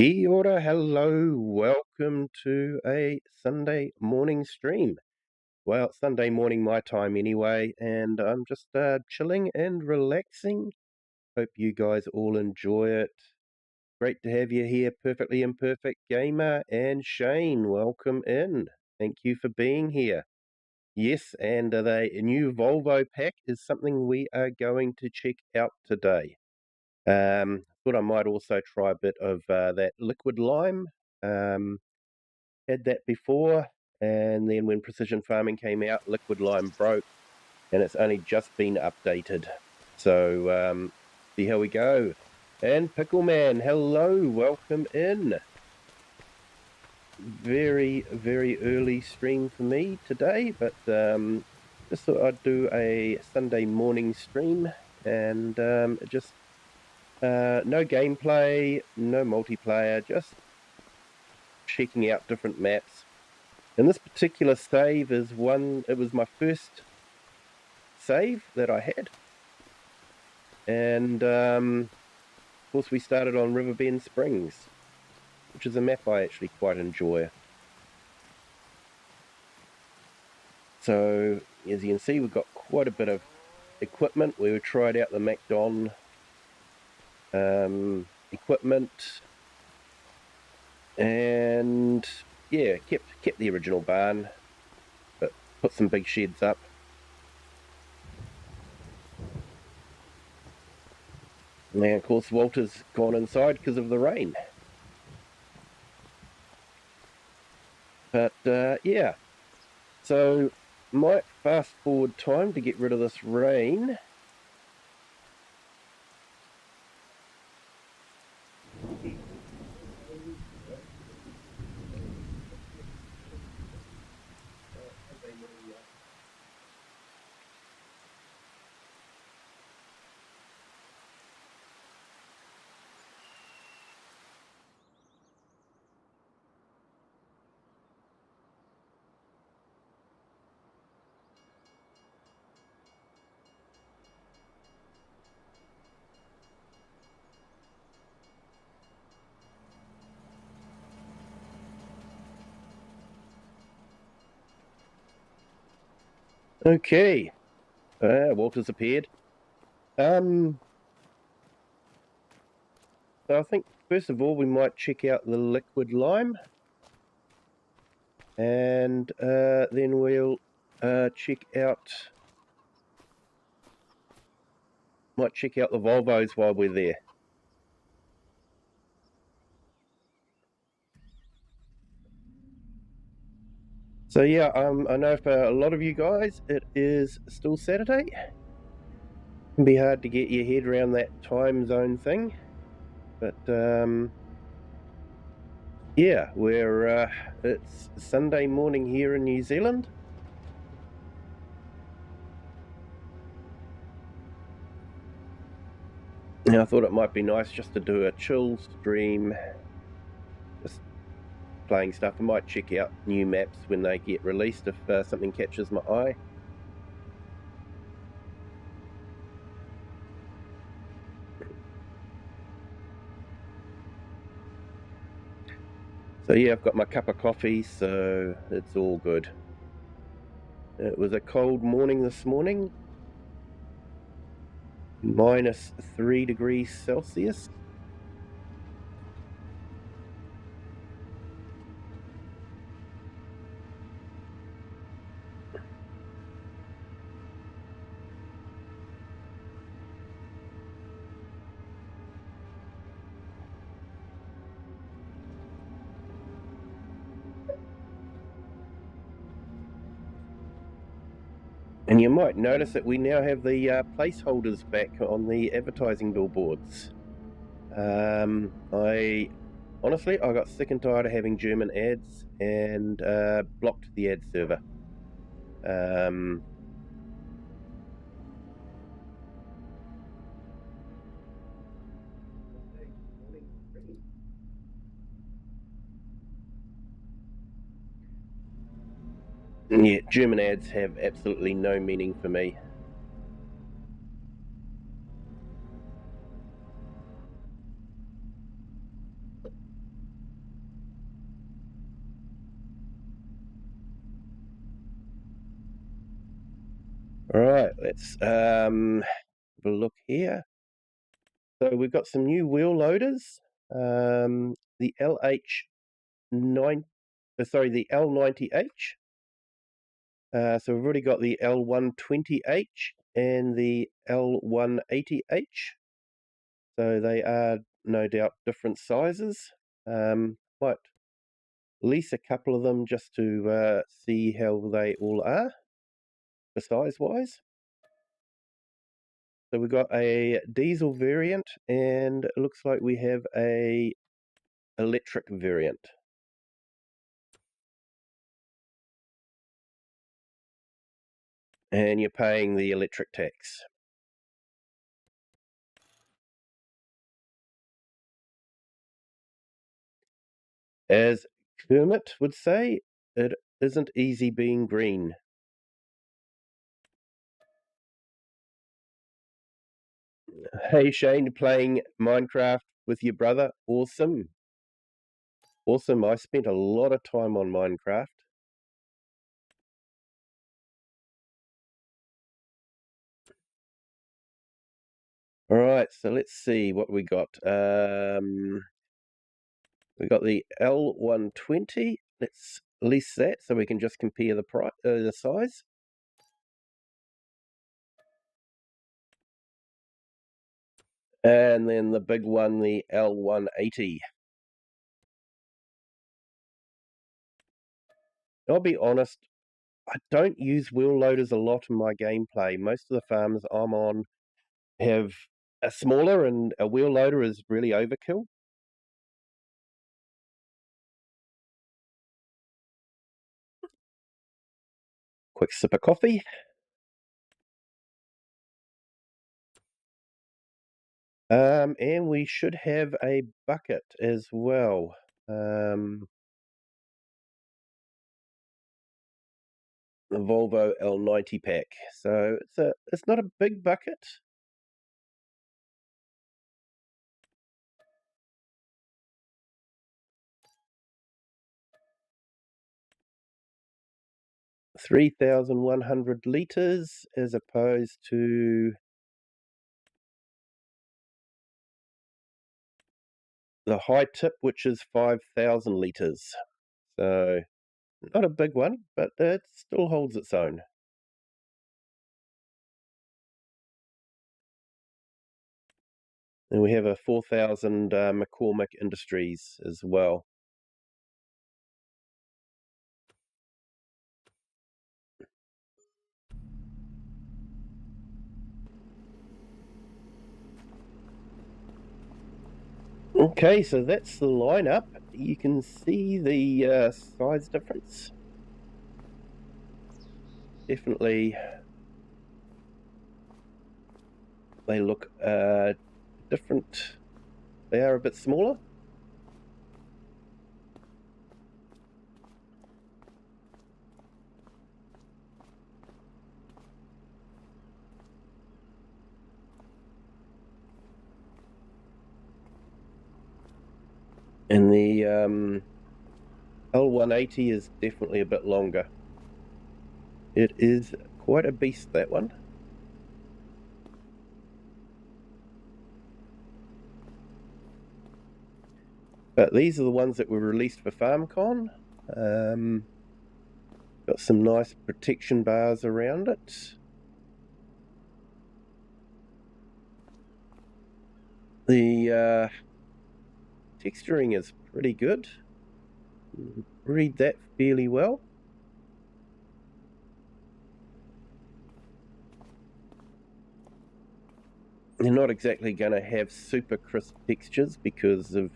Kia ora, hello, welcome to a Sunday morning stream. Well, it's Sunday morning my time anyway, and I'm just chilling and relaxing. Hope you guys all enjoy it. Great to have you here, Perfectly Imperfect Gamer and Shane. Welcome in. Thank you for being here. Yes, and the new Volvo pack is something we are going to check out today. Thought I might also try a bit of that liquid lime. Had that before, and then when precision farming came out, liquid lime broke, and it's only just been updated. So see how we go. And Pickleman, hello, welcome in. Very, very early stream for me today, but just thought I'd do a Sunday morning stream, and just no gameplay, no multiplayer, just checking out different maps. And this particular save is it was my first save that I had. And of course we started on Riverbend Springs, which is a map I actually quite enjoy. So as you can see, we've got quite a bit of equipment. We tried out the MacDon equipment, and yeah, kept the original barn, but put some big sheds up. And of course Walter's gone inside because of the rain. But yeah, so might fast forward time to get rid of this rain. Okay, Walter's appeared. So I think first of all we might check out the liquid lime, and then we'll check out the Volvos while we're there. So yeah, I know for a lot of you guys it is still Saturday. It can be hard to get your head around that time zone thing, but yeah, it's Sunday morning here in New Zealand. Now I thought it might be nice just to do a chill stream, just playing stuff. I might check out new maps when they get released if something catches my eye. So yeah, I've got my cup of coffee, so it's all good. It was a cold morning this morning, -3 degrees Celsius. And you might notice that we now have the placeholders back on the advertising billboards. Honestly, I got sick and tired of having German ads and blocked the ad server. Yeah, German ads have absolutely no meaning for me. All right, let's have a look here. So we've got some new wheel loaders. The the L90H. So we've already got the L120H and the L180H. So they are no doubt different sizes. Might lease a couple of them just to see how they all are, the size-wise. So we've got a diesel variant, and it looks like we have a electric variant. And you're paying the electric tax. As Kermit would say, it isn't easy being green. Hey Shane, playing Minecraft with your brother? Awesome. Awesome. I spent a lot of time on Minecraft. All right, so let's see what we got. We got the L120. Let's lease that so we can just compare the size. And then the big one, the L180. I'll be honest, I don't use wheel loaders a lot in my gameplay. Most of the farms I'm on have a smaller, and a wheel loader is really overkill. Quick sip of coffee. And we should have a bucket as well. The Volvo L90 pack. So it's not a big bucket. $3,100 litres as opposed to the high tip, which is 5,000 litres. So not a big one, but it still holds its own. And we have a 4,000 McCormick Industries as well. Okay, so that's the lineup. You can see the size difference. Definitely, they look different. They are a bit smaller. And the L180 is definitely a bit longer. It is quite a beast, that one. But these are the ones that were released for FarmCon. Got some nice protection bars around it. The texturing is pretty good. Read that fairly well. They're not exactly going to have super crisp textures because of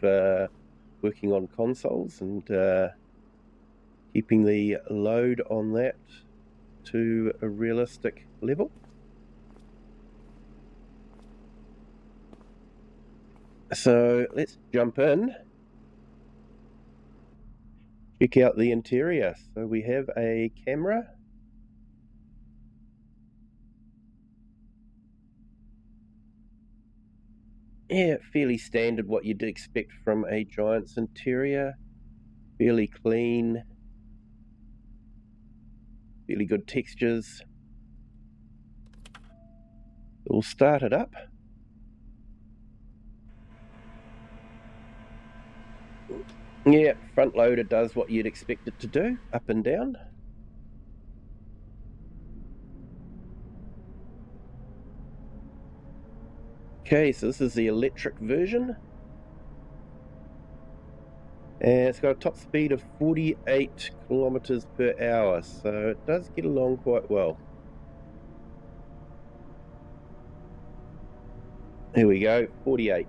working on consoles and keeping the load on that to a realistic level. So let's jump in. Check out the interior. So we have a camera. Yeah, fairly standard what you'd expect from a Giant's interior. Fairly clean. Fairly good textures. We'll start it up. Yeah, front loader does what you'd expect it to do, up and down. Okay, so this is the electric version. And it's got a top speed of 48 kilometers per hour, so it does get along quite well. Here we go, 48.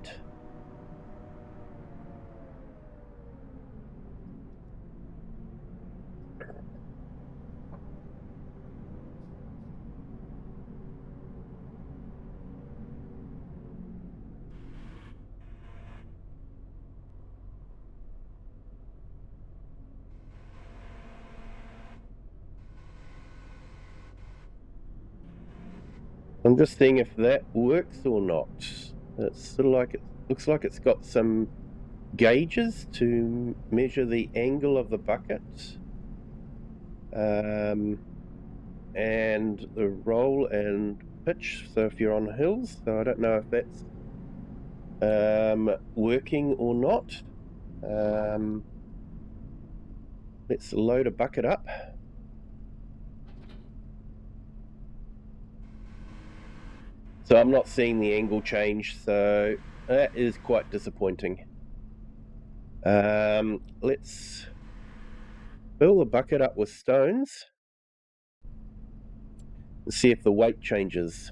I'm just seeing if that works or not. It's sort of like, it looks like it's got some gauges to measure the angle of the bucket and the roll and pitch, so if you're on hills. So I don't know if that's working or not. Let's load a bucket up. So I'm not seeing the angle change, so that is quite disappointing. Let's fill the bucket up with stones and see if the weight changes.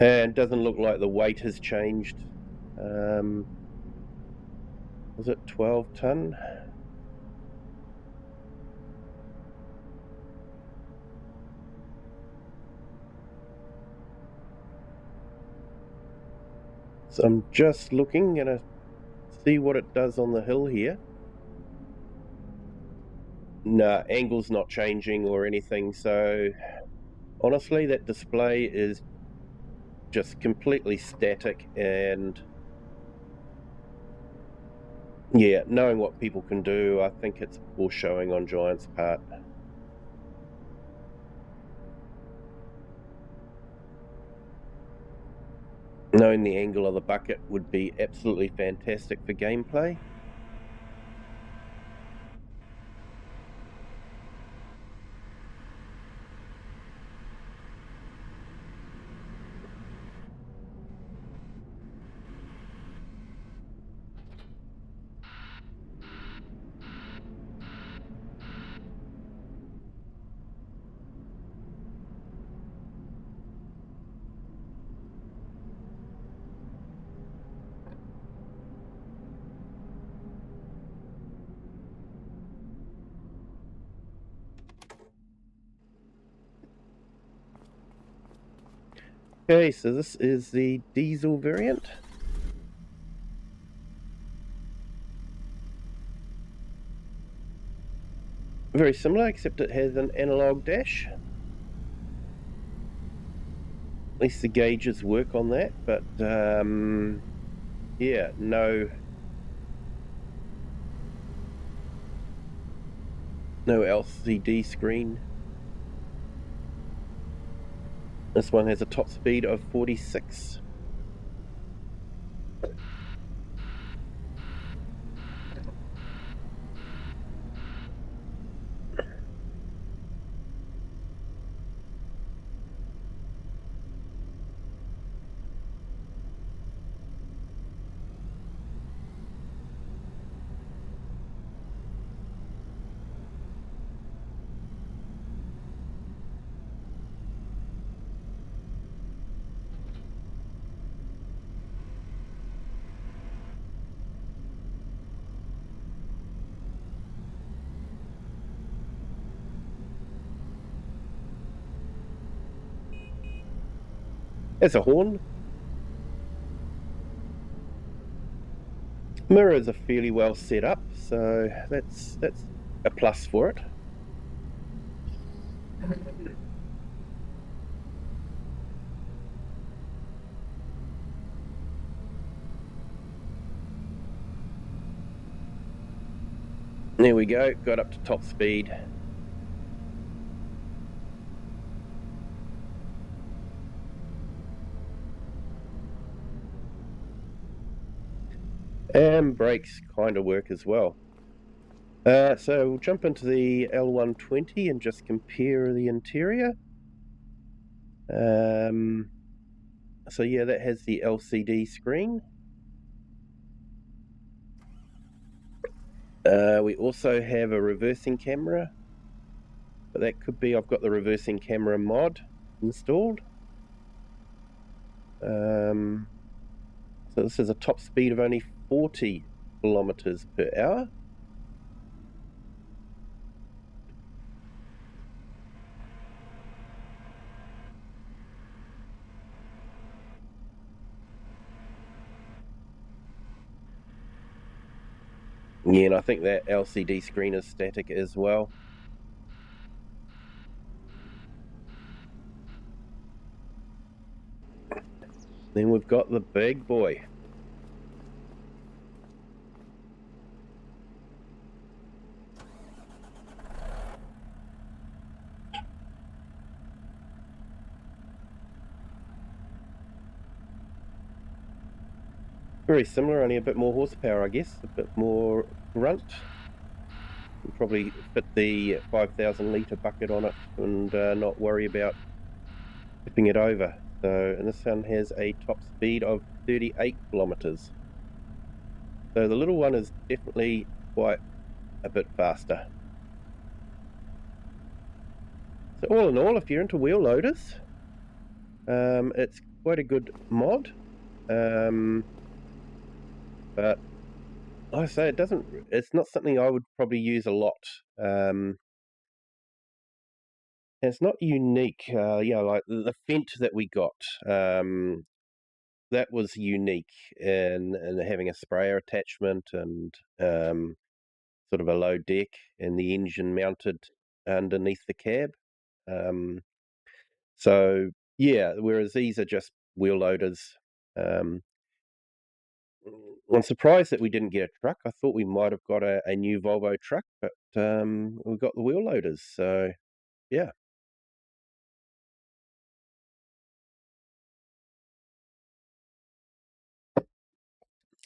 And it doesn't look like the weight has changed. Was it 12 ton? So I'm just looking, gonna see what it does on the hill here. No, angle's not changing or anything, so honestly that display is just completely static, and yeah, knowing what people can do, I think it's poor showing on Giant's part. Knowing the angle of the bucket would be absolutely fantastic for gameplay. Okay, so this is the diesel variant. Very similar, except it has an analog dash. At least the gauges work on that, but yeah, no LCD screen. This one has a top speed of 46. There's a horn. Mirrors are fairly well set up, so that's a plus for it. There we go, got up to top speed. And brakes kind of work as well. So we'll jump into the L120 and just compare the interior. So yeah, that has the LCD screen. We also have a reversing camera, but that could be I've got the reversing camera mod installed. So this is a top speed of only 40 kilometers per hour. Yeah, and I think that LCD screen is static as well. Then we've got the big boy. Very similar, only a bit more horsepower, I guess, a bit more grunt. We'll probably fit the 5,000 litre bucket on it and not worry about tipping it over. So, and this one has a top speed of 38 kilometers. So the little one is definitely quite a bit faster. So all in all, if you're into wheel loaders, it's quite a good mod. But like I say, it's not something I would probably use a lot. It's not unique. Like the Fent that we got, that was unique in having a sprayer attachment and sort of a low deck and the engine mounted underneath the cab. So yeah, whereas these are just wheel loaders. I'm surprised that we didn't get a truck. I thought we might have got a new Volvo truck, but we got the wheel loaders. So yeah,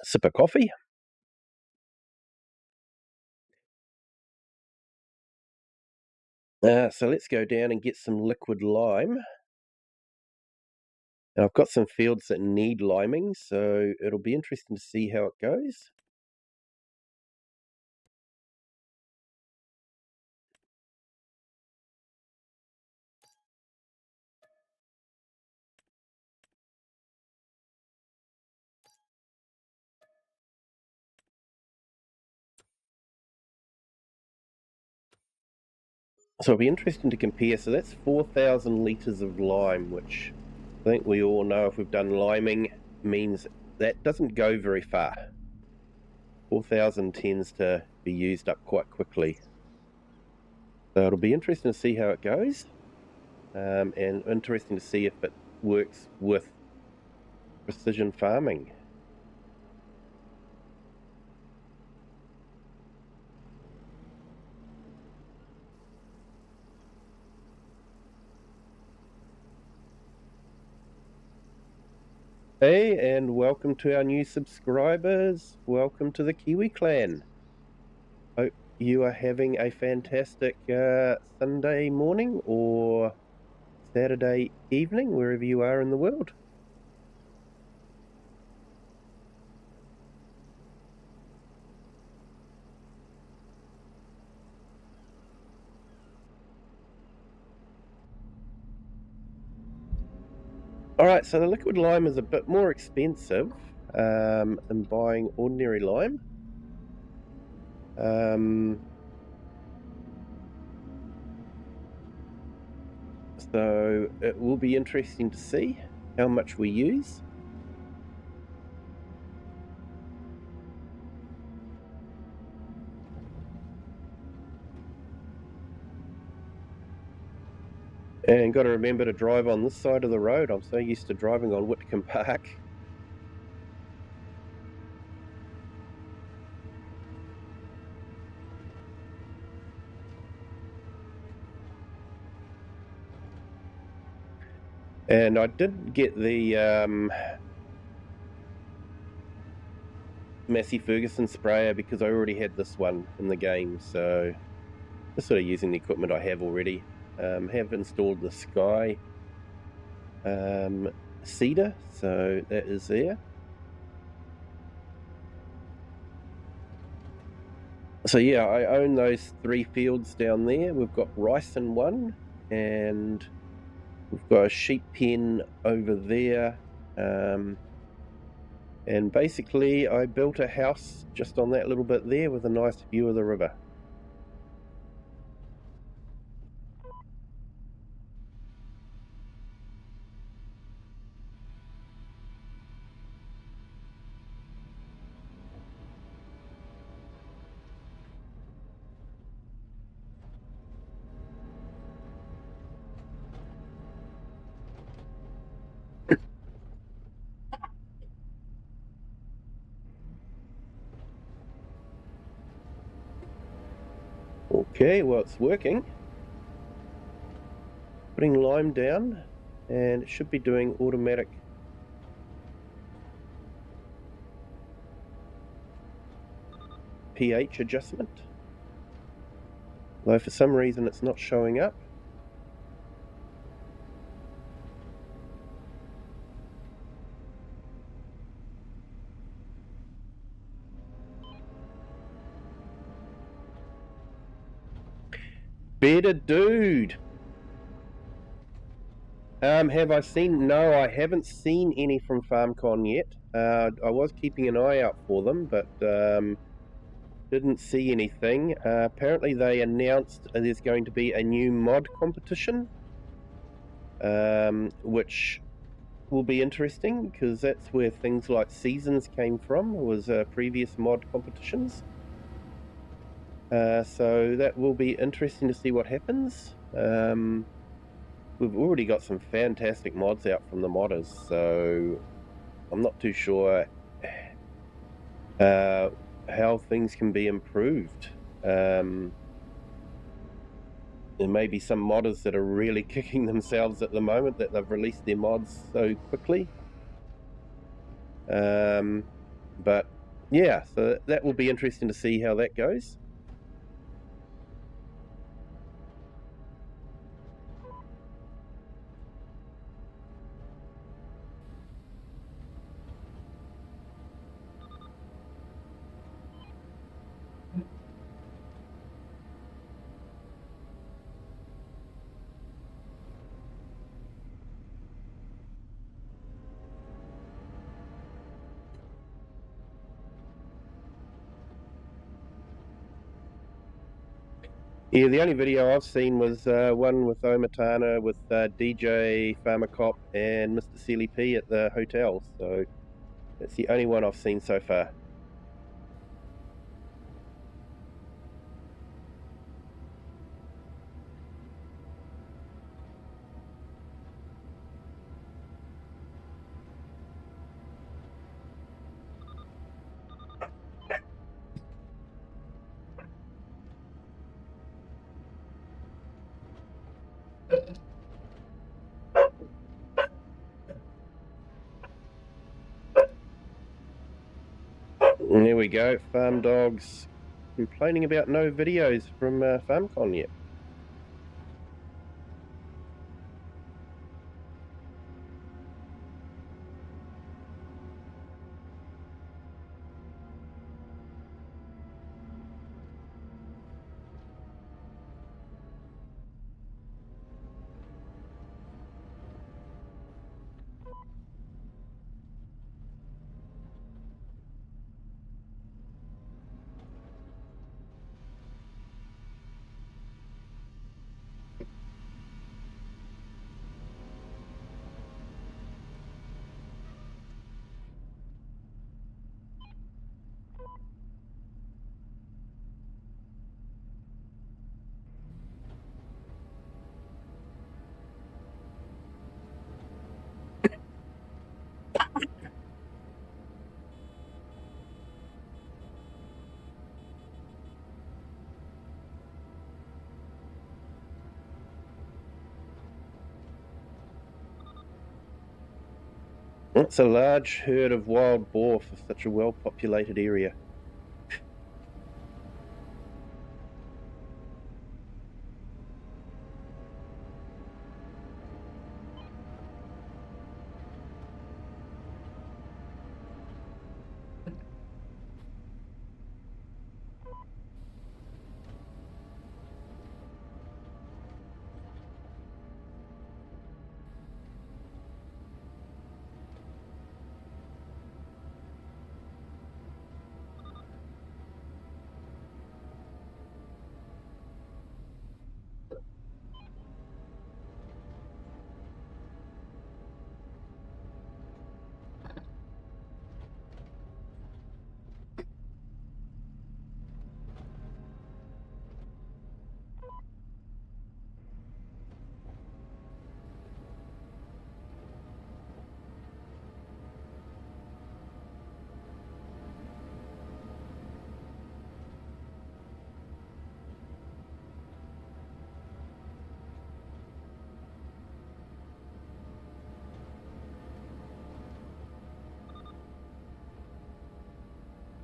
sip of coffee. So let's go down and get some liquid lime. Now I've got some fields that need liming, so it'll be interesting to see how it goes. So it'll be interesting to compare. So that's 4,000 litres of lime, which I think we all know if we've done liming means that doesn't go very far. 4,000 tends to be used up quite quickly. So it'll be interesting to see how it goes, and interesting to see if it works with precision farming. Hey, and welcome to our new subscribers. Welcome to the Kiwi clan. Hope you are having a fantastic Sunday morning or Saturday evening, wherever you are in the world. Alright, so the liquid lime is a bit more expensive than buying ordinary lime. So it will be interesting to see how much we use. And got to remember to drive on this side of the road. I'm so used to driving on Whitcomb Park. And I did get the Massey Ferguson sprayer because I already had this one in the game. So just sort of using the equipment I have already. Have installed the Sky seeder, so that is there. So yeah, I own those 3 fields down there. We've got rice in one, and we've got a sheep pen over there. And basically I built a house just on that little bit there with a nice view of the river. Okay, well, it's working. Putting lime down, and it should be doing automatic pH adjustment. Though for some reason it's not showing up. Better dude! Have I seen? No, I haven't seen any from FarmCon yet. I was keeping an eye out for them, but didn't see anything. Apparently they announced there's going to be a new mod competition, which will be interesting because that's where things like seasons came from, was previous mod competitions. So that will be interesting to see what happens. We've already got some fantastic mods out from the modders, so I'm not too sure how things can be improved. There may be some modders that are really kicking themselves at the moment that they've released their mods so quickly. But yeah, so that will be interesting to see how that goes. Yeah, the only video I've seen was one with Omatana with DJ Pharmacop and Mr. Sealy P at the hotel, so that's the only one I've seen so far. And there we go, Farm Dogs complaining about no videos from FarmCon yet. It's a large herd of wild boar for such a well-populated area.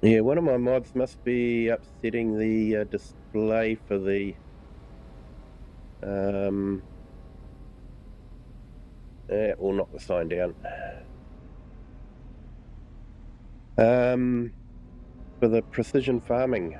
Yeah, one of my mods must be upsetting the display for the we'll knock the sign down. For the precision farming.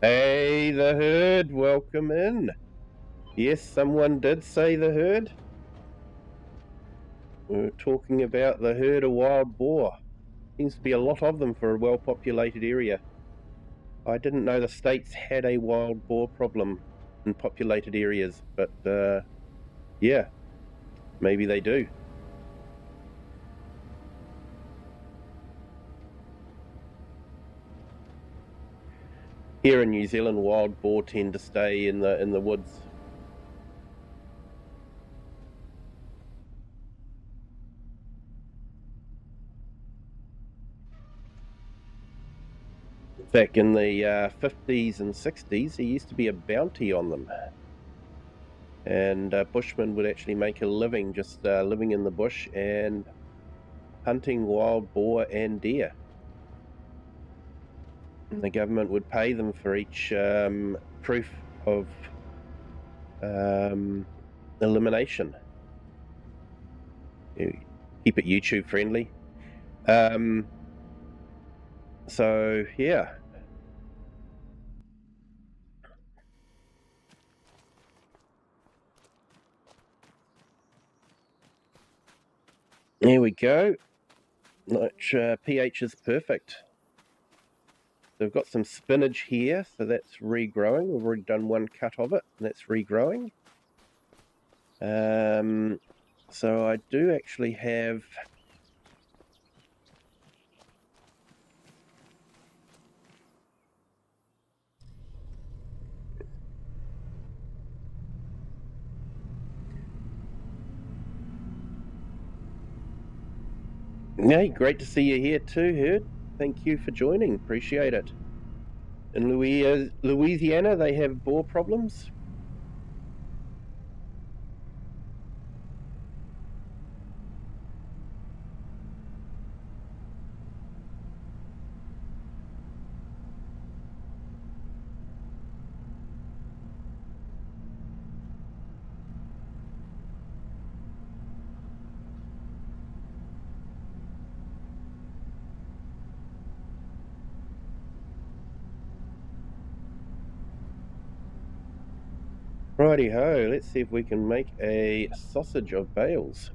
Hey, the herd, welcome in. Yes, someone did say the herd. We're talking about the herd of wild boar. Seems to be a lot of them for a well-populated area. I didn't know the States had a wild boar problem in populated areas, but yeah, maybe they do. Here in New Zealand, wild boar tend to stay in the woods. Back in the 50s and 60s, there used to be a bounty on them. And bushmen would actually make a living just living in the bush and hunting wild boar and deer. And the government would pay them for each proof of elimination. Keep it YouTube friendly. So yeah. There we go. Which pH is perfect. They've got some spinach here, so that's regrowing. We've already done one cut of it, and that's regrowing. So I do actually have Hey, great to see you here too, Herd. Thank you for joining. Appreciate it. In Louisiana, they have boar problems. Righty ho, let's see if we can make a sausage of bales.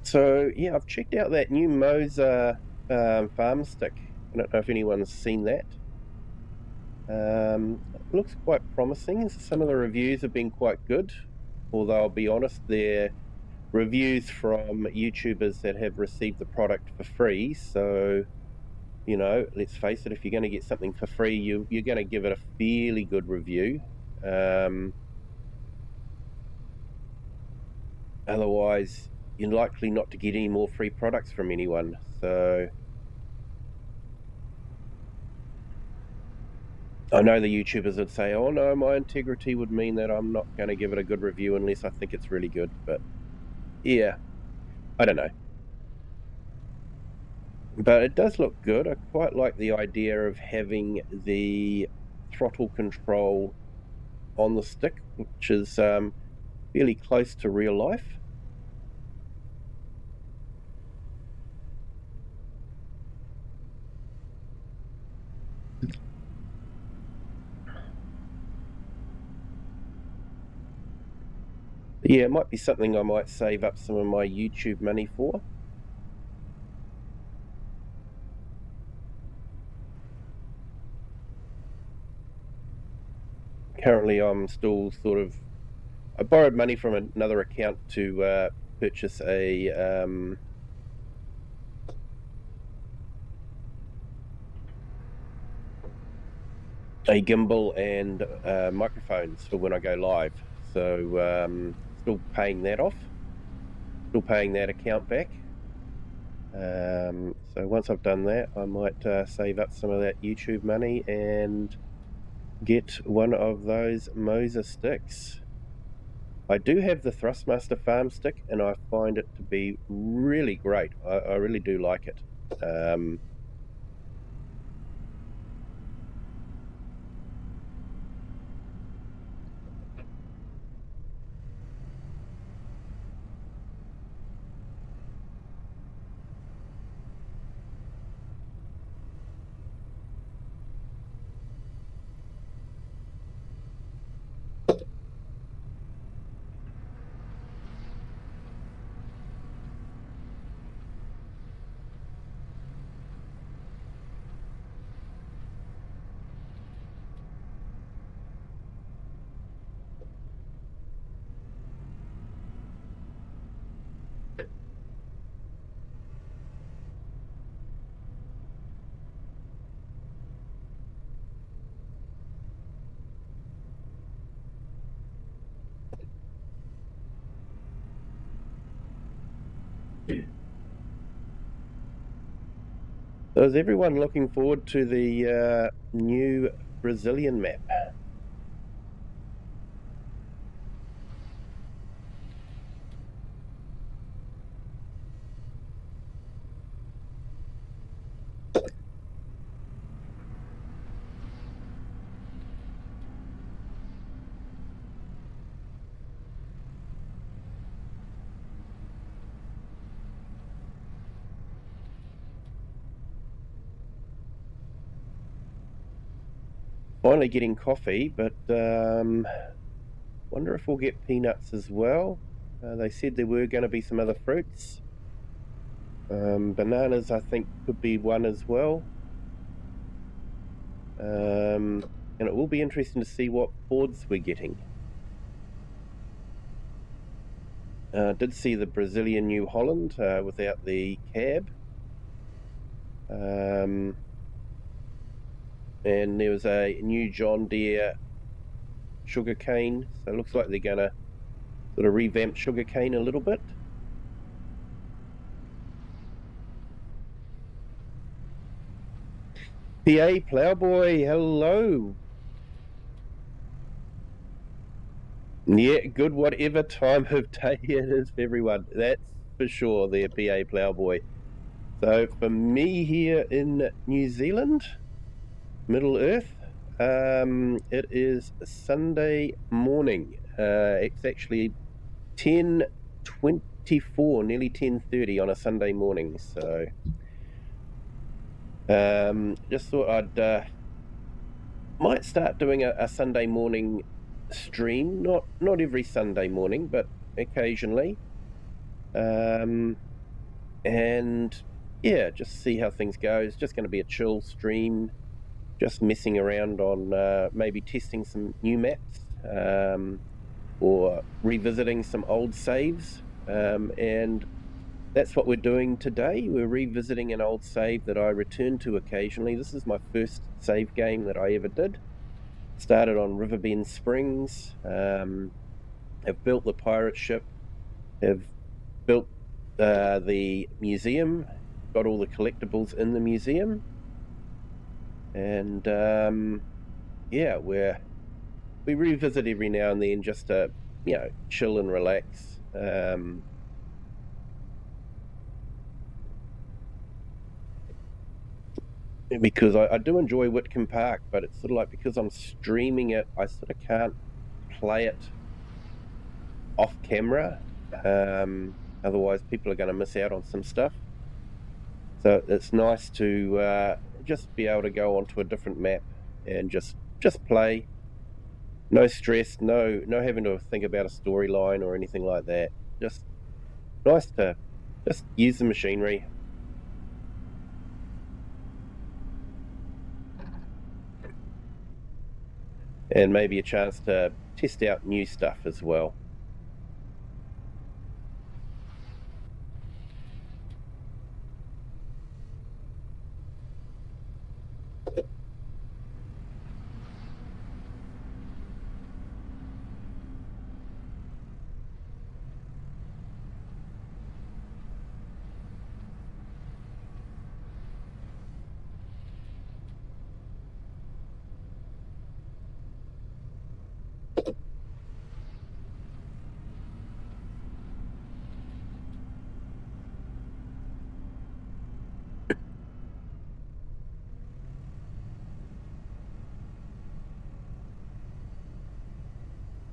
So yeah, I've checked out that new Moser farm stick. I don't know if anyone's seen that. It looks quite promising. Some of the reviews have been quite good, although I'll be honest, they're reviews from YouTubers that have received the product for free. So, you know, let's face it, if you're going to get something for free, you're going to give it a fairly good review. Otherwise, you're likely not to get any more free products from anyone. So I know the YouTubers would say, oh no, my integrity would mean that I'm not going to give it a good review unless I think it's really good. But yeah, I don't know. But it does look good. I quite like the idea of having the throttle control on the stick, which is fairly close to real life. Yeah, it might be something I might save up some of my YouTube money for. Currently, I'm still I borrowed money from another account to purchase a gimbal and microphones for when I go live. So still paying that off, still paying that account back. So once I've done that, I might save up some of that YouTube money and get one of those Moser sticks. I do have the Thrustmaster Farm stick, and I find it to be really great. I really do like it. So is everyone looking forward to the new Brazilian map? Finally getting coffee, but wonder if we'll get peanuts as well. They said there were going to be some other fruits. Bananas, I think, could be one as well. And it will be interesting to see what Fords we're getting. Did see the Brazilian New Holland without the cab. And there was a new John Deere sugarcane, so it looks like they're going to sort of revamp sugarcane a little bit. PA Ploughboy, hello. Yeah, good whatever time of day it is for everyone. That's for sure, there, PA Ploughboy. So for me here in New Zealand, Middle Earth, it is Sunday morning. It's actually 10:24, nearly 10:30 on a Sunday morning. So just thought I'd might start doing a Sunday morning stream. Not every Sunday morning, but occasionally. and yeah, just see how things go. It's just going to be a chill stream, just messing around on maybe testing some new maps, or revisiting some old saves, and that's what we're doing today. We're revisiting an old save that I return to occasionally. This is my first save game that I ever did. Started on Riverbend Springs, have built the pirate ship, have built the museum, got all the collectibles in the museum, and yeah, we revisit every now and then just to chill and relax. Because I do enjoy Whitcomb Park, but it's sort of like, because I'm streaming it, I sort of can't play it off camera. Otherwise, people are going to miss out on some stuff. So it's nice to just be able to go onto a different map and just play. No stress, no having to think about a storyline or anything like that. Just nice to just use the machinery. And maybe a chance to test out new stuff as well.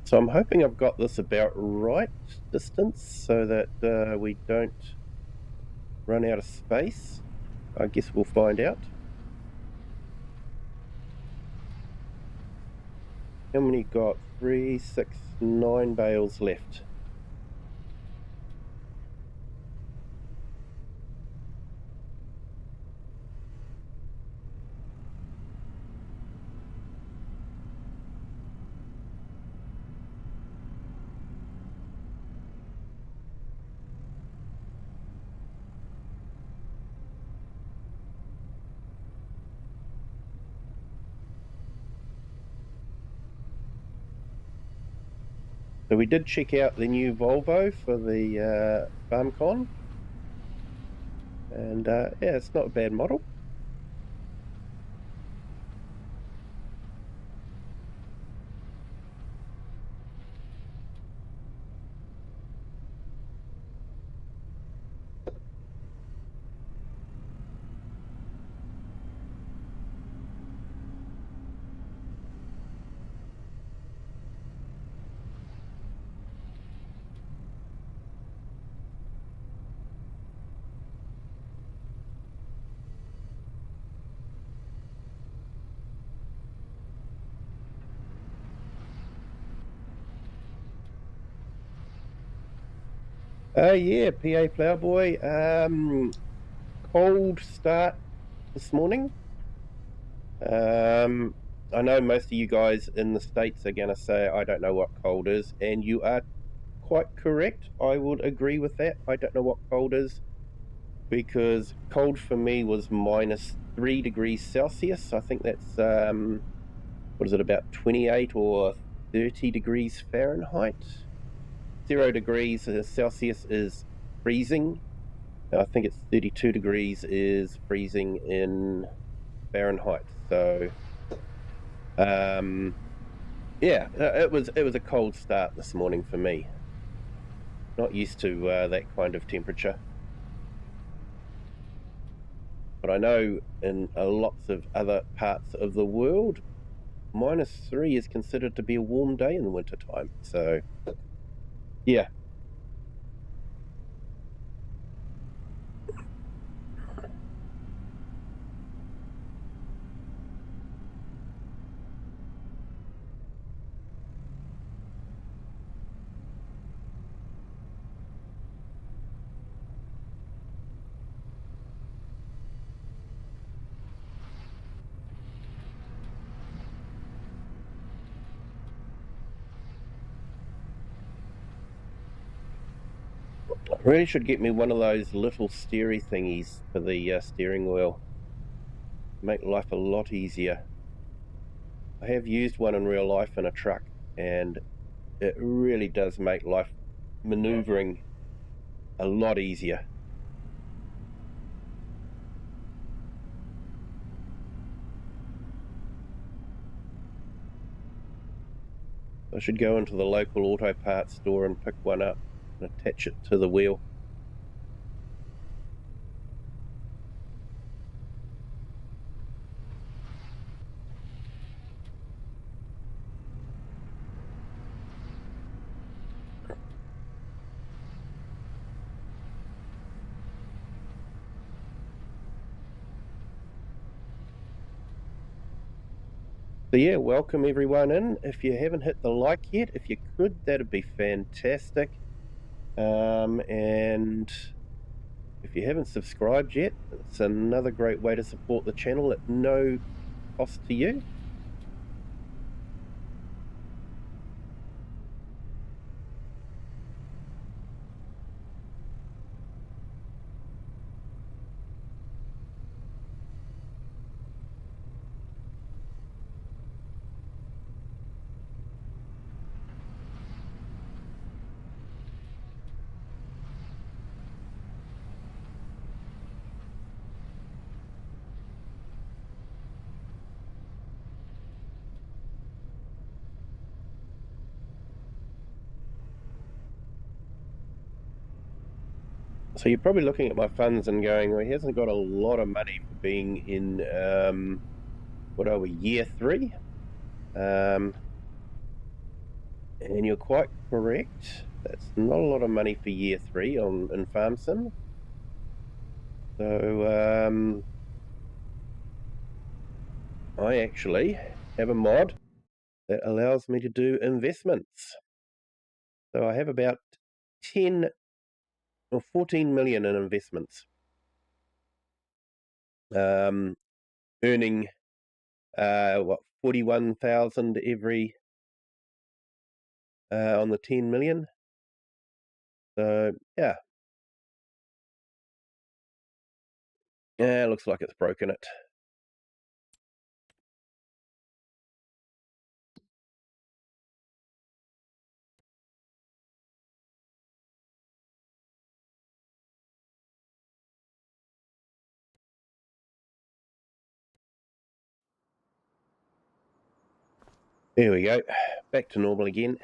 So I'm hoping I've got this about right distance so that we don't run out of space. I guess we'll find out. How many got? 3, 6, 9 bales left. So we did check out the new Volvo for the FarmCon, and yeah, it's not a bad model. Yeah, PA Ploughboy. Cold start this morning. I know most of you guys in the States are going to say, I don't know what cold is, and you are quite correct. I would agree with that. I don't know what cold is, because cold for me was -3 degrees Celsius. I think that's, what is it, about 28 or 30 degrees Fahrenheit? 0 degrees Celsius is freezing. I think it's 32 degrees is freezing in Fahrenheit. So, yeah, it was a cold start this morning for me. Not used to that kind of temperature. But I know in lots of other parts of the world, -3 is considered to be a warm day in the winter time. So, yeah. I really should get me one of those little steery thingies for the steering wheel. Make life a lot easier. I have used one in real life in a truck, and it really does make life maneuvering a lot easier. I should go into the local auto parts store and pick one up and attach it to the wheel. So yeah, welcome everyone in. If you haven't hit the like yet, if you could, that'd be fantastic. And if you haven't subscribed yet, it's another great way to support the channel at no cost to you. So you're probably looking at my funds and going, well, he hasn't got a lot of money for being in, what are we, year 3? And you're quite correct. That's not a lot of money for year 3 in Farm Sim. So I actually have a mod that allows me to do investments. So I have about 10 or 14 million in investments, earning 41,000 every on the 10 million. So yeah, looks like it's broken it. There we go, back to normal again.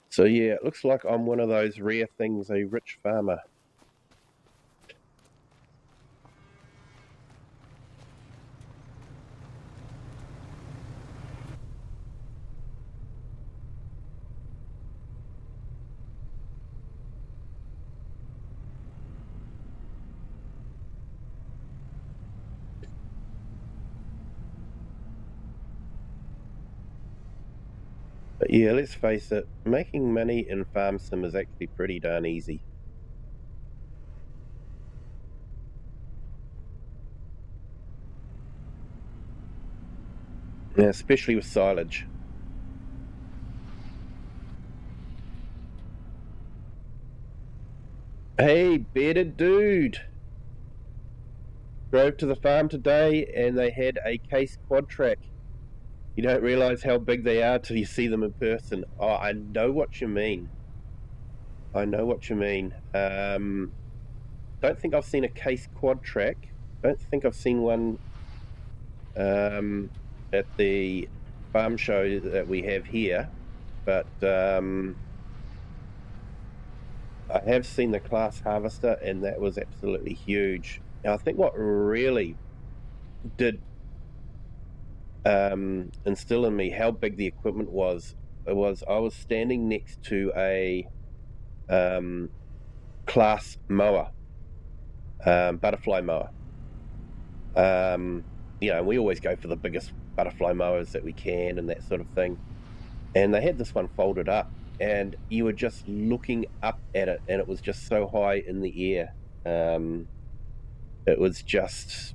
So yeah, it looks like I'm one of those rare things, a rich farmer. But yeah, let's face it, making money in Farm Sim is actually pretty darn easy. Especially with silage. Hey, bearded dude! Drove to the farm today and they had a case quad track. You don't realise how big they are till you see them in person. Oh, I know what you mean. I know what you mean. Don't think I've seen a case quad track. Don't think I've seen one at the farm show that we have here, but I have seen the class harvester, and that was absolutely huge. Now, I think what really did instill in me how big the equipment was I was standing next to a class mower, butterfly mower. You know, we always go for the biggest butterfly mowers that we can and that sort of thing. And they had this one folded up, and you were just looking up at it, and it was just so high in the air. It was just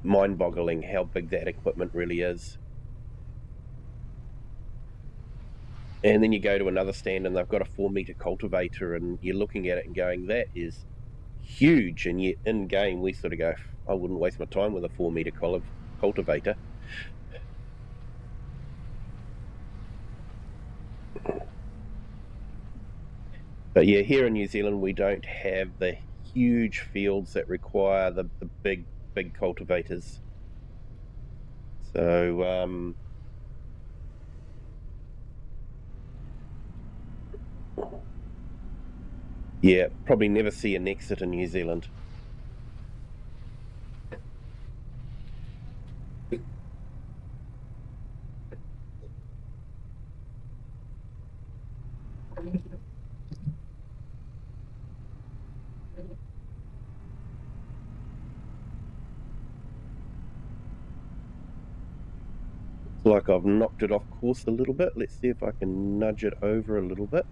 mind-boggling how big that equipment really is. And then you go to another stand and they've got a 4-meter cultivator, and you're looking at it and going, that is huge. And yet in game we sort of go, I wouldn't waste my time with a 4-meter cultivator. But yeah, here in New Zealand we don't have the huge fields that require the big cultivators. So yeah, probably never see an exit in New Zealand. It's like I've knocked it off course a little bit. Let's see if I can nudge it over a little bit.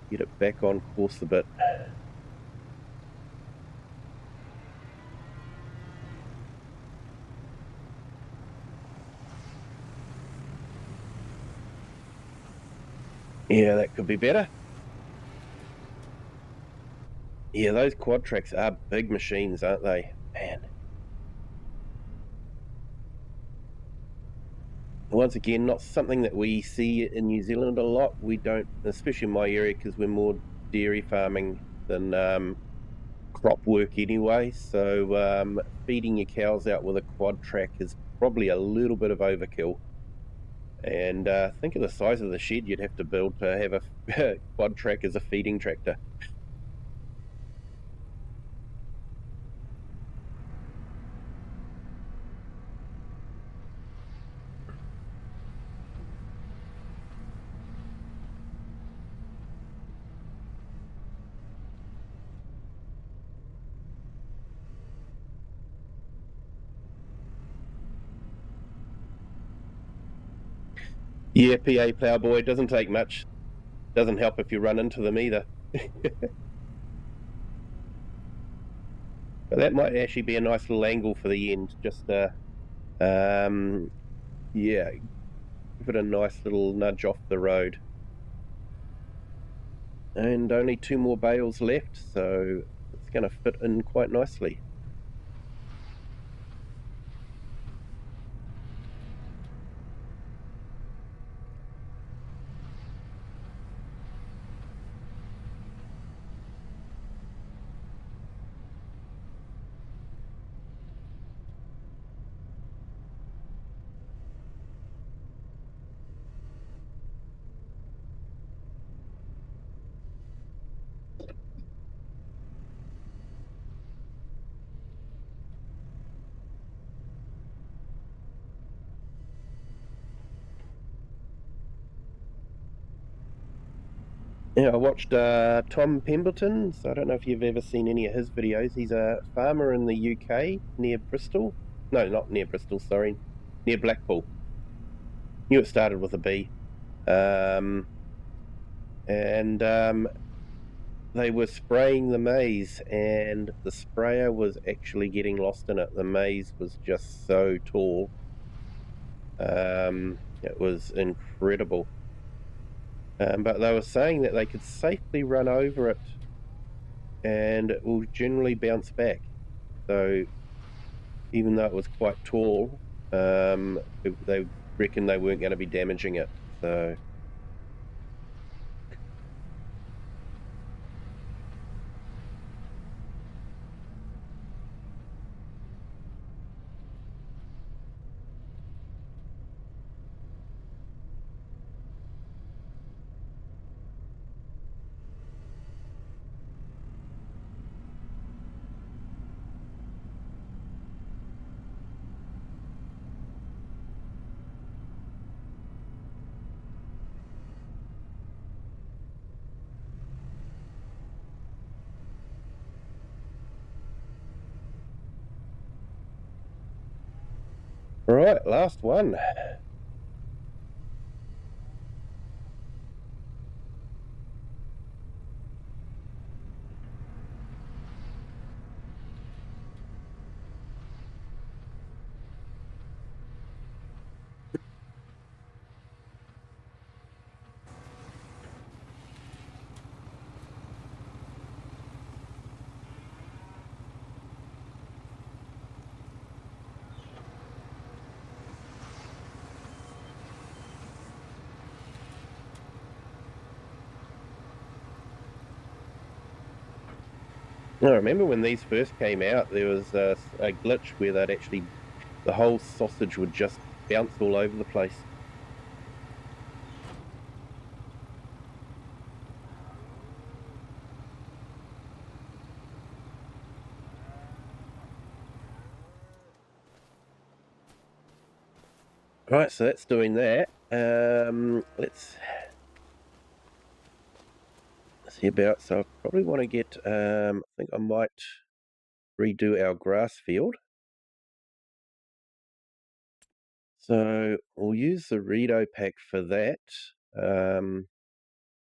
Get it back on course a bit. Yeah, that could be better. Yeah, those quad tracks are big machines, aren't they? Man. Once again, not something that we see in New Zealand a lot. We don't, especially in my area, because we're more dairy farming than crop work anyway. So feeding your cows out with a quad track is probably a little bit of overkill. And think of the size of the shed you'd have to build to have a quad track as a feeding tractor. Yeah, PA Ploughboy, doesn't take much. Doesn't help if you run into them either. But that might actually be a nice little angle for the end. Just yeah, give it a nice little nudge off the road. And only 2 more bales left, so it's going to fit in quite nicely. Yeah, I watched Tom Pemberton, so I don't know if you've ever seen any of his videos. He's a farmer in the UK near Bristol. No, not near Bristol, sorry. Near Blackpool. Knew it started with a B. And they were spraying the maize, and the sprayer was actually getting lost in it. The maize was just so tall. It was incredible. But they were saying that they could safely run over it and it will generally bounce back. So even though it was quite tall, they reckon they weren't going to be damaging it. So right, last one. I remember when these first came out, there was a glitch where the whole sausage would just bounce all over the place. Right, so that's doing that. Let's see about. So I probably want to get. I think I might redo our grass field. So we'll use the Redo pack for that. I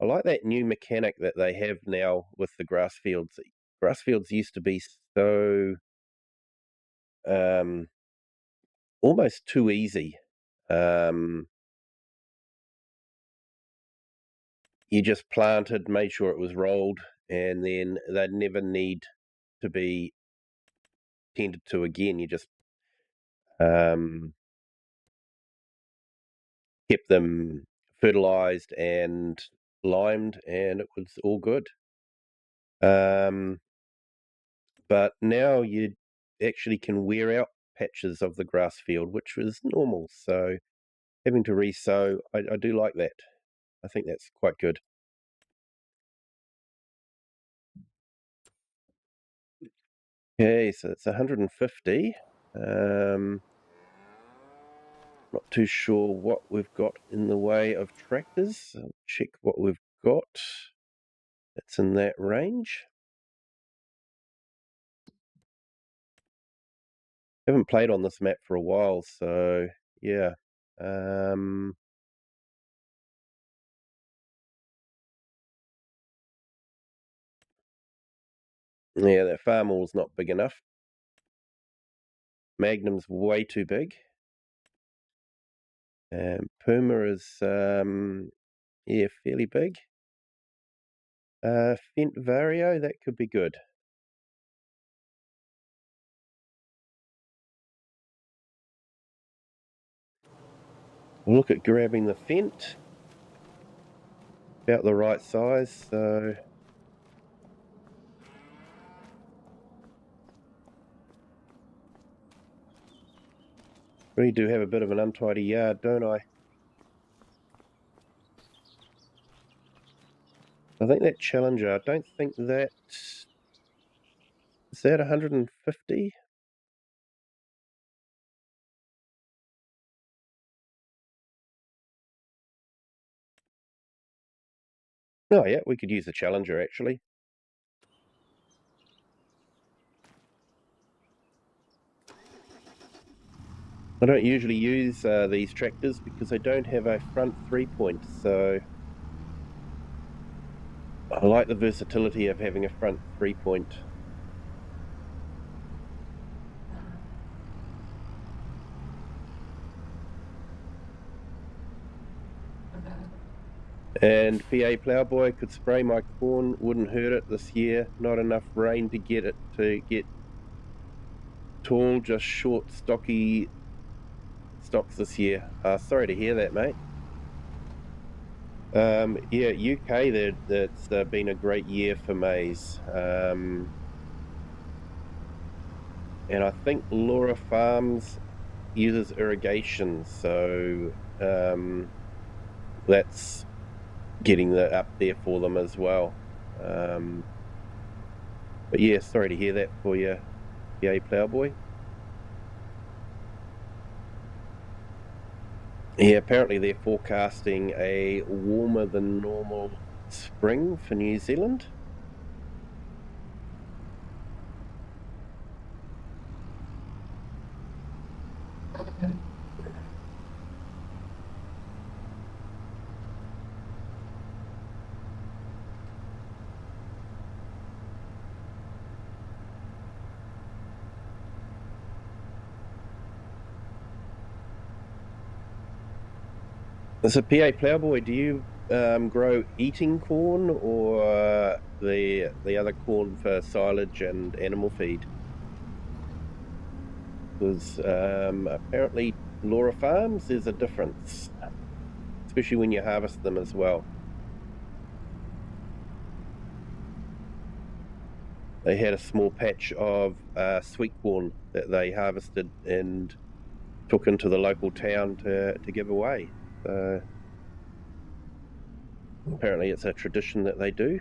like that new mechanic that they have now with the grass fields. Grass fields used to be so um, almost too easy. You just planted, made sure it was rolled, and then they'd never need to be tended to again. You just kept them fertilized and limed, and it was all good. But now you actually can wear out patches of the grass field, which was normal. So having to re-sow, I do like that. I think that's quite good. Okay, so it's 150. Not too sure what we've got in the way of tractors. I'll check what we've got. It's in that range. Haven't played on this map for a while, so yeah. Yeah, that farm wall's not big enough. Magnum's way too big. And Puma is, yeah, fairly big. Fent Vario, that could be good. We'll look at grabbing the Fent. About the right size, so really do have a bit of an untidy yard, don't I? I think that Challenger, I don't think that... Is that 150? Oh yeah, we could use the Challenger actually. I don't usually use these tractors because they don't have a front 3-point, so I like the versatility of having a front 3-point. And PA Ploughboy could spray my corn, wouldn't hurt it this year. Not enough rain to get it to get tall, just short, stocky stocks this year. Sorry to hear that, mate. Yeah, UK, that's been a great year for maize. And I think Laura Farms uses irrigation, so that's getting up there for them as well. But yeah, sorry to hear that for you, PA Ploughboy. Yeah, apparently they're forecasting a warmer than normal spring for New Zealand. So PA Ploughboy, do you grow eating corn or the other corn for silage and animal feed? Because apparently Laura Farms, there's a difference, especially when you harvest them as well. they had a small patch of sweet corn that they harvested and took into the local town to give away. So apparently it's a tradition that they do.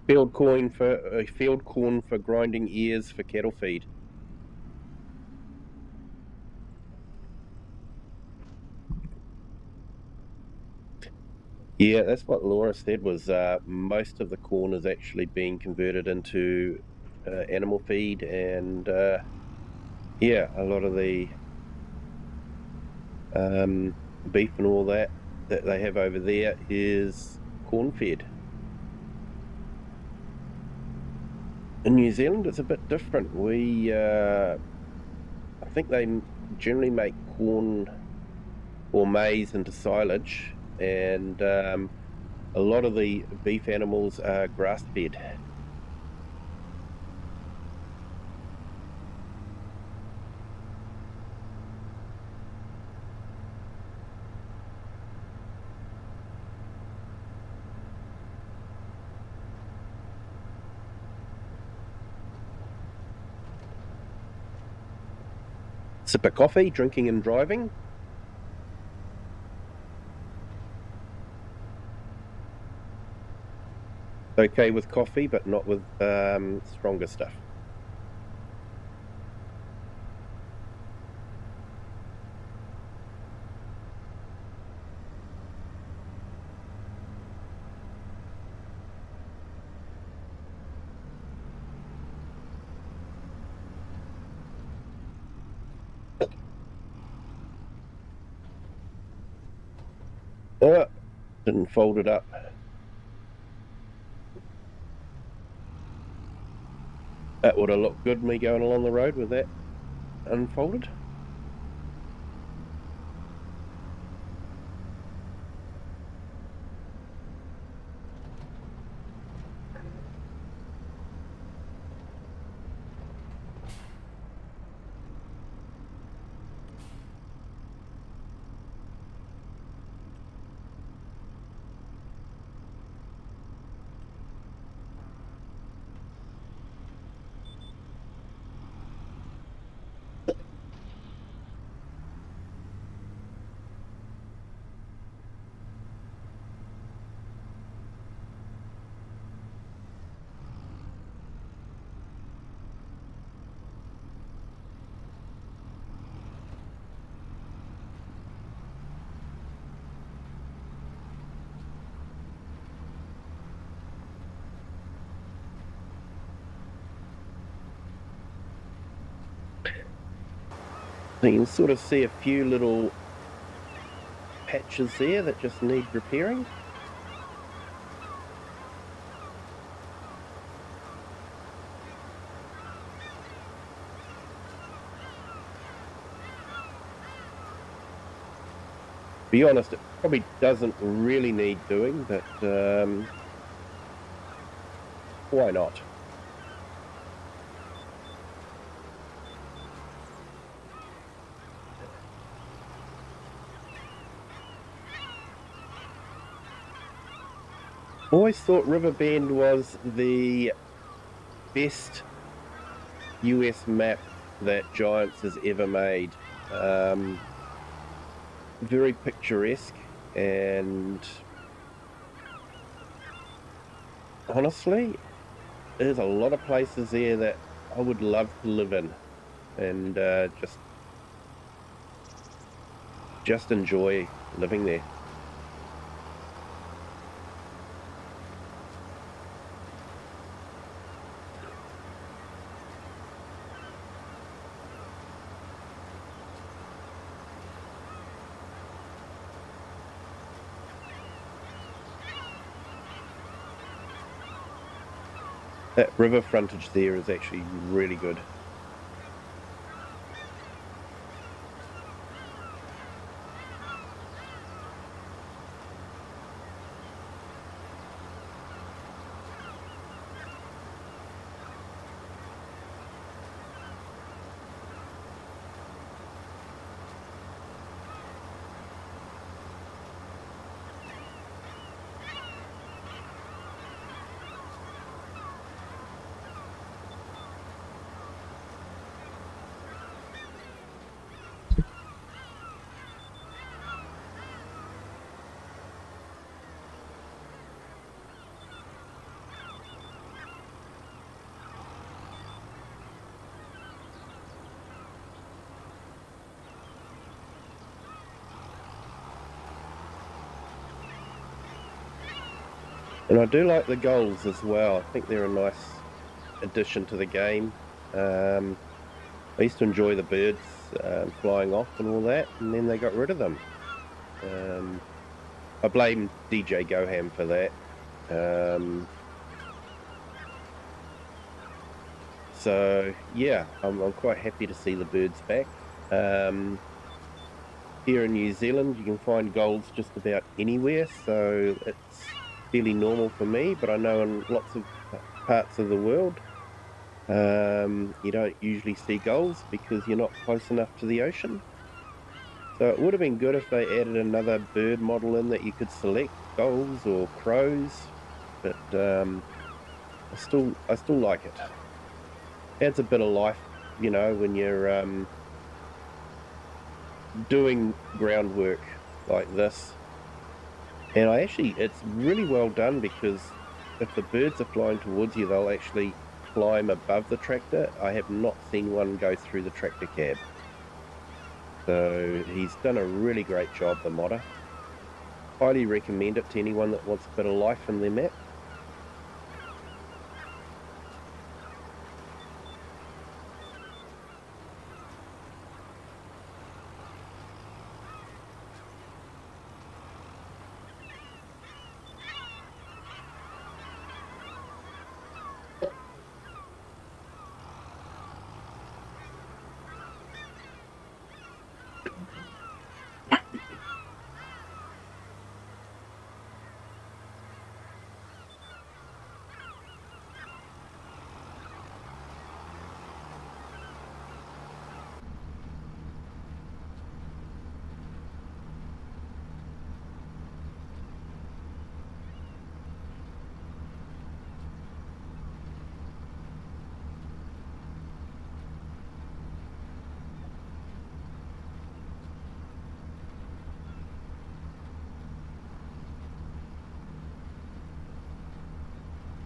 Field corn for grinding ears for cattle feed. Yeah, that's what Laura said. Was most of the corn is actually being converted into animal feed, and yeah, a lot of the beef and all that they have over there is corn fed. In New Zealand, it's a bit different. I think they generally make corn or maize into silage, and a lot of the beef animals are grass fed. Sip of coffee, drinking and driving. Okay with coffee, but not with stronger stuff. Didn't fold it up. That would have looked good, me going along the road with that unfolded. So you can sort of see a few little patches there that just need repairing. To be honest, it probably doesn't really need doing, but why not? Always thought Riverbend was the best US map that Giants has ever made. Very picturesque, and honestly, there's a lot of places there that I would love to live in, and just enjoy living there. That river frontage there is actually really good. And I do like the gulls as well. I think they're a nice addition to the game. I used to enjoy the birds flying off and all that, and then they got rid of them. I blame DJ Goham for that. So yeah, I'm quite happy to see the birds back. Here in New Zealand, you can find gulls just about anywhere, so it's fairly normal for me. But I know in lots of parts of the world, you don't usually see gulls because you're not close enough to the ocean. So it would have been good if they added another bird model in that you could select, gulls or crows. But I still like it. Adds a bit of life, when you're doing groundwork like this. And it's really well done because if the birds are flying towards you, they'll actually climb above the tractor. I have not seen one go through the tractor cab. So he's done a really great job, the modder. Highly recommend it to anyone that wants a bit of life in their map.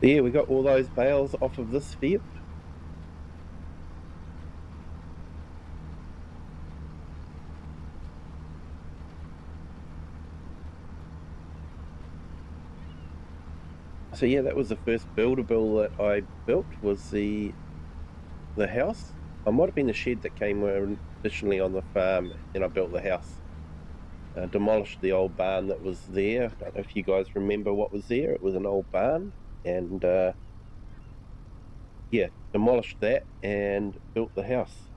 There, we got all those bales off of this field. So yeah, that was the first buildable that I built, was the house. It might have been the shed that came additionally on the farm, and I built the house. Demolished the old barn that was there. I don't know if you guys remember what was there. It was an old barn, and yeah, demolished that and built the house.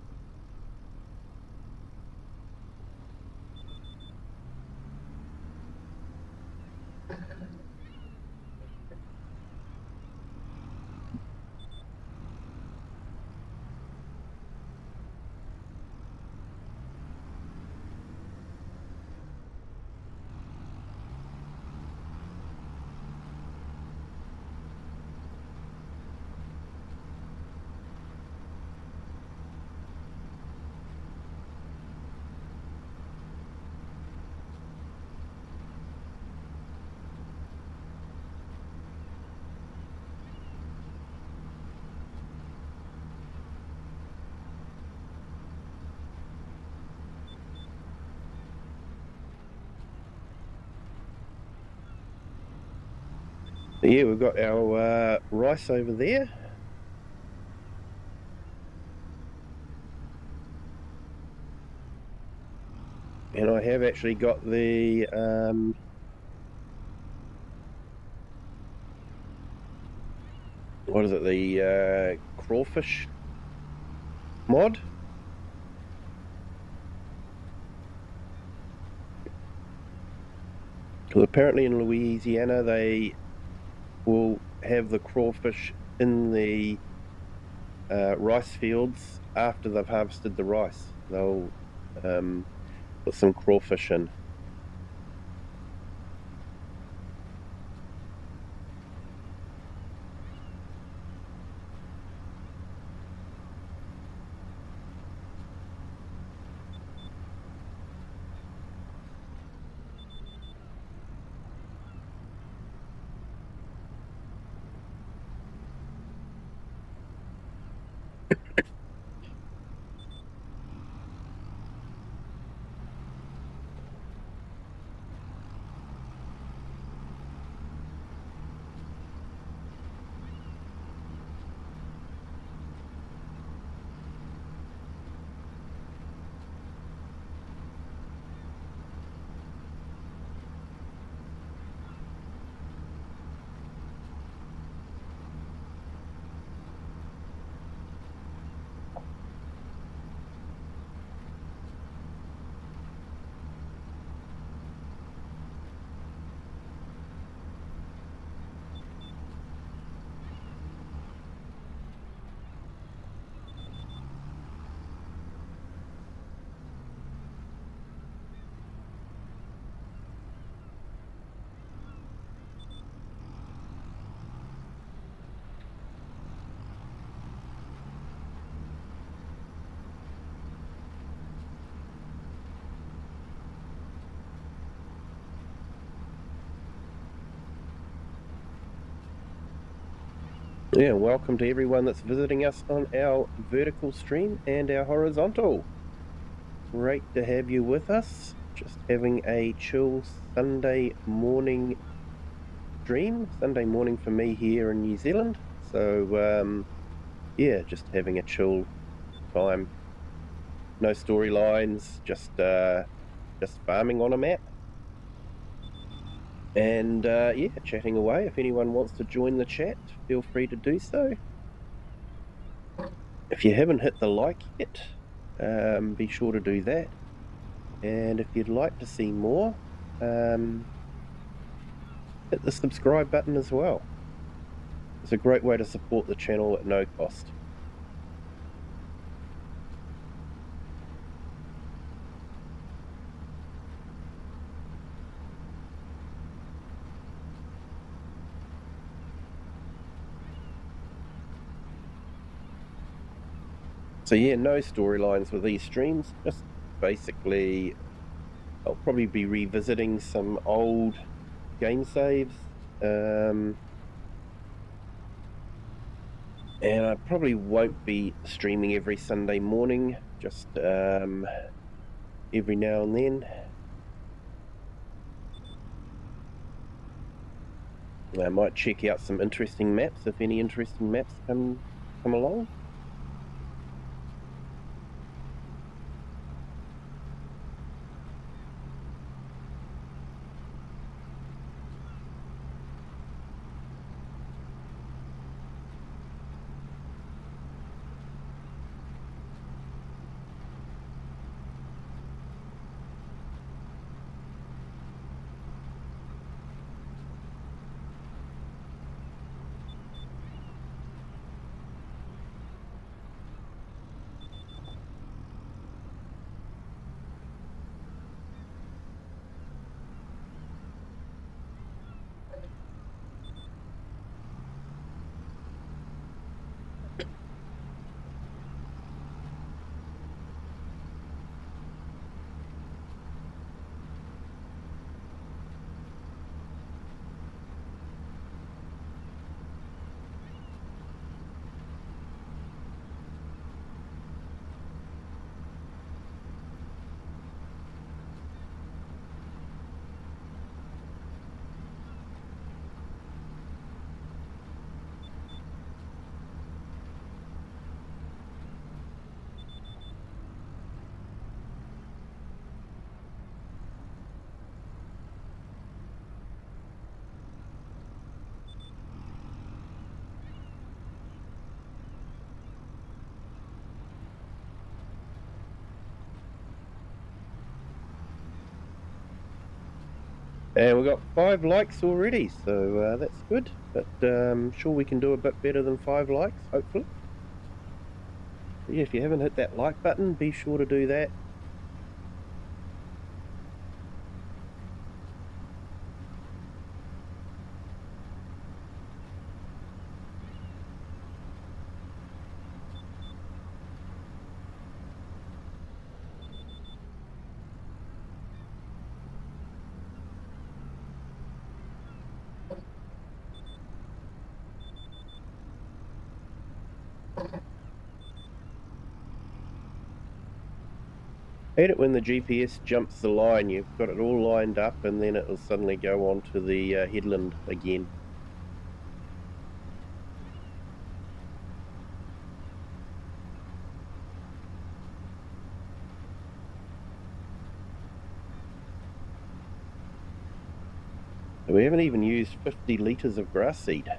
Yeah, we've got our rice over there. And I have actually got the what is it, the crawfish mod. Because apparently in Louisiana they will have the crawfish in the rice fields after they've harvested the rice. They'll put some crawfish in. Yeah, welcome to everyone that's visiting us on our vertical stream and our horizontal. Great to have you with us. Just having a chill Sunday morning stream. Sunday morning for me here in New Zealand. So, yeah, just having a chill time. No storylines, just farming on a map. And yeah, chatting away. If anyone wants to join the chat, feel free to do so. If you haven't hit the like yet, be sure to do that. And if you'd like to see more, hit the subscribe button as well. It's a great way to support the channel at no cost. So yeah, no storylines with these streams, just basically I'll probably be revisiting some old game saves, and I probably won't be streaming every Sunday morning, just every now and then. I might check out some interesting maps if any interesting maps come along. And we've got 5 likes already, so that's good. But I'm sure we can do a bit better than 5 likes, hopefully. So yeah, if you haven't hit that like button, be sure to do that. Hate it when the GPS jumps the line. You've got it all lined up and then it'll suddenly go on to the headland again. We haven't even used 50 litres of grass seed.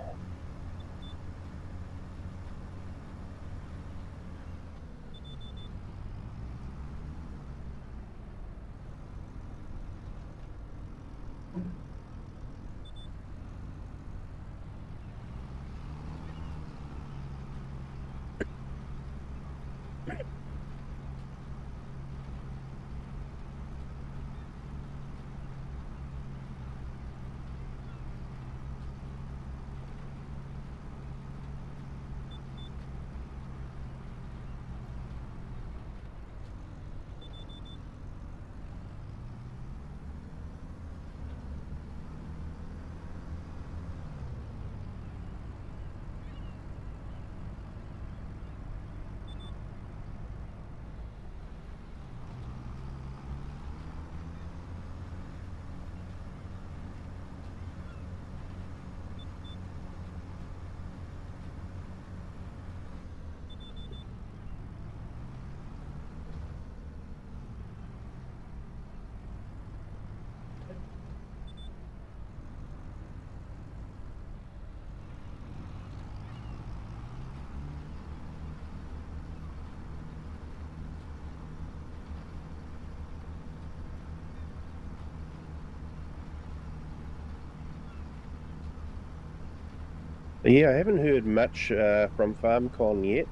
Yeah, I haven't heard much from FarmCon yet.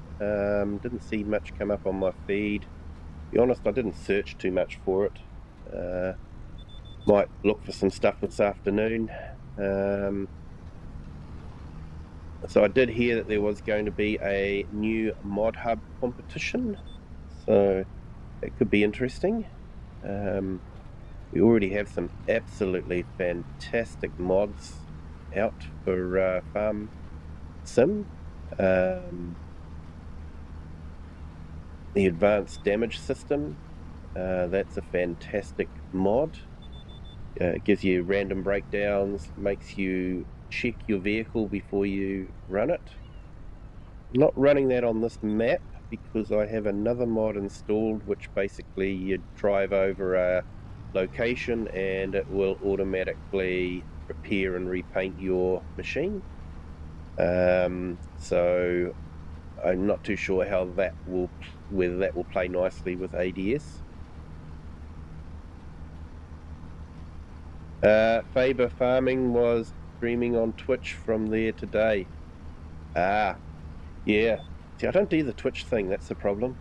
Didn't see much come up on my feed. To be honest, I didn't search too much for it. Might look for some stuff this afternoon. So I did hear that there was going to be a new mod hub competition, so it could be interesting. We already have some absolutely fantastic mods out for Farm Sim. The advanced damage system, that's a fantastic mod. It gives you random breakdowns, makes you check your vehicle before you run it. I'm not running that on this map because I have another mod installed which basically you drive over a location and it will automatically repair and repaint your machine. So I'm not too sure how whether that will play nicely with ADS. Faber Farming was streaming on Twitch from there today. Yeah. See, I don't do the Twitch thing, that's the problem.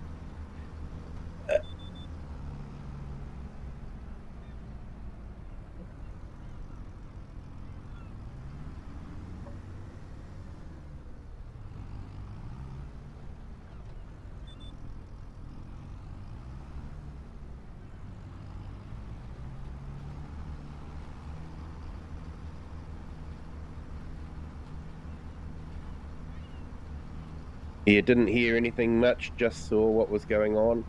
Yeah, didn't hear anything much, just saw what was going on.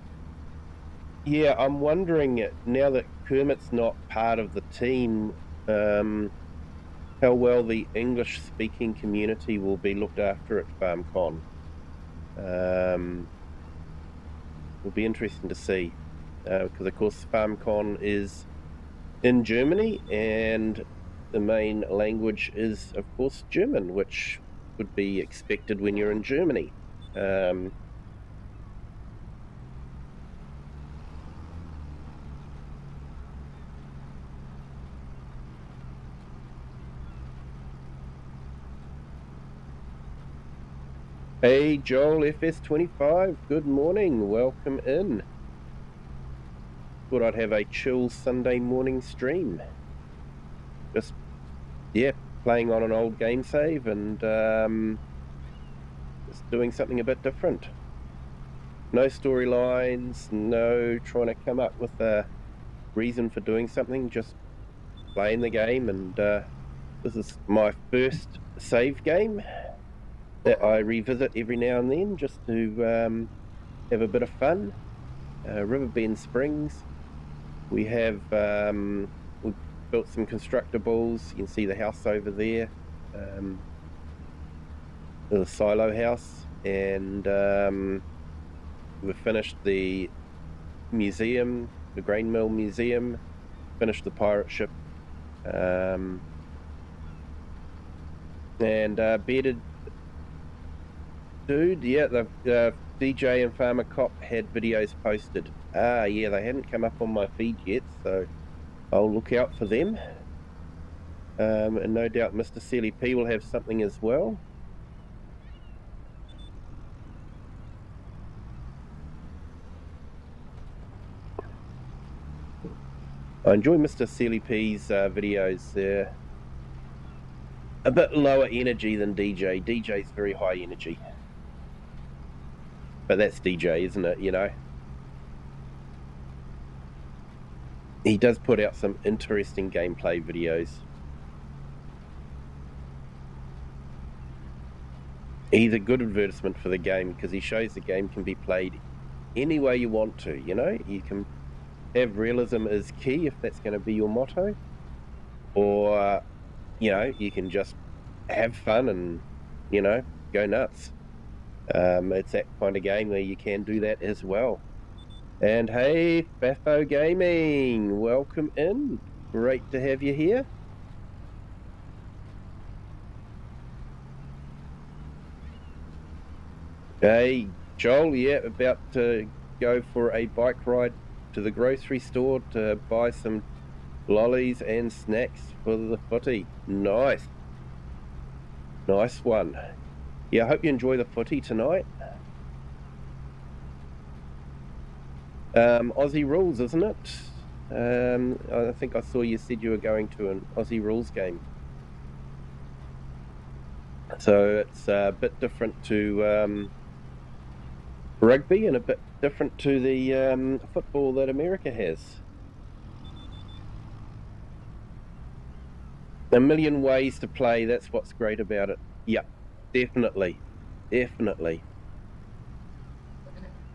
Yeah, I'm wondering now that Kermit's not part of the team, how well the English-speaking community will be looked after at FarmCon. Will be interesting to see, because of course FarmCon is in Germany, and the main language is, of course, German, which would be expected when you're in Germany. Hey Joel, FS25, good morning, welcome in. Thought I'd have a chill Sunday morning stream. Just, yeah, playing on an old game save and just doing something a bit different. No storylines, no trying to come up with a reason for doing something, just playing the game. And this is my first save game that I revisit every now and then just to have a bit of fun. Riverbend Springs. We have we've built some constructables. You can see the house over there, the silo house, and we've finished the museum, the grain mill museum, finished the pirate ship, and bearded dude, yeah, the DJ and Farmer Cop had videos posted. Yeah, they hadn't come up on my feed yet, so I'll look out for them. And no doubt Mr. Sealy P will have something as well. I enjoy Mr. Sealy P's videos. They're a bit lower energy than DJ. DJ's very high energy. But that's DJ, isn't it, you know? He does put out some interesting gameplay videos. He's a good advertisement for the game because he shows the game can be played any way you want to, you know? You can have realism is key if that's going to be your motto. Or, you know, you can just have fun and, you know, go nuts. It's that kind of game where you can do that as well. And hey, Fatho Gaming, welcome in. Great to have you here. Hey, Joel, yeah, about to go for a bike ride to the grocery store to buy some lollies and snacks for the footy. Nice. Nice one. Yeah, I hope you enjoy the footy tonight. Aussie rules, isn't it? I think I saw you said you were going to an Aussie rules game. So it's a bit different to rugby and a bit different to the football that America has. A million ways to play, that's what's great about it. Yeah, definitely. Definitely.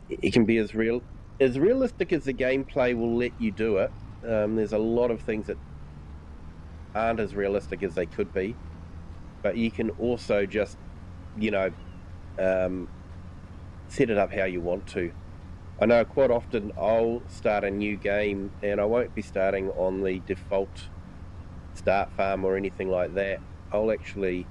It can be as realistic as the gameplay will let you do it. There's a lot of things that aren't as realistic as they could be, but you can also just, you know, set it up how you want to. I know quite often I'll start a new game and I won't be starting on the default start farm or anything like that. I'll actually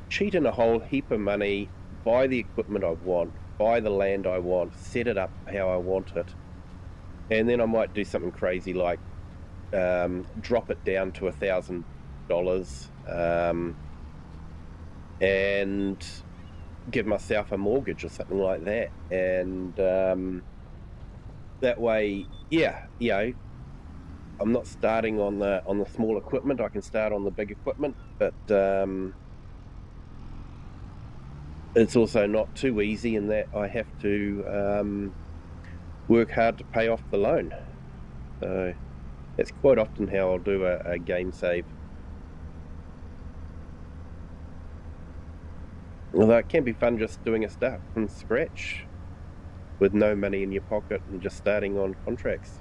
cheat in a whole heap of money, buy the equipment I want, buy the land I want, set it up how I want it, and then I might do something crazy like drop it down to $1,000 and give myself a mortgage or something like that, and that way, yeah, you know, I'm not starting on the small equipment. I can start on the big equipment, but it's also not too easy in that I have to work hard to pay off the loan. So that's quite often how I'll do a game save. Although it can be fun just doing a start from scratch with no money in your pocket and just starting on contracts.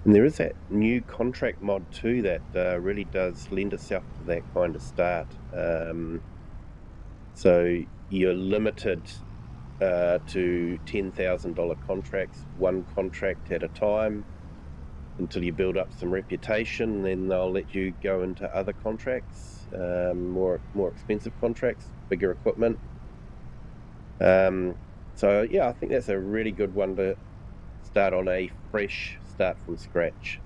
And there is that new contract mod too that really does lend itself to that kind of start. So you're limited to $10,000 contracts, one contract at a time, until you build up some reputation. Then they'll let you go into other contracts, more expensive contracts, bigger equipment. So yeah, I think that's a really good one to start on a fresh start from scratch.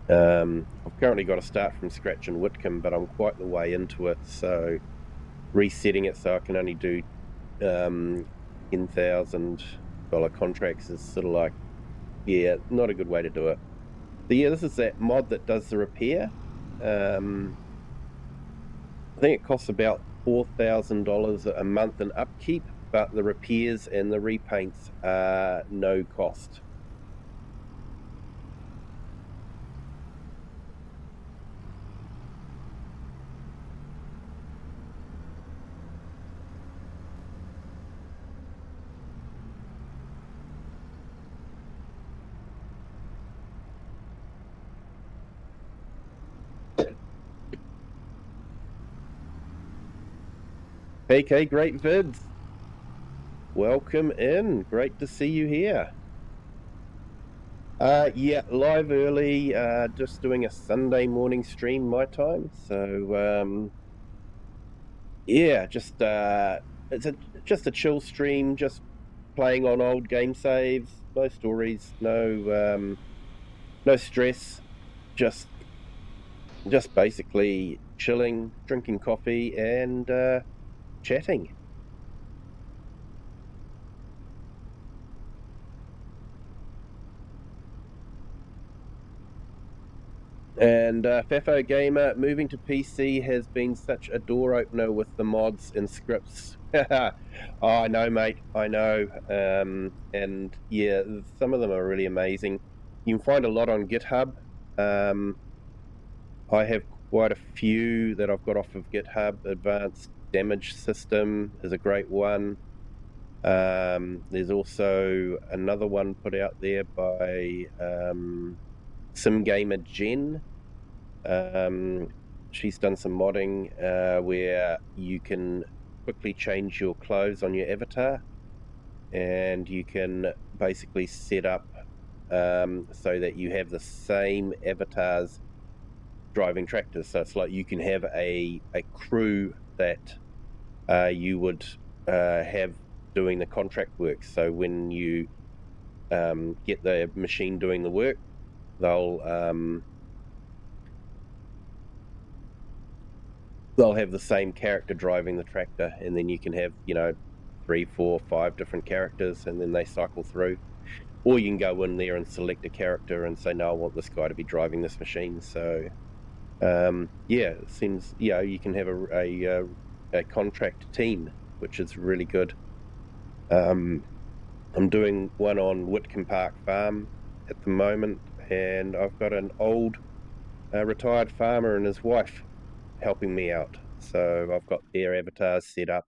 I've currently got a start from scratch in Whitcomb, but I'm quite the way into it, so resetting it so I can only do $10,000 contracts is sort of like, yeah, not a good way to do it. So yeah, this is that mod that does the repair. I think it costs about $4,000 a month in upkeep, but the repairs and the repaints are no cost. PK, great vids. Welcome in. Great to see you here. Yeah, live early, just doing a Sunday morning stream my time. So yeah, just it's a chill stream, just playing on old game saves, no stories, no stress, just basically chilling, drinking coffee and chatting. And Fefo Gamer, moving to PC has been such a door opener with the mods and scripts. Oh, I know, mate. I know. And yeah, some of them are really amazing. You can find a lot on GitHub. I have quite a few that I've got off of GitHub. Advanced Damage System is a great one. There's also another one put out there by Sim Gamer Jen. She's done some modding where you can quickly change your clothes on your avatar, and you can basically set up so that you have the same avatars driving tractors. So it's like you can have a crew that you would have doing the contract work. So when you get the machine doing the work, they'll have the same character driving the tractor, and then you can have 3, 4, 5 different characters, and then they cycle through. Or you can go in there and select a character and say, no, I want this guy to be driving this machine. So yeah, it seems you can have a contract team, which is really good. I'm doing one on Whitcomb Park Farm at the moment, and I've got an old retired farmer and his wife helping me out. So I've got their avatars set up,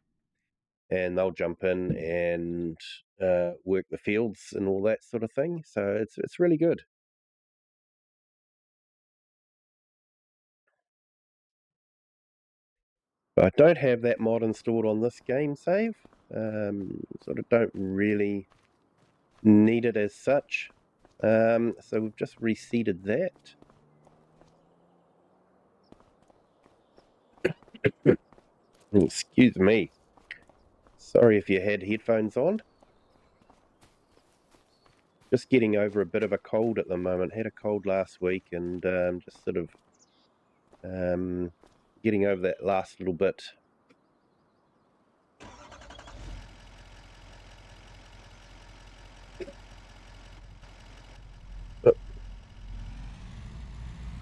and they'll jump in and work the fields and all that sort of thing. So it's really good. But I don't have that mod installed on this game save. Sort of don't really need it as such. So we've just reseeded that. Excuse me. Sorry if you had headphones on. Just getting over a bit of a cold at the moment. Had a cold last week, and just sort of getting over that last little bit.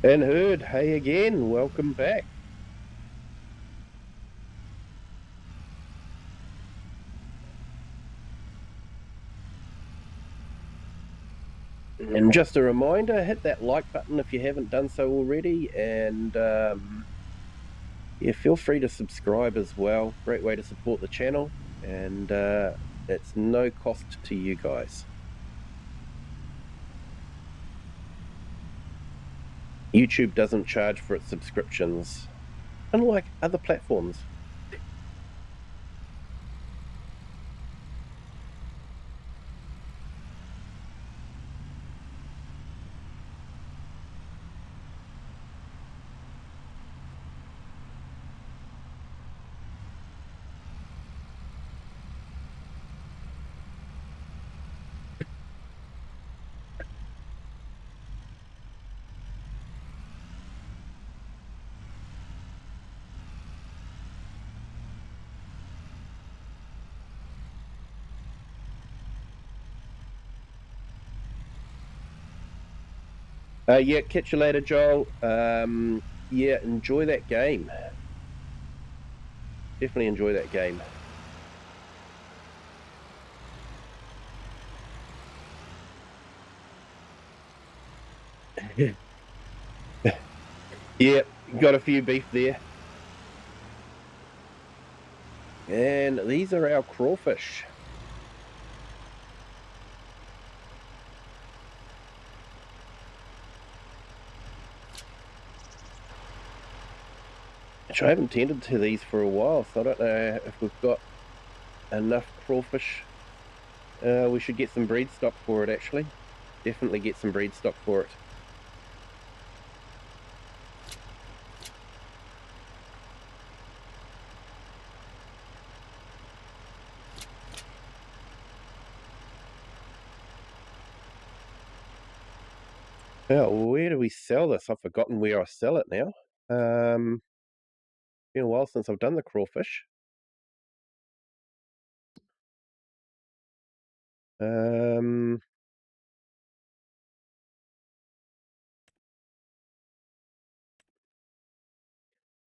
And Herd, hey again, welcome back. And just a reminder, hit that like button if you haven't done so already, and yeah, feel free to subscribe as well. Great way to support the channel, and it's no cost to you guys. YouTube doesn't charge for its subscriptions, unlike other platforms. Yeah, catch you later, Joel. Yeah, enjoy that game. Definitely enjoy that game. Yeah, got a few beef there. And these are our crawfish. Which I haven't tended to these for a while, so I don't know if we've got enough crawfish. We should get some breed stock for it, actually. Definitely get some breed stock for it. Oh, where do we sell this? I've forgotten where I sell it now. Been a while since I've done the crawfish.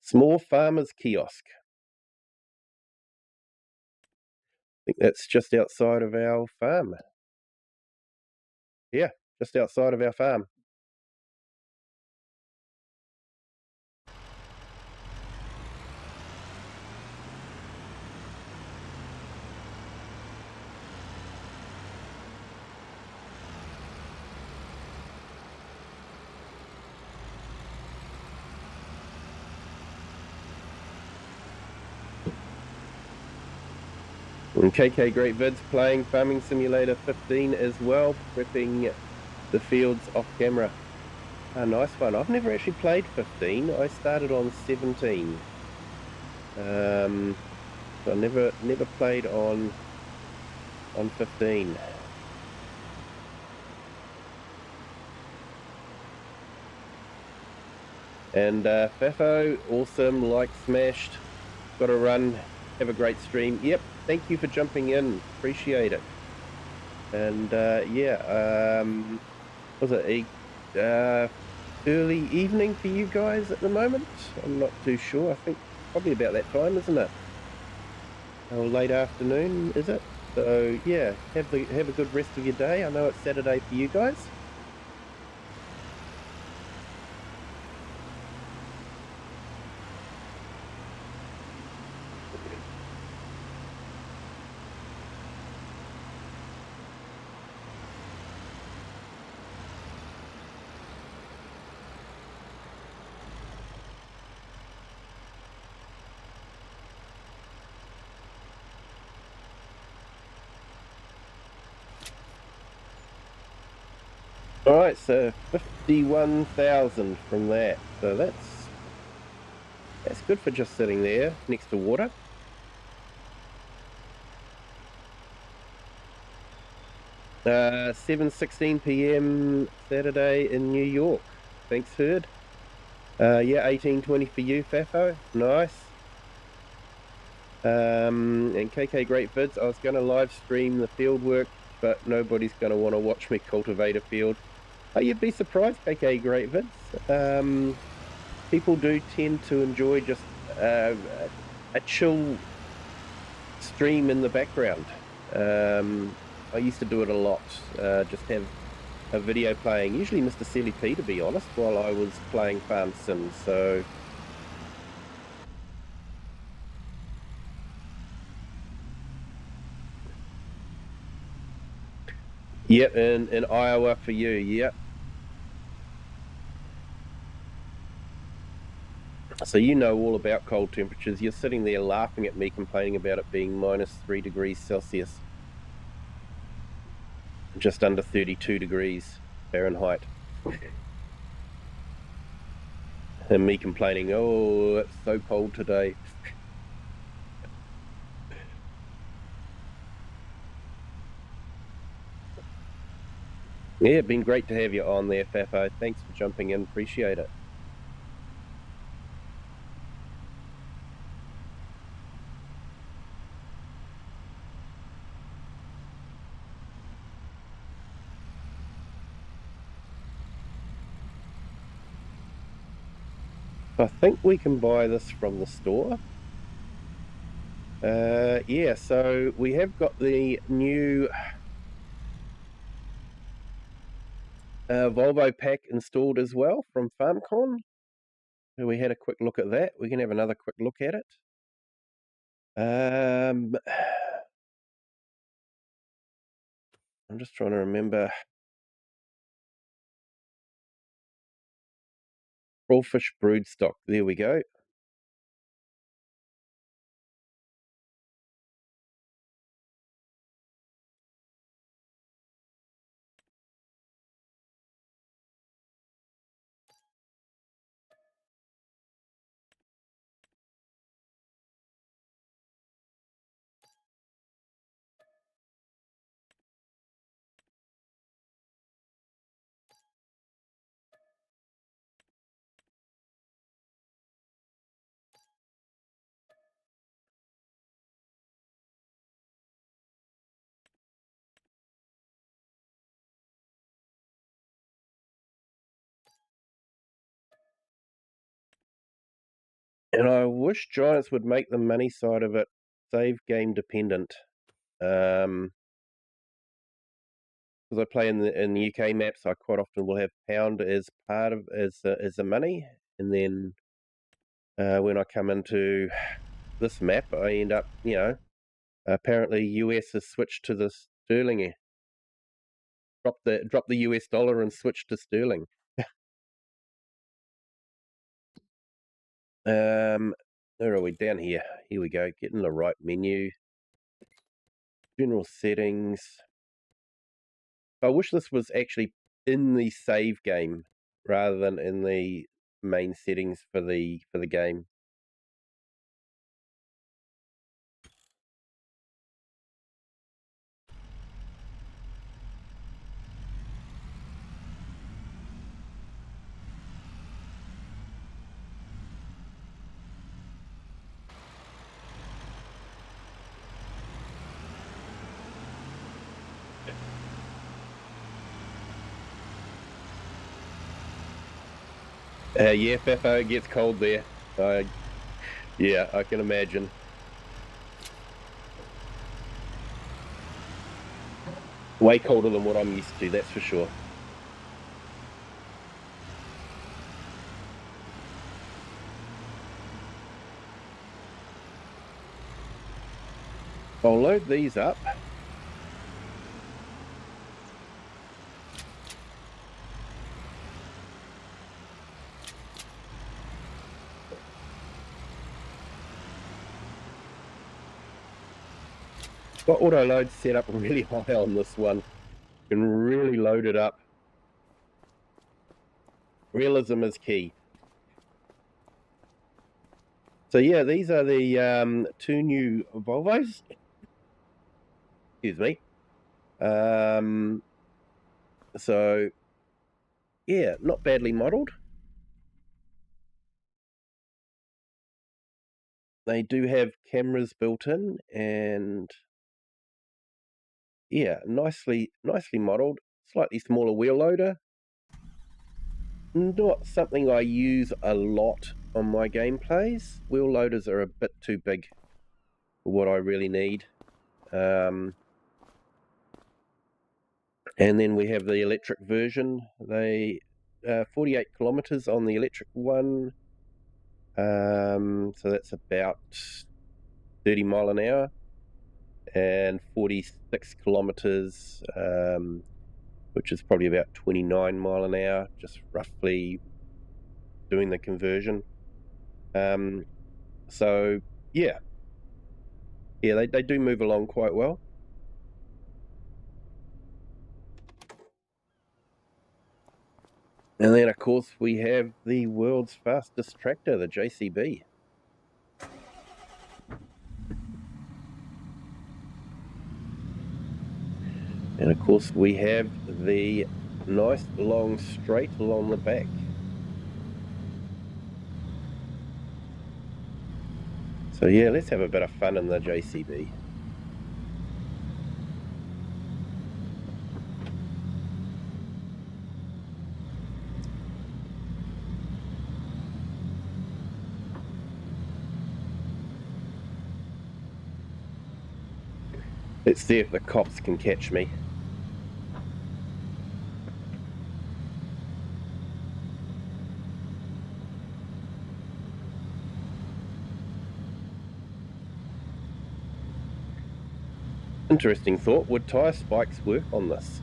Small Farmers Kiosk. I think that's just outside of our farm. Yeah, just outside of our farm. And KK Great Vids playing Farming Simulator 15 as well, prepping the fields off camera. A nice one. I've never actually played 15. I started on 17. So I never played on 15. And Fafo, awesome, like smashed. Got to run. Have a great stream. Yep, thank you for jumping in. Appreciate it. And yeah, was it early evening for you guys at the moment? I'm not too sure. I think probably about that time, isn't it? Or late afternoon, is it? So yeah, have a good rest of your day. I know it's Saturday for you guys. All right, so 51,000 from that. So that's good for just sitting there next to water. Uh, 7:16 p.m. Saturday in New York. Thanks, Herd. Yeah, 18:20 for you, Fafo. Nice. And KK Great Vids, I was going to live stream the field work, but nobody's going to want to watch me cultivate a field. Oh, you'd be surprised, KK Great Vids. People do tend to enjoy just a chill stream in the background. I used to do it a lot, just have a video playing, usually Mr. Silly P, to be honest, while I was playing Farm Sims, so... Yep, in Iowa for you, yep. So you know all about cold temperatures. You're sitting there laughing at me complaining about it being minus 3 degrees Celsius. Just under 32 degrees Fahrenheit. And me complaining, oh, it's so cold today. Yeah, been great to have you on there, Fafo. Thanks for jumping in. Appreciate it. I think we can buy this from the store. Yeah, so we have got the new Volvo pack installed as well from FarmCon. We had a quick look at that. We can have another quick look at it. I'm just trying to remember. Crawfish broodstock. There we go. And I wish Giants would make the money side of it save game dependent. Because I play in the UK maps, I quite often will have pound as part of as the money, and then when I come into this map, I end up, apparently US has switched to the sterling. Drop the US dollar and switch to sterling. Where are we? Down here. Here we go. Getting the right menu. General settings. I wish this was actually in the save game rather than in the main settings for the game. Yeah, Fefo, it gets cold there. Yeah, I can imagine. Way colder than what I'm used to, that's for sure. I'll load these up. Got auto load set up really high on this one. You can really load it up. Realism is key. So yeah, these are the two new Volvos. Excuse me. So yeah, not badly modelled. They do have cameras built in, and yeah, nicely modelled. Slightly smaller wheel loader. Not something I use a lot on my gameplays. Wheel loaders are a bit too big for what I really need. And then we have the electric version. They 48 kilometers on the electric one. So that's about 30 mile an hour, and 46 kilometers, which is probably about 29 mile an hour, just roughly doing the conversion. So yeah, they do move along quite well. And then, of course, we have the world's fastest tractor, the JCB. And, of course, we have the nice long straight along the back. So, yeah, let's have a bit of fun in the JCB. Let's see if the cops can catch me. Interesting thought, would tyre spikes work on this?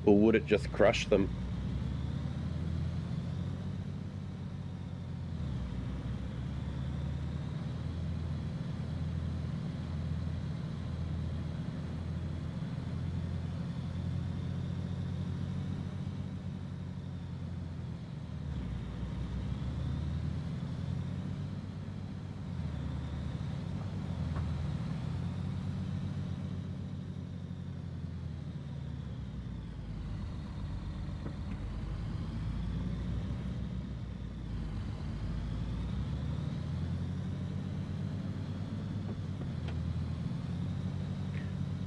Or would it just crush them?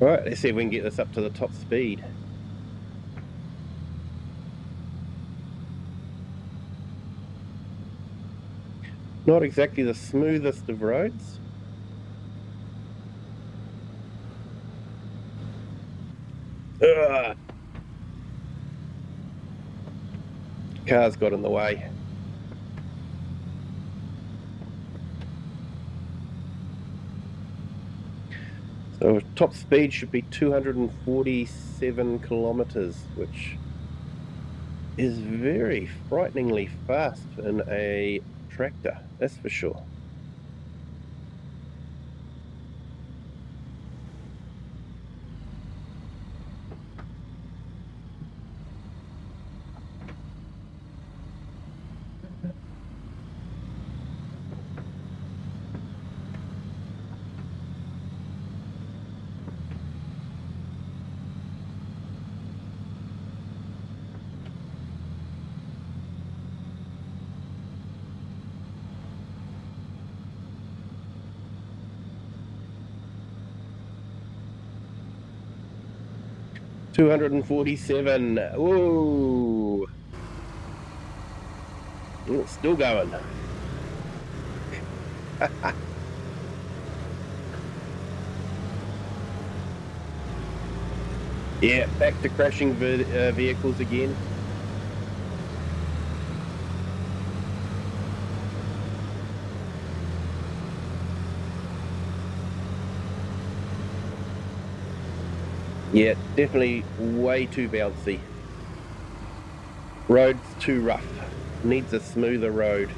Alright, let's see if we can get this up to the top speed. Not exactly the smoothest of roads. Ugh. Cars got in the way. So top speed should be 247 kilometers, which is very frighteningly fast in a tractor, that's for sure. $247. Whoa! It's still going. Yeah, back to crashing vehicles again. Yeah, definitely way too bouncy. Road's too rough. Needs a smoother road.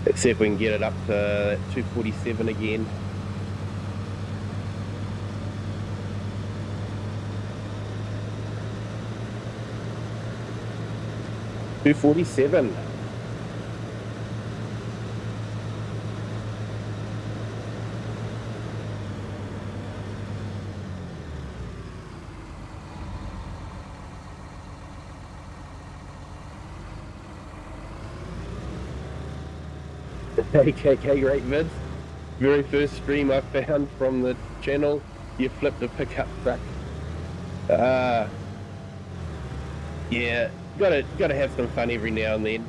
Let's see if we can get it up to 247 again. $247. KK Great Vids. Very first stream I found from the channel, you flipped a pickup truck. Yeah, gotta have some fun every now and then.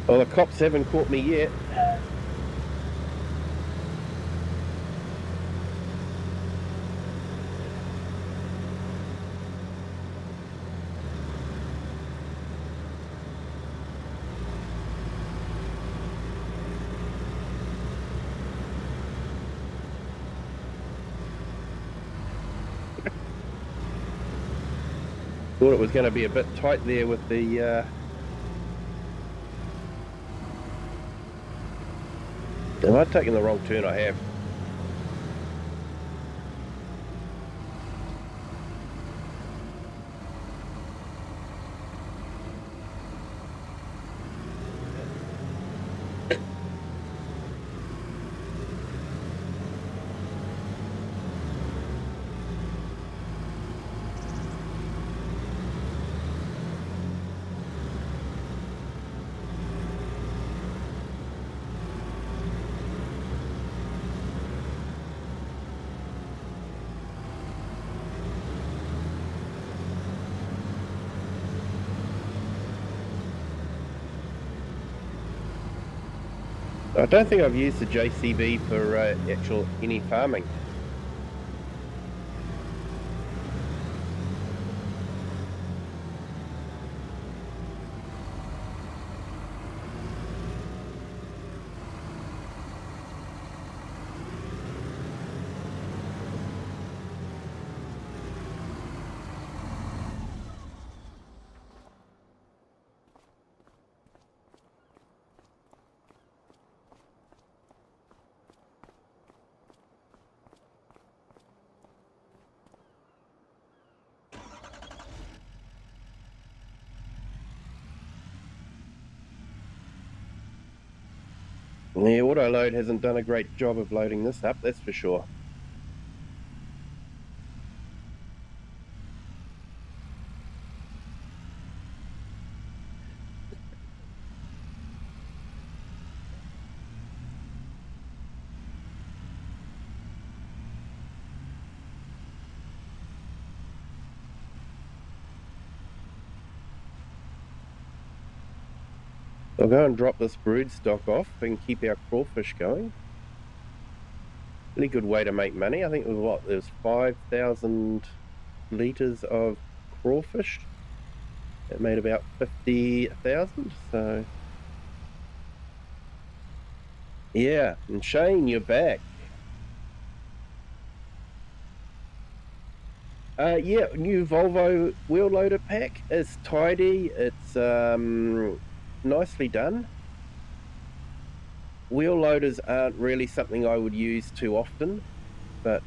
Well, the cops haven't caught me yet. Thought it was going to be a bit tight there with the Am I taking the wrong turn? I have. I don't think I've used the JCB for actual any farming. The auto load hasn't done a great job of loading this up, that's for sure. I'll go and drop this brood stock off and keep our crawfish going. Really good way to make money. I think it was what? There's 5,000 litres of crawfish. It made about 50,000, so... Yeah, and Shane, you're back. Yeah, new Volvo wheel loader pack. It's tidy, it's nicely done. Wheel loaders aren't really something I would use too often, but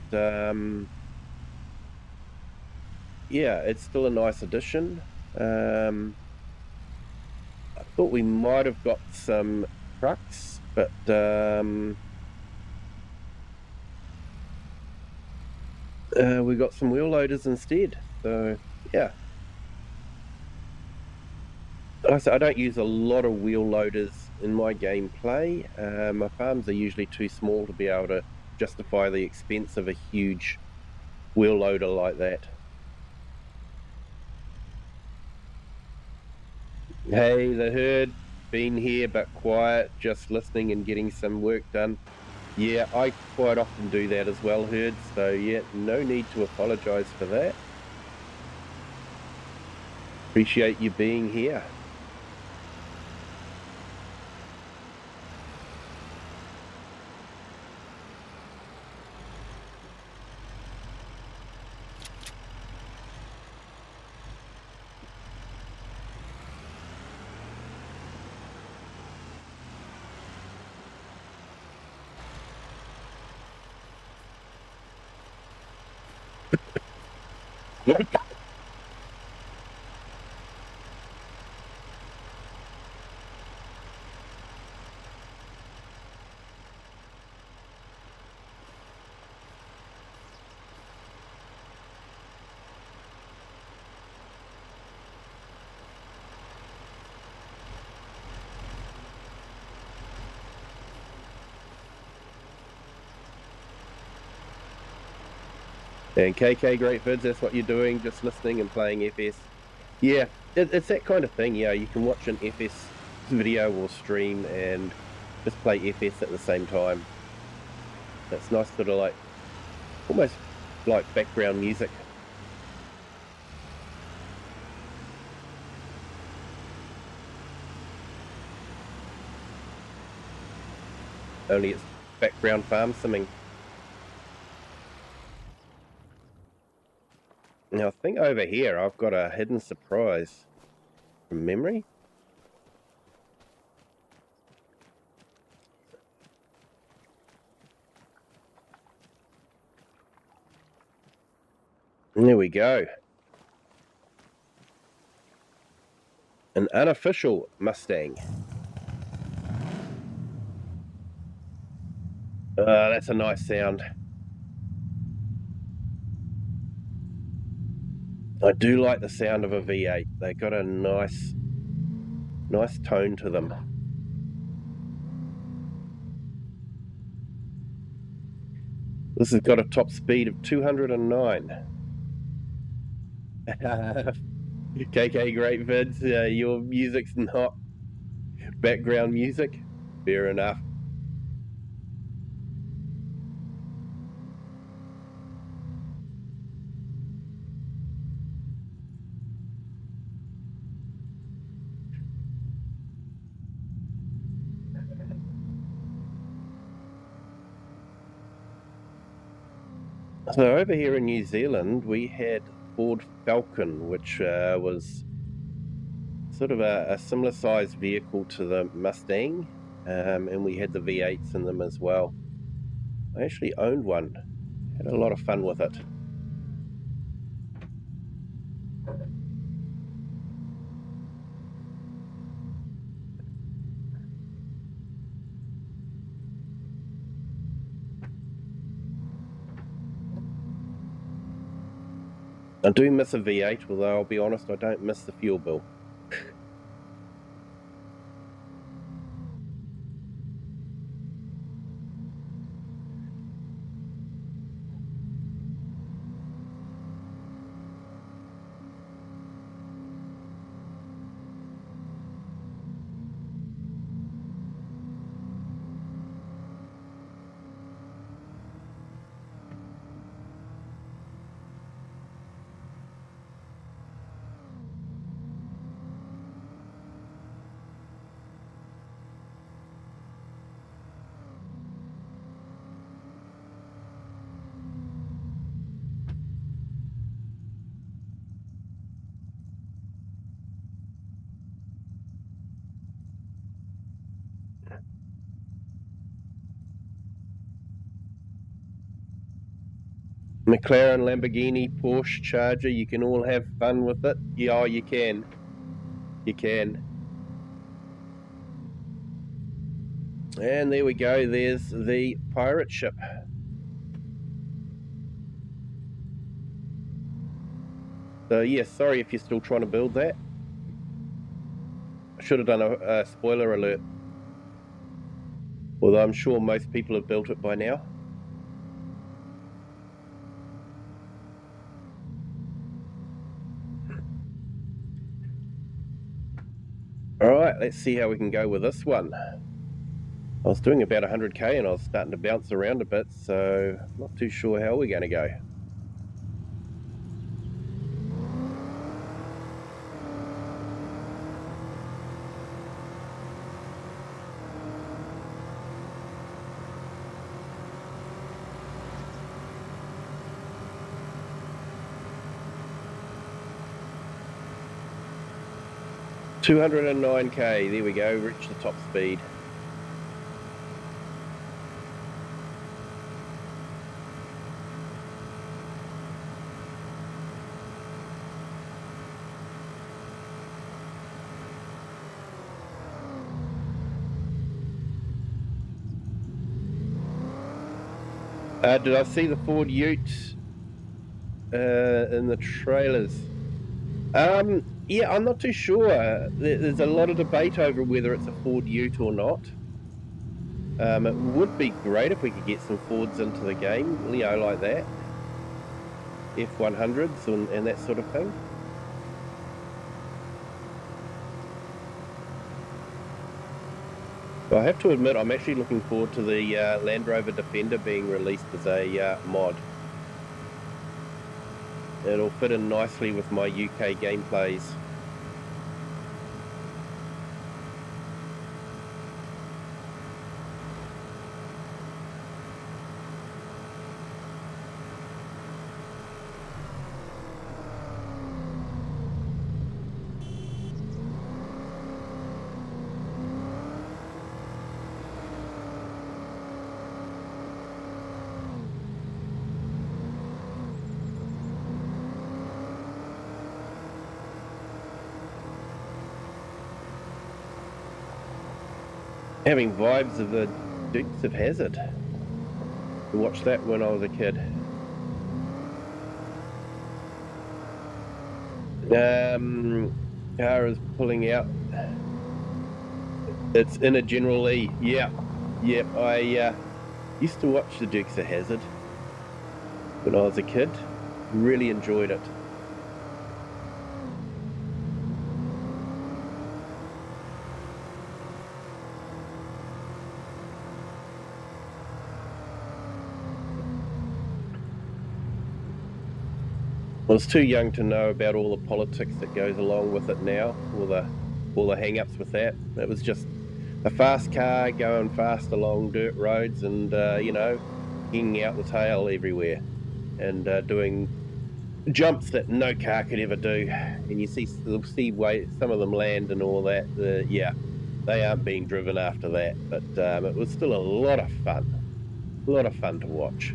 yeah, it's still a nice addition. I thought we might have got some trucks, but we got some wheel loaders instead, so yeah. I don't use a lot of wheel loaders in my gameplay. My farms are usually too small to be able to justify the expense of a huge wheel loader like that. Hey, the herd, been here but quiet, just listening and getting some work done. Yeah, I quite often do that as well, herd, so yeah, no need to apologise for that. Appreciate you being here. And KK Great Vids, that's what you're doing, just listening and playing FS. Yeah, it's that kind of thing. Yeah, you can watch an FS video or stream and just play FS at the same time. That's nice, sort of like, almost like background music. Only it's background farm simming. Now I think over here I've got a hidden surprise from memory. And there we go. An unofficial Mustang. That's a nice sound. I do like the sound of a V8. They got a nice tone to them. This has got a top speed of 209. KK Great Vids, your music's not background music. Fair enough. So over here in New Zealand, we had Ford Falcon, which was sort of a similar sized vehicle to the Mustang, and we had the V8s in them as well. I actually owned one, had a lot of fun with it. I do miss a V8, although I'll be honest, I don't miss the fuel bill. McLaren, Lamborghini, Porsche, Charger, you can all have fun with it. Yeah, you can. You can. And there we go, there's the pirate ship. So yeah, sorry if you're still trying to build that. I should have done a spoiler alert. Although I'm sure most people have built it by now. Alright, let's see how we can go with this one. I was doing about 100k and I was starting to bounce around a bit, so I'm not too sure how we're going to go. $209k, there we go, reach the top speed. Did I see the Ford Ute in the trailers? Yeah, I'm not too sure. There's a lot of debate over whether it's a Ford Ute or not. It would be great if we could get some Fords into the game, you know, like that. F100s and that sort of thing. I have to admit, I'm actually looking forward to the Land Rover Defender being released as a mod. It'll fit in nicely with my UK gameplays. Having vibes of the Dukes of Hazzard. I watched that when I was a kid. Car is pulling out. It's in a General E. Yeah. I used to watch the Dukes of Hazzard when I was a kid. Really enjoyed it. I was too young to know about all the politics that goes along with it now, all the hang-ups with that. It was just a fast car going fast along dirt roads and, you know, hanging out the tail everywhere. and doing jumps that no car could ever do. And you'll see way some of them land and all that. Yeah, they aren't being driven after that, but it was still a lot of fun. A lot of fun to watch.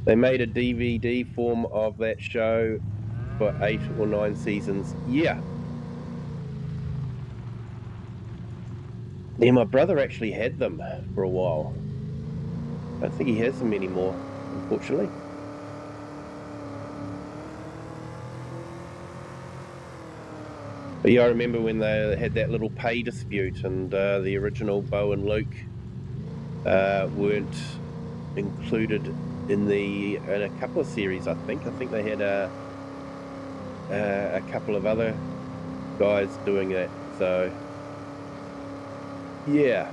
They made a DVD form of that show for 8 or 9 seasons. Yeah. Yeah, my brother actually had them for a while. I don't think he has them anymore, unfortunately. But yeah, I remember when they had that little pay dispute and the original Bo and Luke weren't included in a couple of series. I think they had a couple of other guys doing that. So yeah.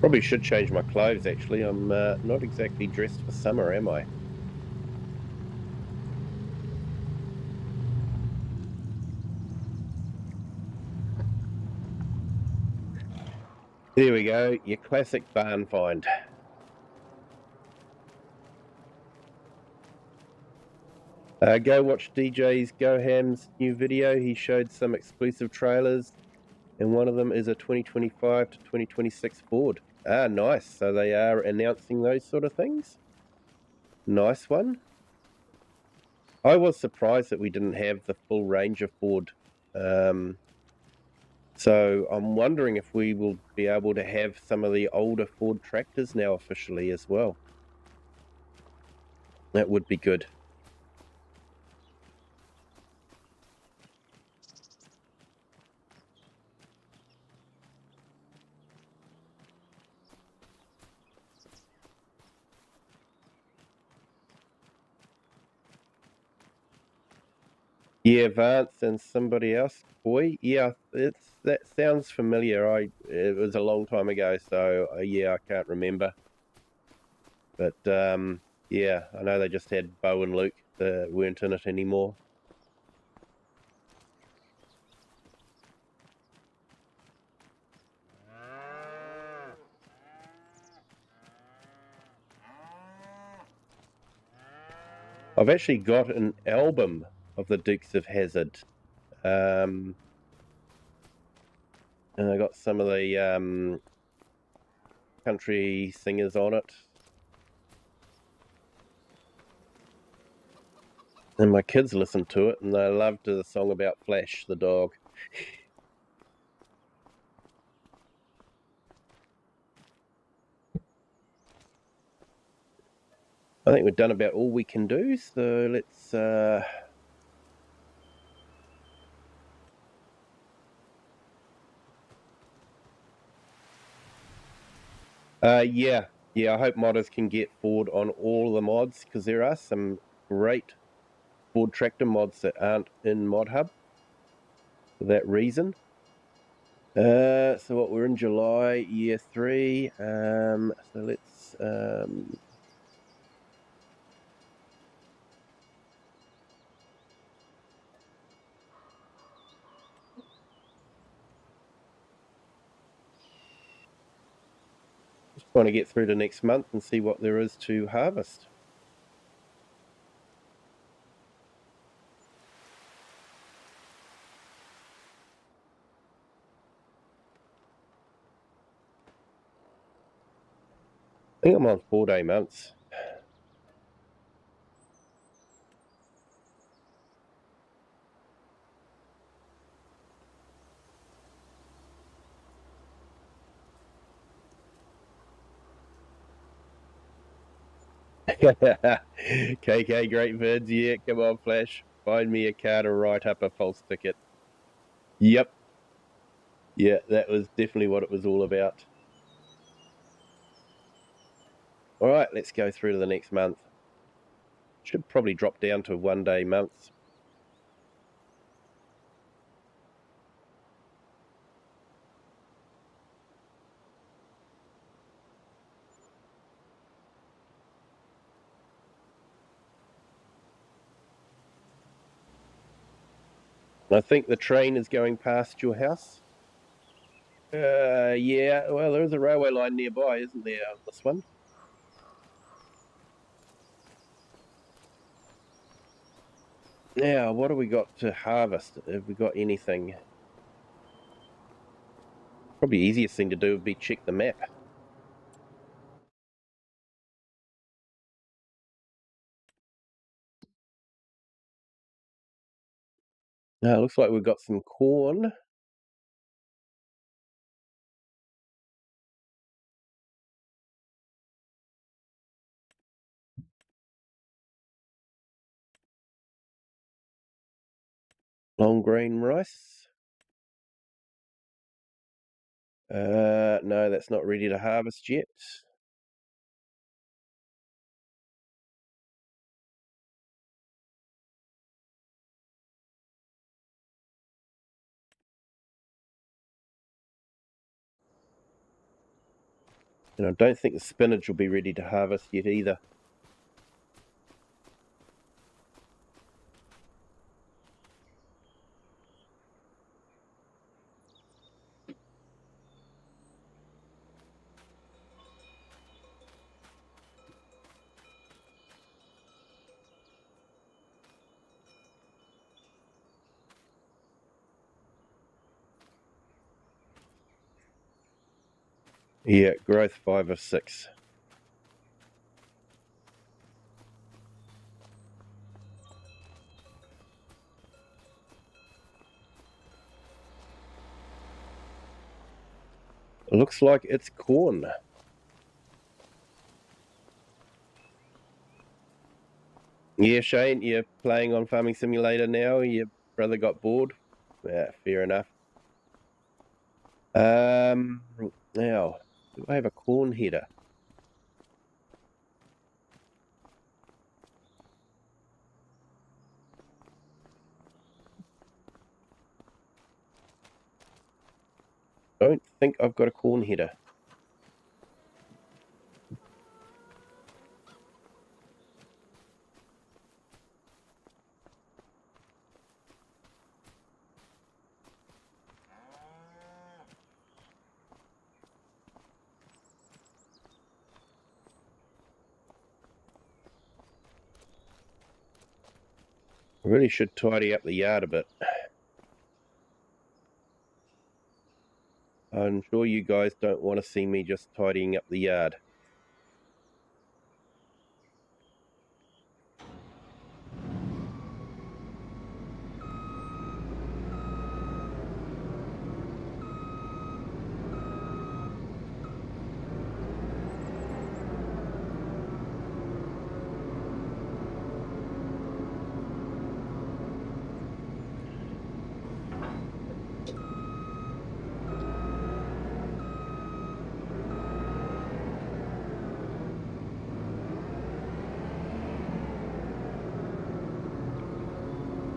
Probably should change my clothes, actually. I'm not exactly dressed for summer, am I? There we go, your classic barn find. Go watch DJ's Goham's new video. He showed some exclusive trailers, and one of them is a 2025 to 2026 Ford. Ah, nice. So they are announcing those sort of things. Nice one. I was surprised that we didn't have the full range of Ford. So I'm wondering if we will be able to have some of the older Ford tractors now officially as well. That would be good. Yeah, Vance and somebody else. Boy, yeah, that sounds familiar. It was a long time ago, so yeah, I can't remember. But yeah, I know they just had Bo and Luke that weren't in it anymore. I've actually got an album of the Dukes of Hazzard. And I got some of the country singers on it. And my kids listened to it, and they loved the song about Flash, the dog. I think we've done about all we can do, so let's... yeah, I hope modders can get Ford on all of the mods, because there are some great Ford tractor mods that aren't in ModHub for that reason. So what, we're in July, year 3. So let's... just trying to get through to next month and see what there is to harvest. I think I'm on 4-day months. KK, great vids. Yeah, come on, Flash. Find me a car to write up a false ticket. Yep. Yeah, that was definitely what it was all about. All right, let's go through to the next month. Should probably drop down to 1-day months. I think the train is going past your house. Yeah, well, there is a railway line nearby, isn't there, on this one? Now, what have we got to harvest? Have we got anything? Probably easiest thing to do would be check the map. Now, it looks like we've got some corn. Long grain rice. No, that's not ready to harvest yet. And I don't think the spinach will be ready to harvest yet either. Yeah, growth 5 of 6. It looks like it's corn. Yeah, Shane, you're playing on Farming Simulator now. Your brother got bored. Yeah, fair enough. Now, do I have a corn header? Don't think I've got a corn header. I really should tidy up the yard a bit. I'm sure you guys don't want to see me just tidying up the yard.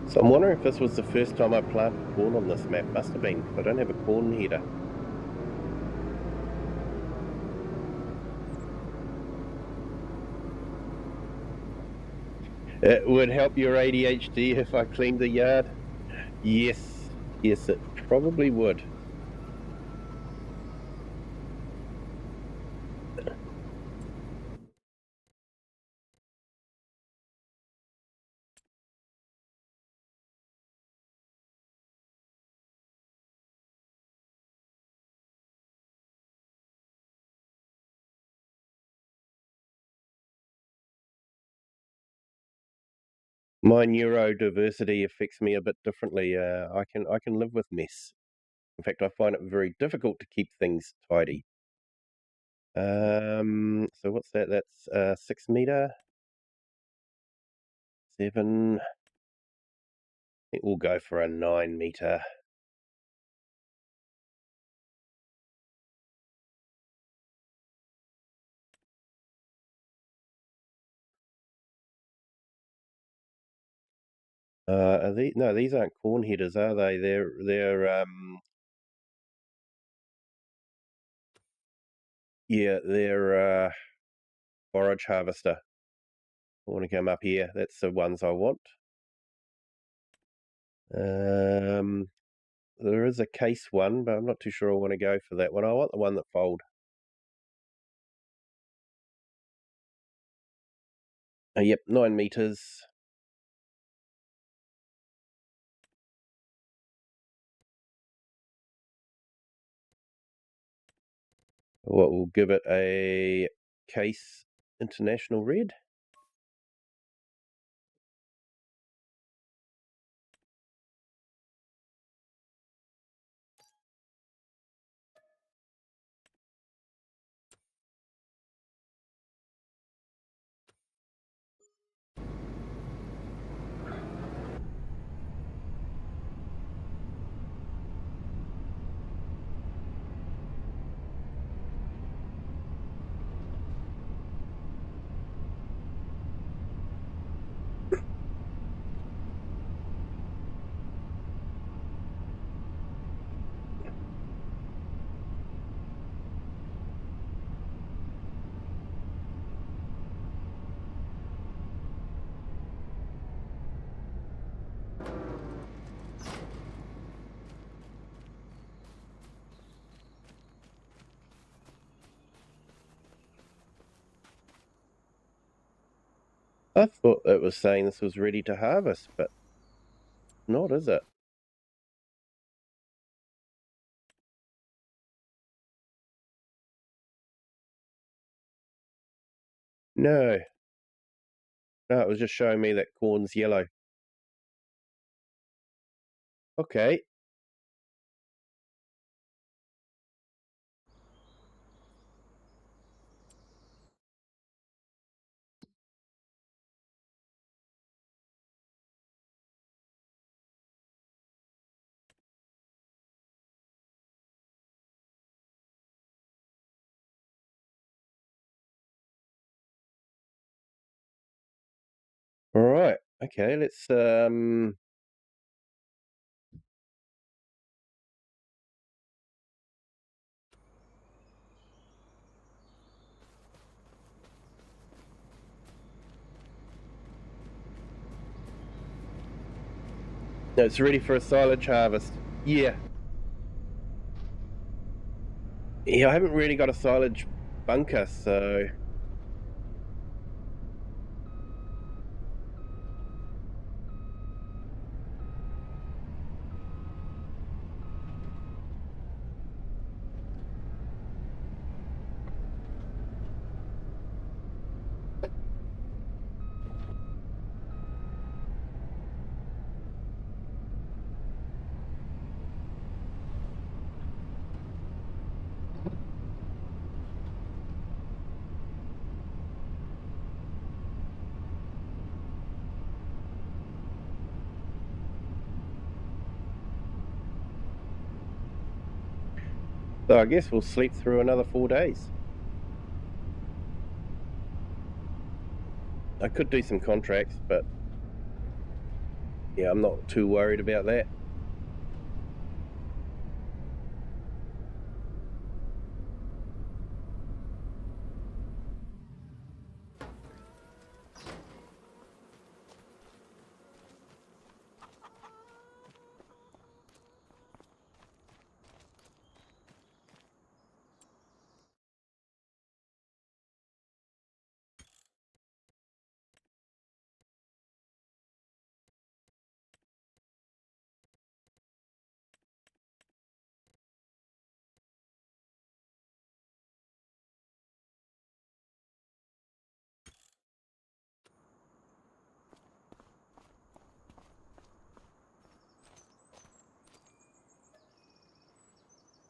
So I'm wondering if this was the first time I planted corn on this map. Must have been, because I don't have a corn header. It would help your ADHD if I cleaned the yard. Yes, yes, it probably would. My neurodiversity affects me a bit differently. I can live with mess. In fact, I find it very difficult to keep things tidy. So what's that? That's 6 meter, 7. I think we'll go for a 9 meter. Are these, no, these aren't corn headers, are they? They're forage harvester. I want to come up here. That's the ones I want. There is a case one, but I'm not too sure I want to go for that one. I want the one that fold. Yep, 9 meters. What will give it a case international red. I thought it was saying this was ready to harvest, but not, is it? No. No, it was just showing me that corn's yellow. Okay. All right. Okay, let's no, it's ready for a silage harvest. Yeah. Yeah, I haven't really got a silage bunker, so I guess we'll sleep through another 4 days. I could do some contracts, but yeah, I'm not too worried about that.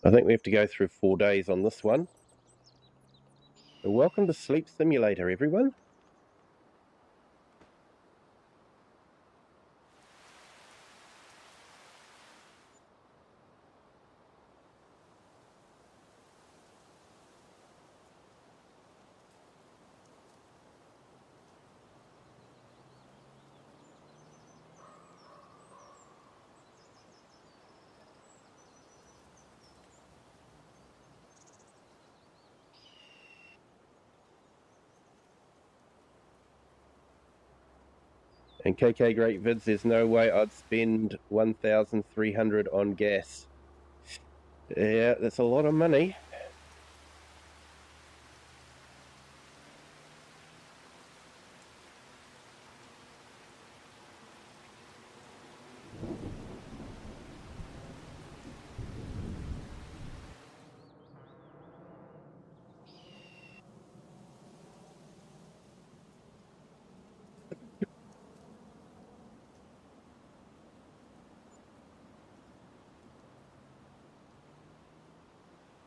I think we have to go through 4 days on this one. So welcome to Sleep Simulator, everyone. And KK Great Vids, there's no way I'd spend 1,300 on gas. Yeah, that's a lot of money.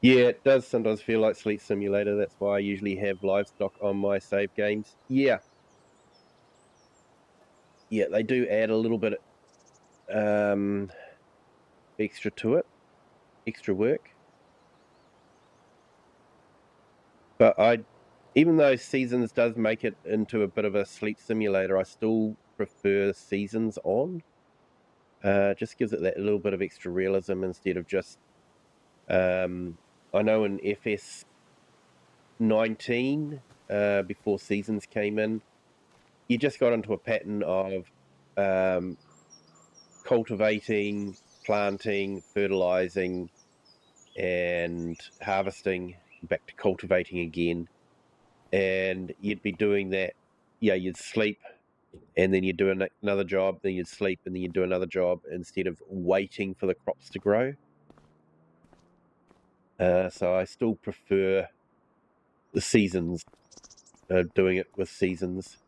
Yeah, it does sometimes feel like Sleep Simulator. That's why I usually have livestock on my save games. Yeah, they do add a little bit extra to it, extra work. But even though Seasons does make it into a bit of a sleep simulator, I still prefer Seasons on. Just gives it that little bit of extra realism instead of just. I know in FS 19, before Seasons came in, you just got into a pattern of cultivating, planting, fertilizing, and harvesting, back to cultivating again. And you'd be doing that. Yeah, you'd sleep, and then you'd do another job, then you'd sleep, and then you'd do another job instead of waiting for the crops to grow. So I still prefer the seasons, doing it with seasons.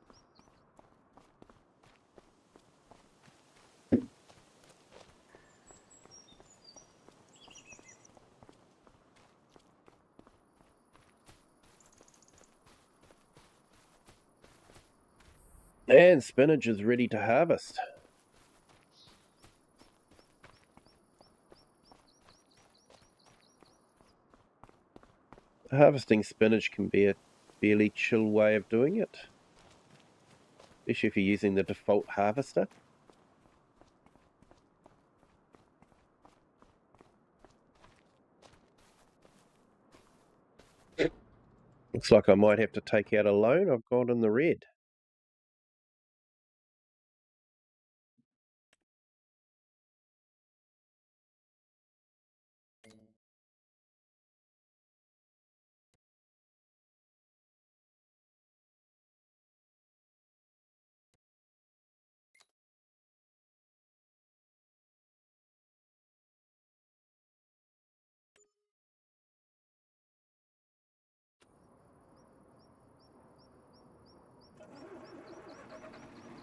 And spinach is ready to harvest. Harvesting spinach can be a fairly chill way of doing it, especially if you're using the default harvester. Looks like I might have to take out a loan. I've gone in the red.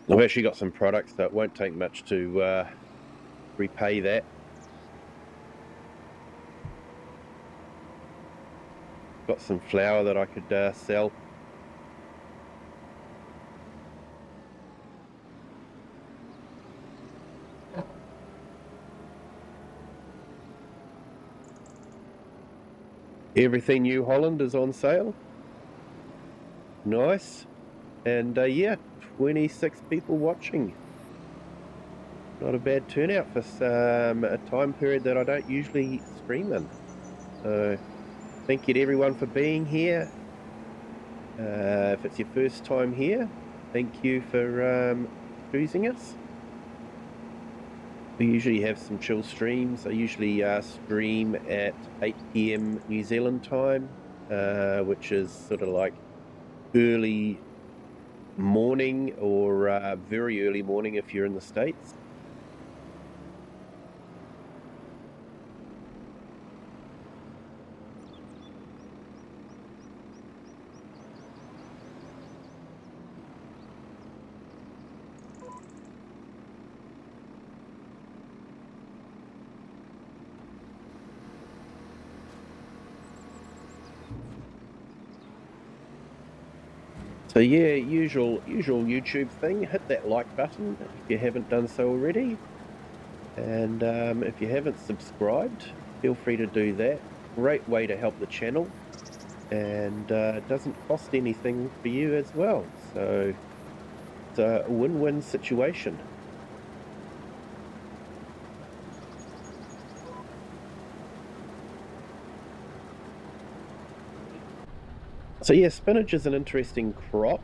I've actually got some products, so it won't take much to repay that. Got some flour that I could sell. Everything New Holland is on sale. Nice. And yeah, 26 people watching. Not a bad turnout for a time period that I don't usually stream in. So thank you to everyone for being here. If it's your first time here, thank you for choosing us. We usually have some chill streams. I usually stream at 8 PM New Zealand time, which is sort of like early morning or very early morning if you're in the States. So yeah, usual YouTube thing. Hit that like button if you haven't done so already, and if you haven't subscribed, feel free to do that. Great way to help the channel, and it doesn't cost anything for you as well. So it's a win-win situation. So yeah, spinach is an interesting crop.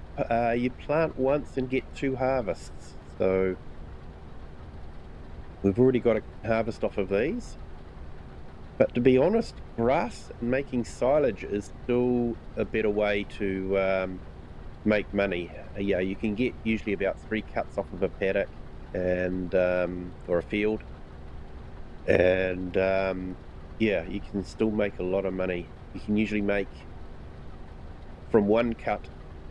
You plant once and get 2 harvests. so we've already got a harvest off of these. But to be honest, grass and making silage is still a better way to make money. Yeah, you can get usually about 3 cuts off of a paddock and or a field, and yeah, you can still make a lot of money. You can usually make from 1 cut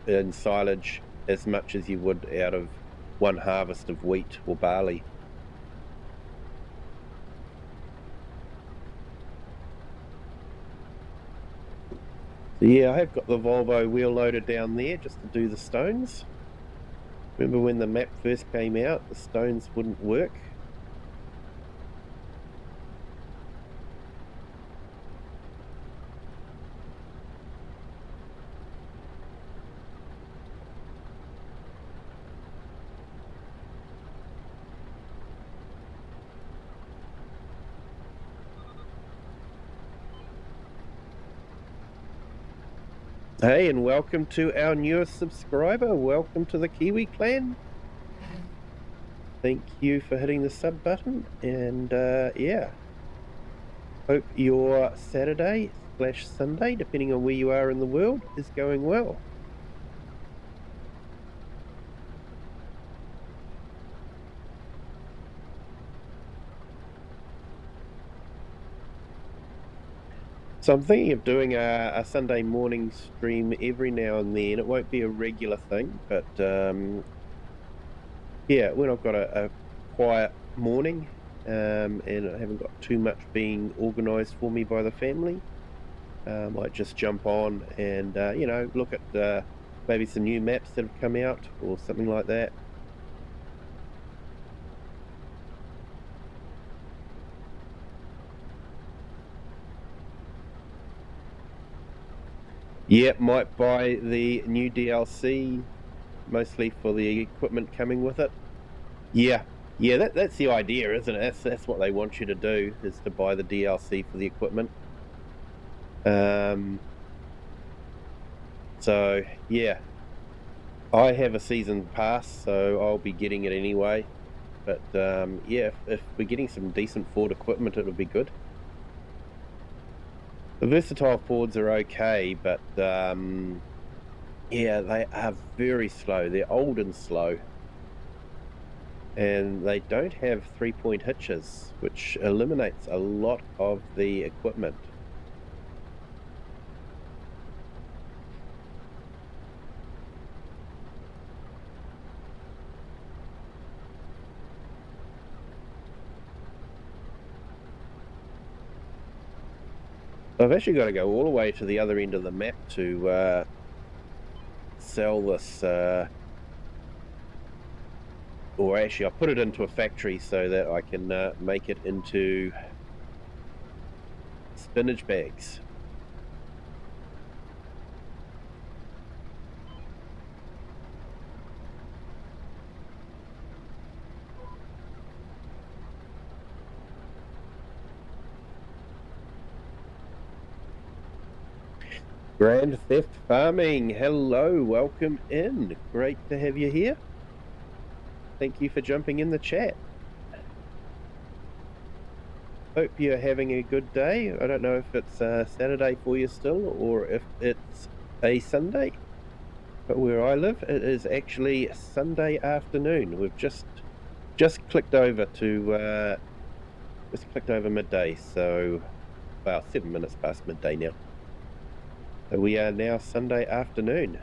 in silage as much as you would out of 1 harvest of wheat or barley. So yeah, I have got the Volvo wheel loader down there just to do the stones. Remember when the map first came out, the stones wouldn't work? Hey, and welcome to our newest subscriber. Welcome to the Kiwi clan. Thank you for hitting the sub button, and yeah, hope your Saturday/Sunday, depending on where you are in the world, is going well. So I'm thinking of doing a Sunday morning stream every now and then. It won't be a regular thing, but yeah, when I've got a quiet morning and I haven't got too much being organised for me by the family, I might just jump on and you know, look at maybe some new maps that have come out or something like that. Yeah, might buy the new DLC, mostly for the equipment coming with it. Yeah, that's the idea, isn't it? That's what they want you to do, is to buy the DLC for the equipment. So yeah, I have a season pass, so I'll be getting it anyway. But yeah, if we're getting some decent Ford equipment, it'll be good. The versatile Fords are okay, but yeah, they are very slow. They're old and slow, and they don't have 3-point hitches, which eliminates a lot of the equipment. I've actually got to go all the way to the other end of the map to sell this, or actually I'll put it into a factory so that I can make it into spinach bags. Grand Theft Farming, hello, welcome in. Great to have you here. Thank you for jumping in the chat. Hope you're having a good day. I don't know if it's Saturday for you still or if it's a Sunday, but where I live it is actually Sunday afternoon. We've just clicked over to midday, so about 7 minutes past midday now. So we are now Sunday afternoon.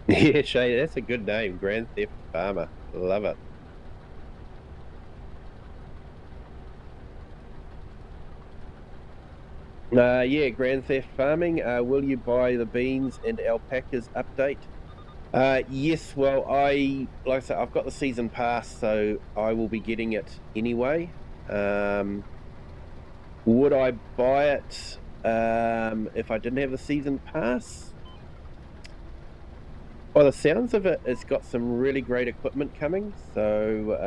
Yeah, Shay, that's a good name, Grand Theft Farmer. Love it. Yeah, Grand Theft Farming. Will you buy the beans and alpacas update? Yes, well, like I said, I've got the season pass, so I will be getting it anyway. Would I buy it? If I didn't have the season pass, by the sounds of it, it's got some really great equipment coming. So,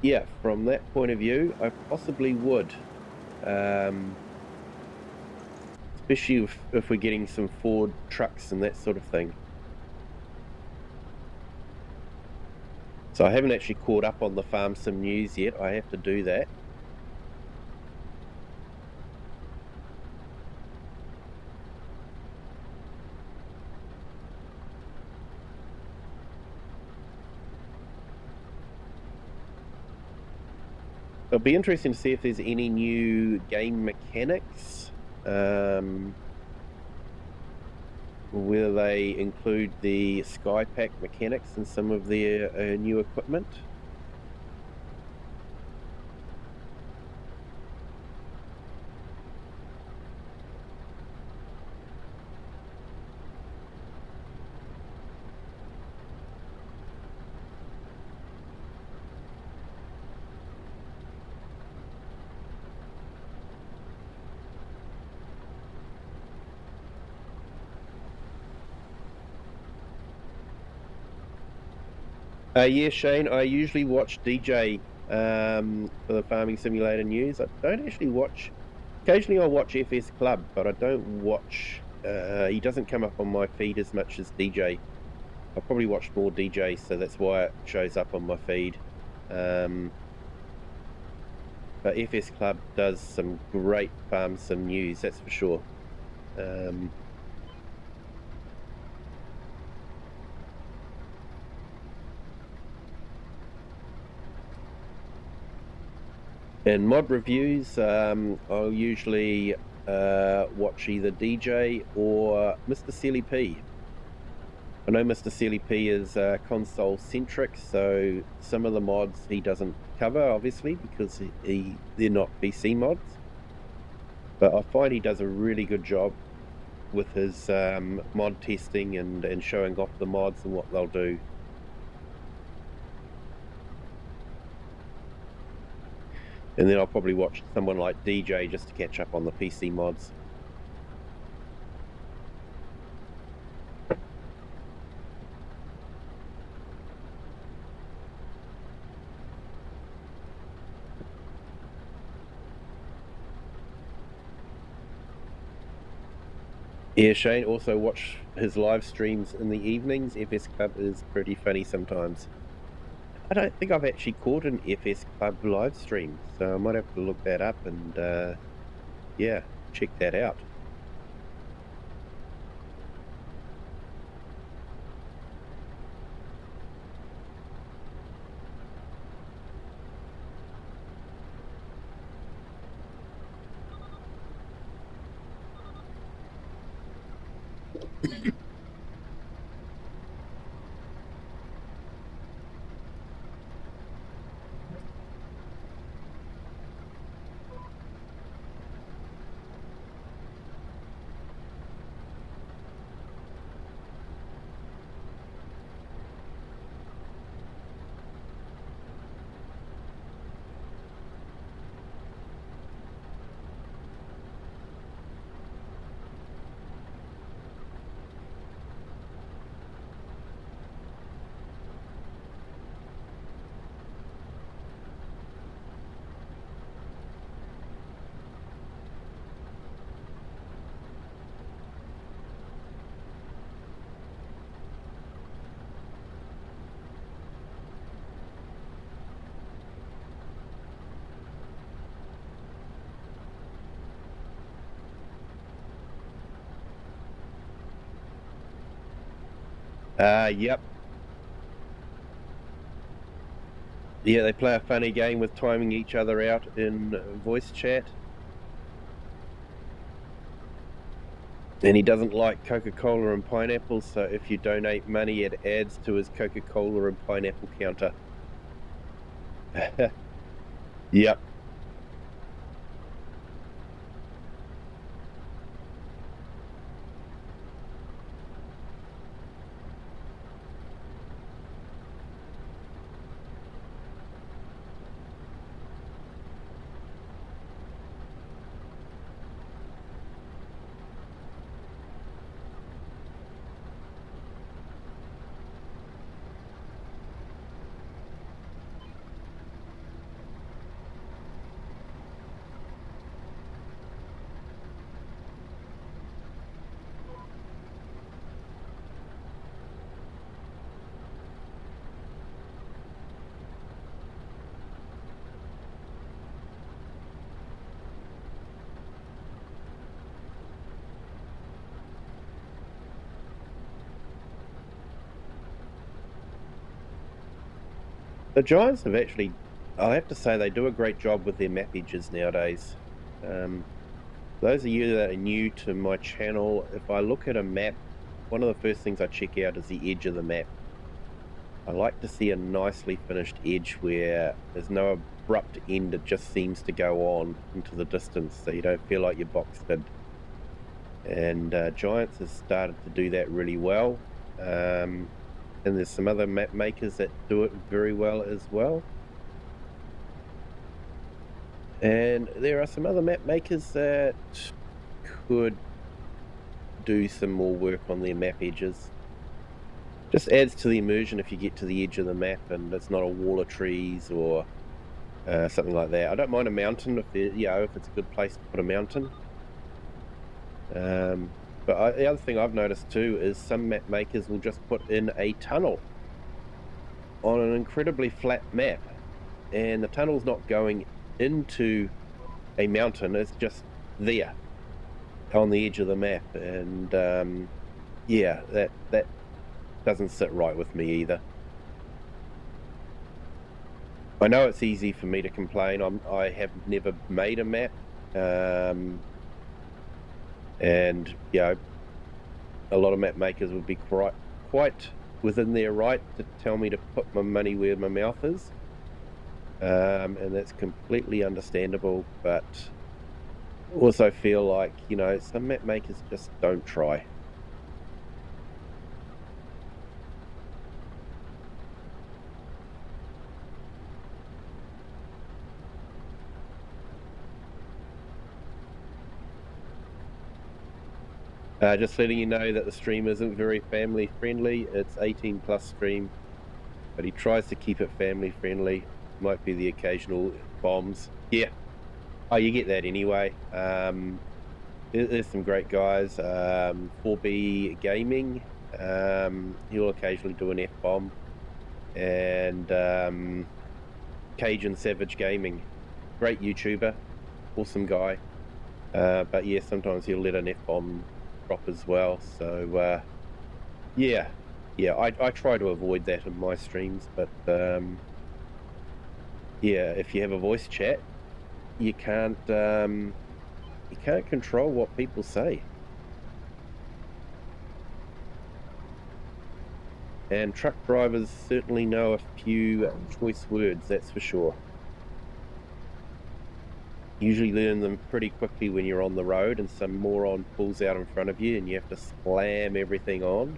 yeah, from that point of view, I possibly would. Um, especially if we're getting some Ford trucks and that sort of thing. So I haven't actually caught up on the farm sim news yet. I have to do that. It'll be interesting to see if there's any new game mechanics. Will they include the Sky Pack mechanics in some of their new equipment? Yeah, Shane, I usually watch DJ for the Farming Simulator news. I don't actually watch, occasionally I'll watch FS Club, but I don't watch, he doesn't come up on my feed as much as DJ. I probably watch more DJ, so that's why it shows up on my feed. But FS Club does some great farm sim news, that's for sure. In mod reviews, I'll usually watch either DJ or Mr. Silly P. I know Mr. Silly P is console centric, so some of the mods he doesn't cover, obviously, because they're not PC mods. But I find he does a really good job with his mod testing and showing off the mods and what they'll do. And then I'll probably watch someone like DJ just to catch up on the PC mods. Yeah, Shane, also watch his live streams in the evenings. FS Club is pretty funny sometimes. I don't think I've actually caught an FS Club live stream, so I might have to look that up and, yeah, check that out. Yep. Yeah, they play a funny game with timing each other out in voice chat. And he doesn't like Coca-Cola and pineapples, so if you donate money, it adds to his Coca-Cola and pineapple counter. Yep. The Giants have actually, I have to say, they do a great job with their mappages nowadays. Those of you that are new to my channel, if I look at a map, one of the first things I check out is the edge of the map. I like to see a nicely finished edge where there's no abrupt end, it just seems to go on into the distance, so you don't feel like you're boxed in. And Giants has started to do that really well. And there's some other map makers that do it very well as well. And there are some other map makers that could do some more work on their map edges. Just adds to the immersion if you get to the edge of the map and it's not a wall of trees or something like that. I don't mind a mountain if it's a good place to put a mountain. But the other thing I've noticed too is some map makers will just put in a tunnel on an incredibly flat map, and the tunnel's not going into a mountain, it's just there on the edge of the map, and that doesn't sit right with me either. I know it's easy for me to complain. I have never made a map, and a lot of map makers would be quite within their right to tell me to put my money where my mouth is, and that's completely understandable, but also feel like, some map makers just don't try. Just letting you know that the stream isn't very family friendly. It's 18 plus stream, but he tries to keep it family friendly. Might be the occasional bombs. Yeah. Oh, you get that anyway. There's some great guys. 4B Gaming, he'll occasionally do an F-bomb. And Cajun Savage Gaming, great YouTuber, awesome guy. But yeah, sometimes he'll let an F-bomb drop as well. So I try to avoid that in my streams, but if you have a voice chat, you can't control what people say. And truck drivers certainly know a few choice words, that's for sure. Usually learn them pretty quickly when you're on the road and some moron pulls out in front of you and you have to slam everything on.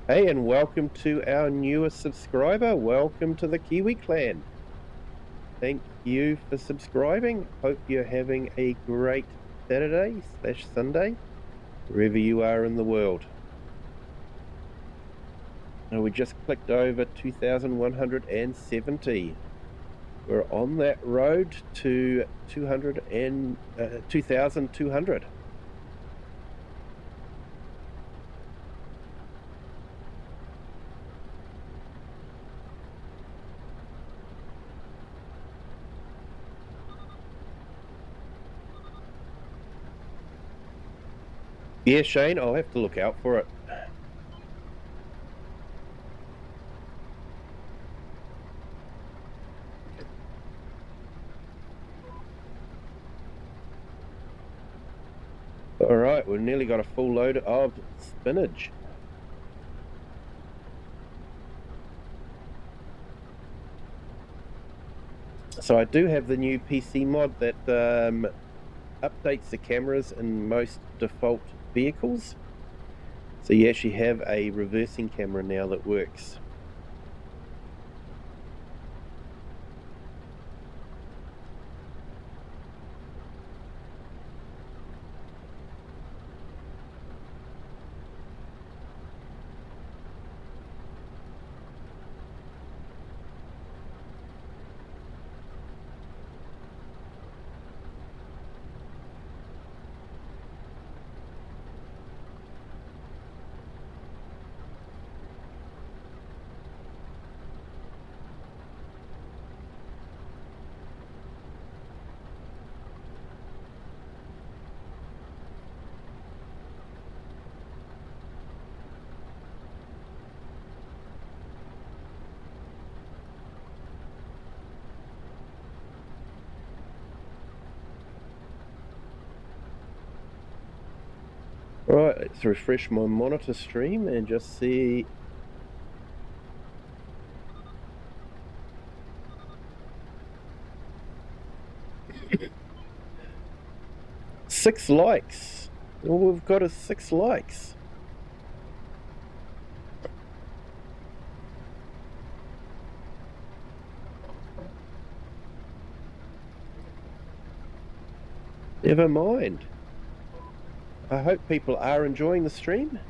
Hey, and welcome to our newest subscriber. Welcome to the Kiwi clan. Thank you for subscribing. Hope you're having a great Saturday/Sunday, wherever you are in the world. Now, we just clicked over 2,170. We're on that road to 2,200. Yeah, Shane, I'll have to look out for it. All right, we've nearly got a full load of spinach. So I do have the new PC mod that updates the cameras in most default vehicles. So you actually have a reversing camera now that works. Alright, let's refresh my monitor stream and just see. Six likes. All we've got is 6 likes. Never mind. I hope people are enjoying the stream.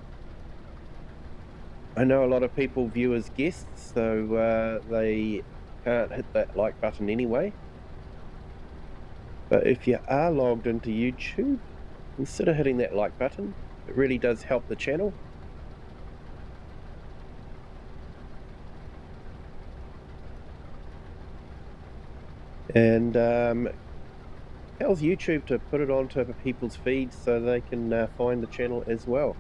I know a lot of people view as guests, so they can't hit that like button anyway. But if you are logged into YouTube, consider hitting that like button. It really does help the channel. And tells YouTube to put it onto people's feeds so they can find the channel as well.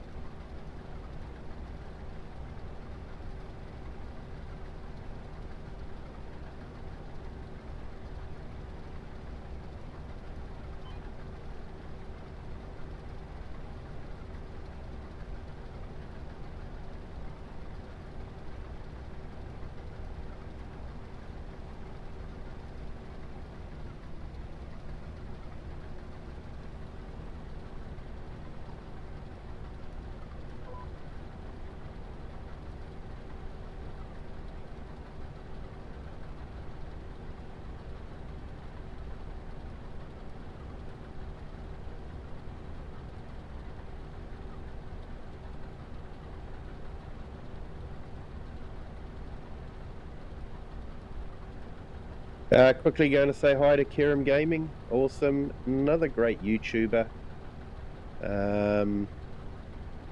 Quickly going to say hi to Kerem Gaming. Awesome. Another great YouTuber.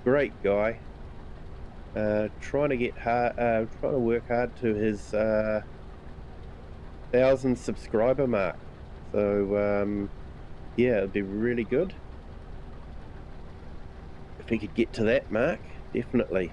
Great guy. Trying to work hard to his 1,000 subscriber mark. So yeah, it'd be really good if he could get to that mark. Definitely.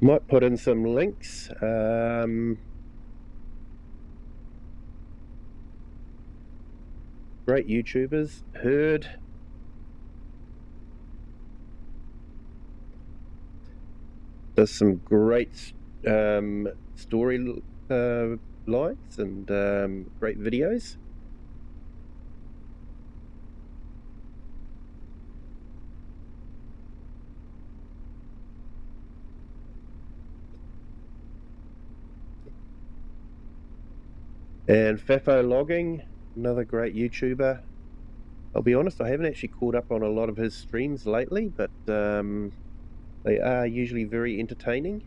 Might put in some links. Great YouTubers. Heard. Does some great story lines and great videos. And Fafo Logging, another great YouTuber. I'll be honest, I haven't actually caught up on a lot of his streams lately, but they are usually very entertaining.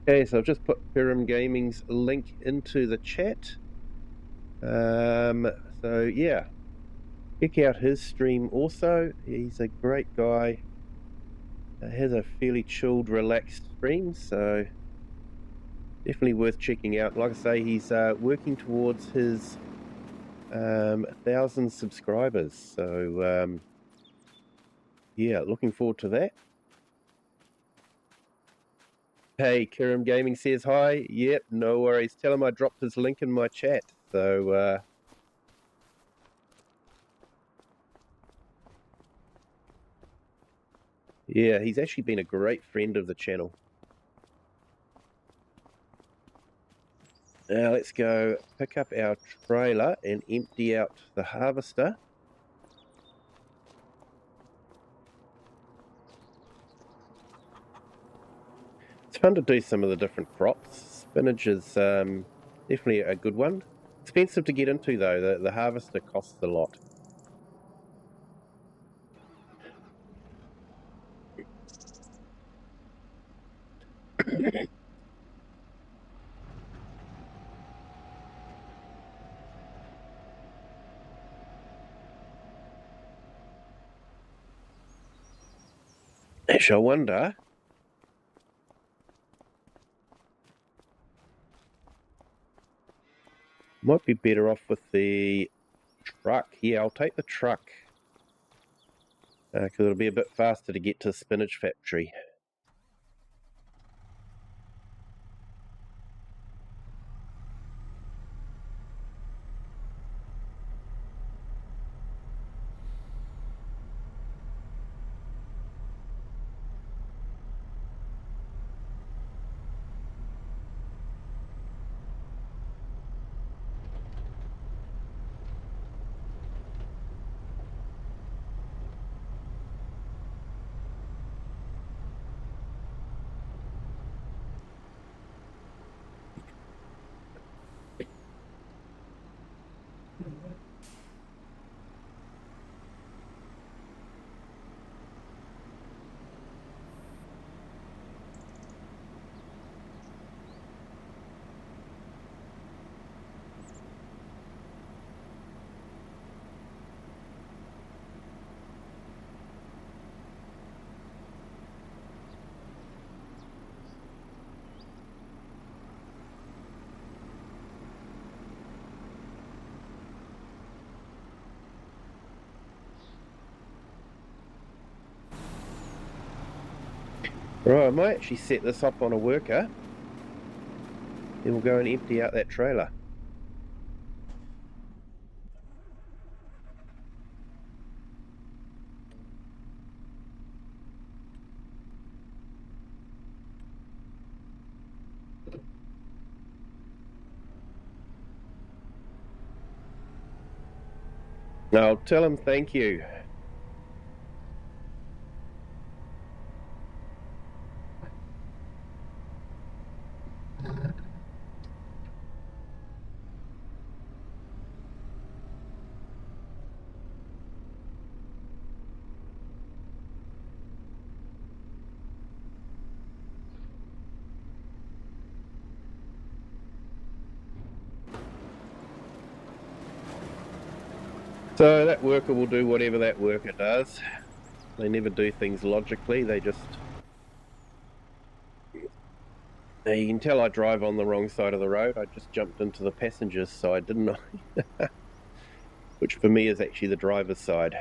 Okay, so I've just put Kerem Gaming's link into the chat. So yeah, check out his stream also. He's a great guy. Has a fairly chilled, relaxed stream, so definitely worth checking out. Like I say, he's working towards his 1,000 subscribers, so yeah, looking forward to that. Hey, Kirim Gaming says hi. Yep, no worries. Tell him I dropped his link in my chat. So, yeah, he's actually been a great friend of the channel. Now let's go pick up our trailer and empty out the harvester. It's fun to do some of the different crops. Spinach is definitely a good one. Expensive to get into though. The harvester costs a lot. I shall wonder. Might be better off with the truck. Yeah, I'll take the truck. Because it'll be a bit faster to get to the spinach factory. Right, I might actually set this up on a worker. Then we'll go and empty out that trailer. I'll tell him thank you. So that worker will do whatever that worker does. They never do things logically, they just... Now you can tell I drive on the wrong side of the road. I just jumped into the passenger's side, didn't I? Which for me is actually the driver's side.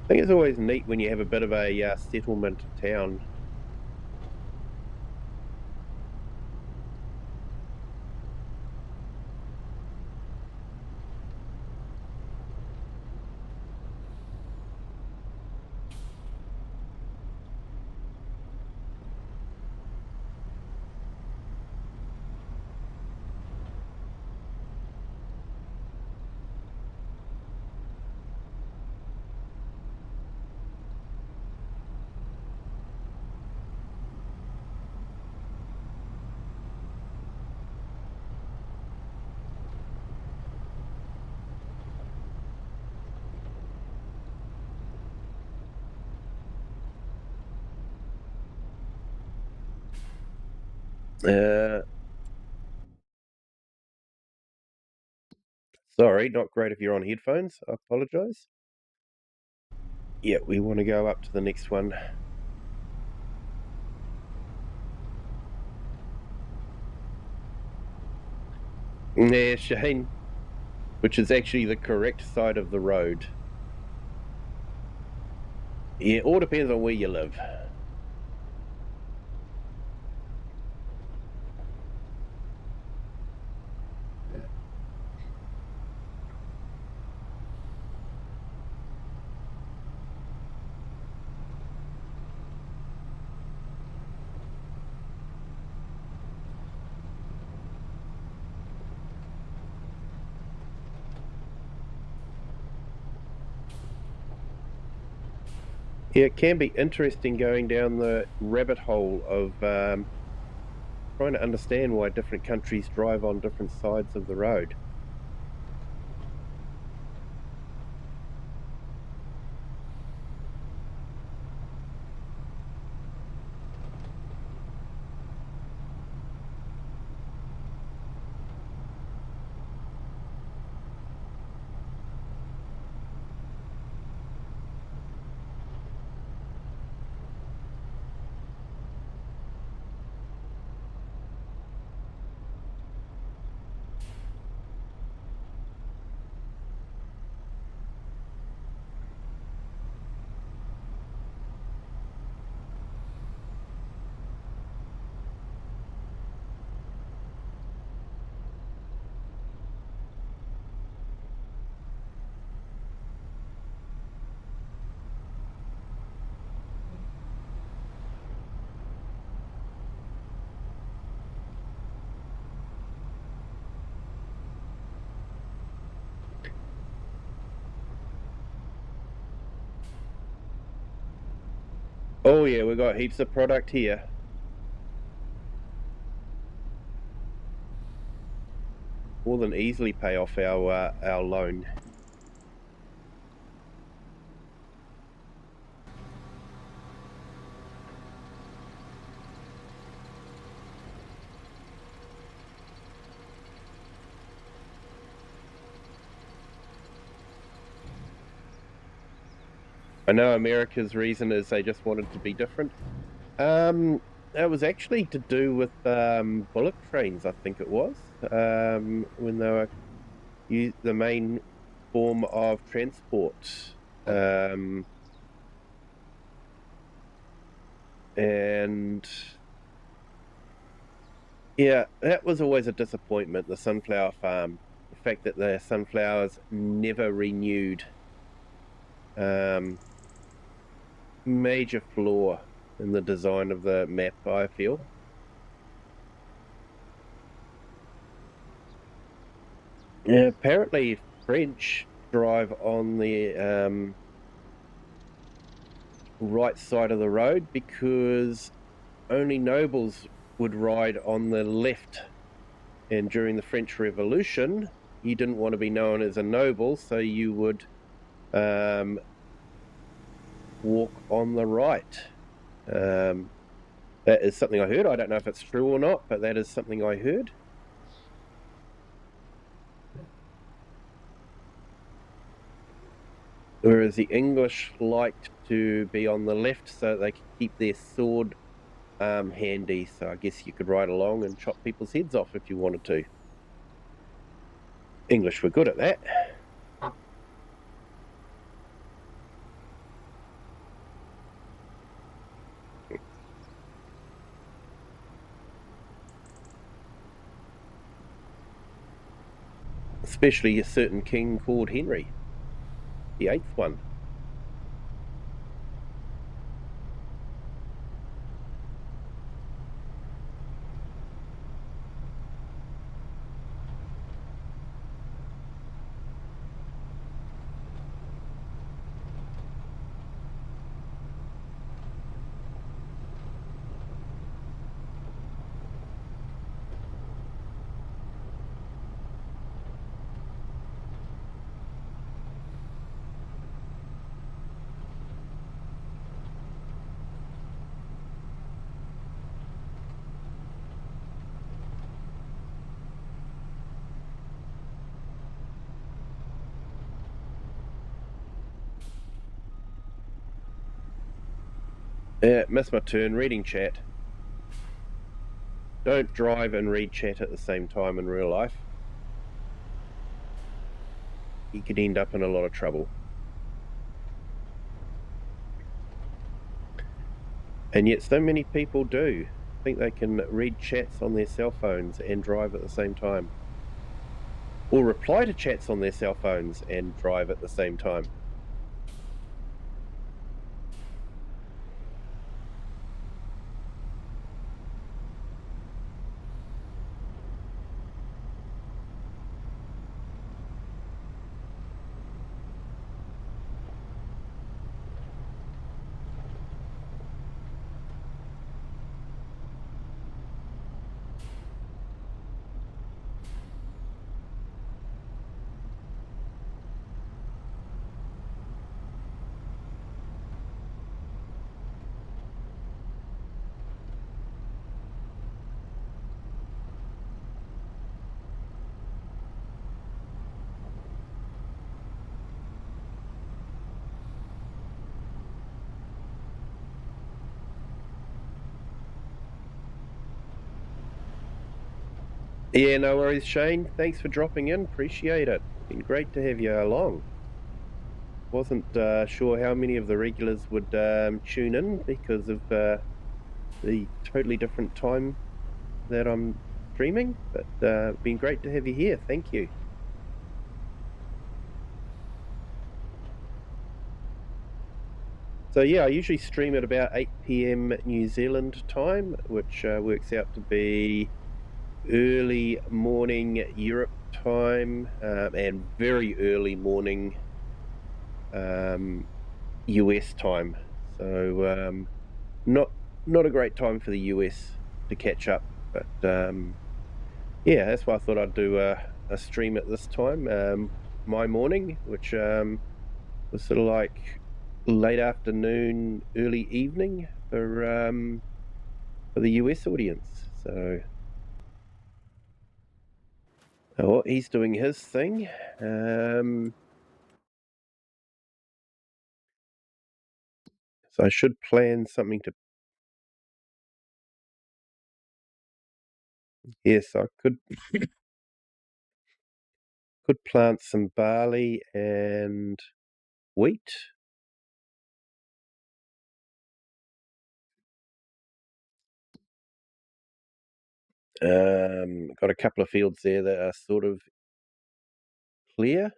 I think it's always neat when you have a bit of a settlement town. Sorry, not great if you're on headphones. I apologise. Yeah, we want to go up to the next one. Yeah, Shane, which is actually the correct side of the road. Yeah, all depends on where you live. Yeah, it can be interesting going down the rabbit hole of trying to understand why different countries drive on different sides of the road. Oh yeah, we've got heaps of product here. More than easily pay off our loan. I know America's reason is they just wanted to be different. It was actually to do with bullock trains, I think it was, when they were the main form of transport. And yeah, that was always a disappointment, the sunflower farm. The fact that the sunflowers never renewed. Major flaw in the design of the map, I feel. Yeah, apparently French drive on the right side of the road because only nobles would ride on the left. And during the French Revolution, you didn't want to be known as a noble, so you would walk on the right. That is something I heard. I don't know if it's true or not, but that is something I heard. Whereas the English liked to be on the left so they could keep their sword handy. So I guess you could ride along and chop people's heads off if you wanted to. English were good at that. Especially a certain king called Henry, the eighth one. Missed my turn reading chat. Don't drive and read chat at the same time in real life. You could end up in a lot of trouble. And yet so many people do think they can read chats on their cell phones and drive at the same time. Or reply to chats on their cell phones and drive at the same time. Yeah, no worries, Shane. Thanks for dropping in. Appreciate it. Been great to have you along. Wasn't sure how many of the regulars would tune in because of the totally different time that I'm streaming, but been great to have you here. Thank you. So yeah, I usually stream at about 8 p.m. New Zealand time, which works out to be early morning Europe time and very early morning US time. So not a great time for the US to catch up, but yeah, that's why I thought I'd do a stream at this time, my morning, which was sort of like late afternoon, early evening for the US audience. So he's doing his thing. So I should plan something to. Yes, I could plant some barley and wheat. Got a couple of fields there that are sort of clear.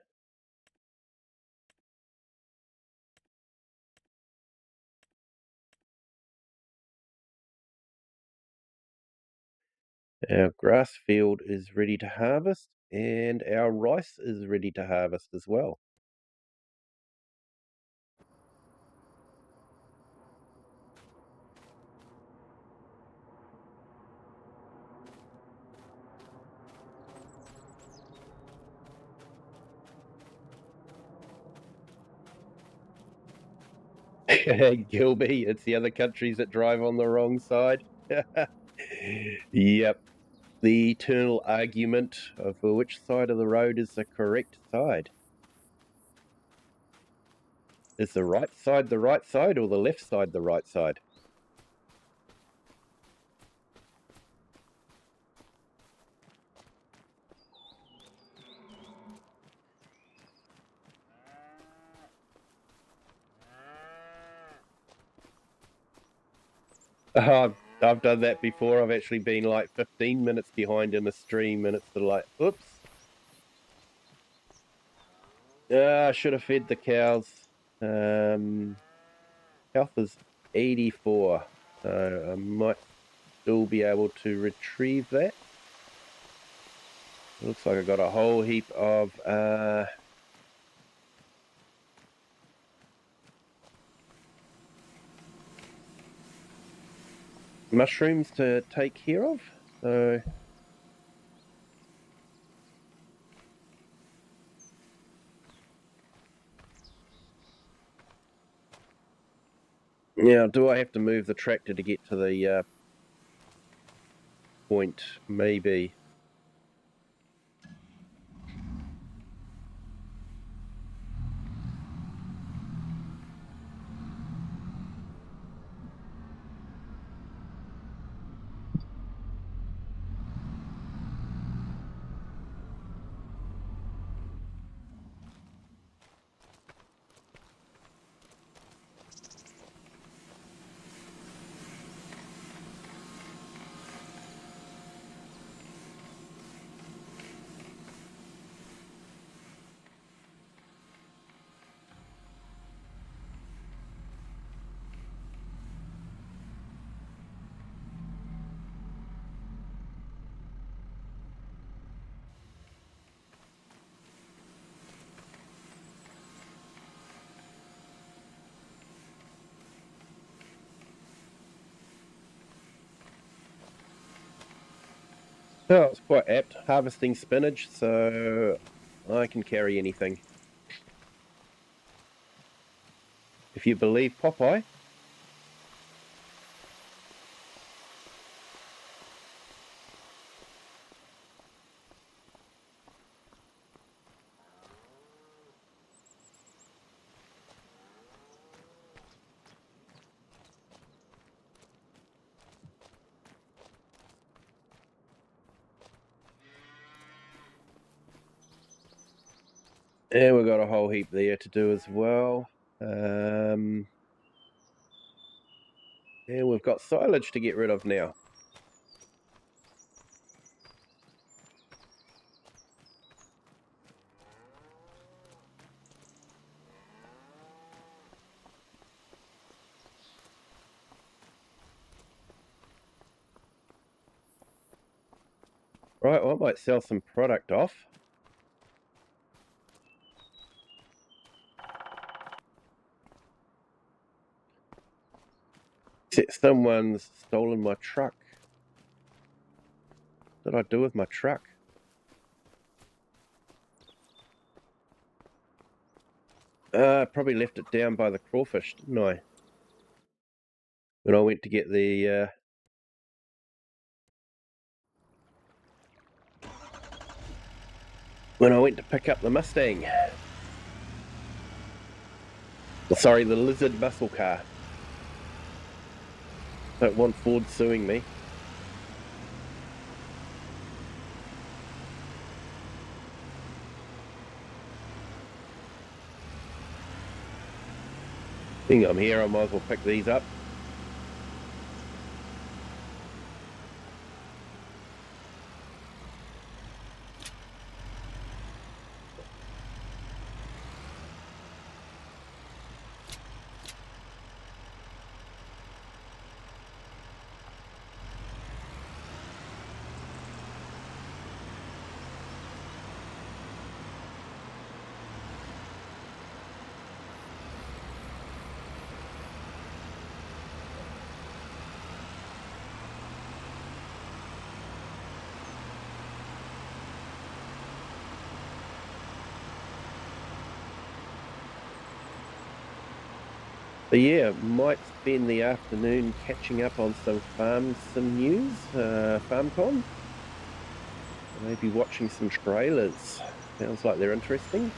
Our grass field is ready to harvest, and our rice is ready to harvest as well. Gilby, it's the other countries that drive on the wrong side. Yep. The eternal argument for which side of the road is the correct side. Is the right side or the left side the right side? I've done that before. I've actually been like 15 minutes behind in a stream, and it's sort of like, oops. I should have fed the cows. Health is 84, so I might still be able to retrieve that. It looks like I've got a whole heap of mushrooms to take care of. So now, do I have to move the tractor to get to the point? Maybe. Oh, it's quite apt. Harvesting spinach, so I can carry anything. If you believe Popeye. And we've got a whole heap there to do as well. And we've got silage to get rid of now. Right, well, I might sell some product off. Someone's stolen my truck. What did I do with my truck? Probably left it down by the crawfish, didn't I? When I went to get the... when I went to pick up the Mustang. Sorry, the Lizard muscle car. Don't want Ford suing me. Being I'm here, I might as well pick these up. But yeah, might spend the afternoon catching up on some sim news, FarmCon. Maybe watching some trailers. Sounds like they're interesting.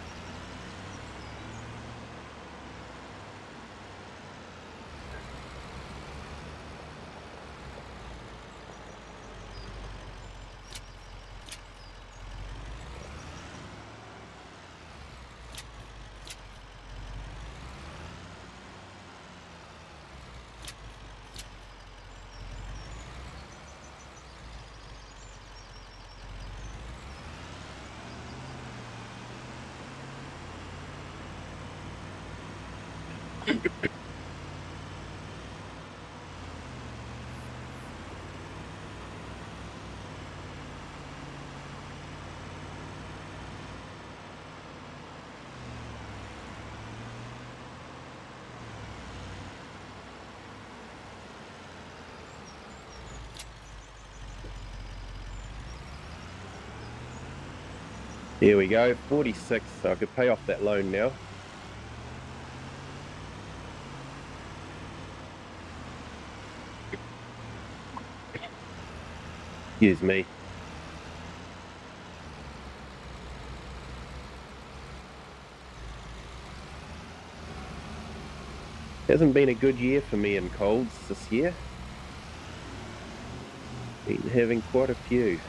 Here we go, 46, so I could pay off that loan now. Excuse me. Hasn't been a good year for me in colds this year. Been having quite a few.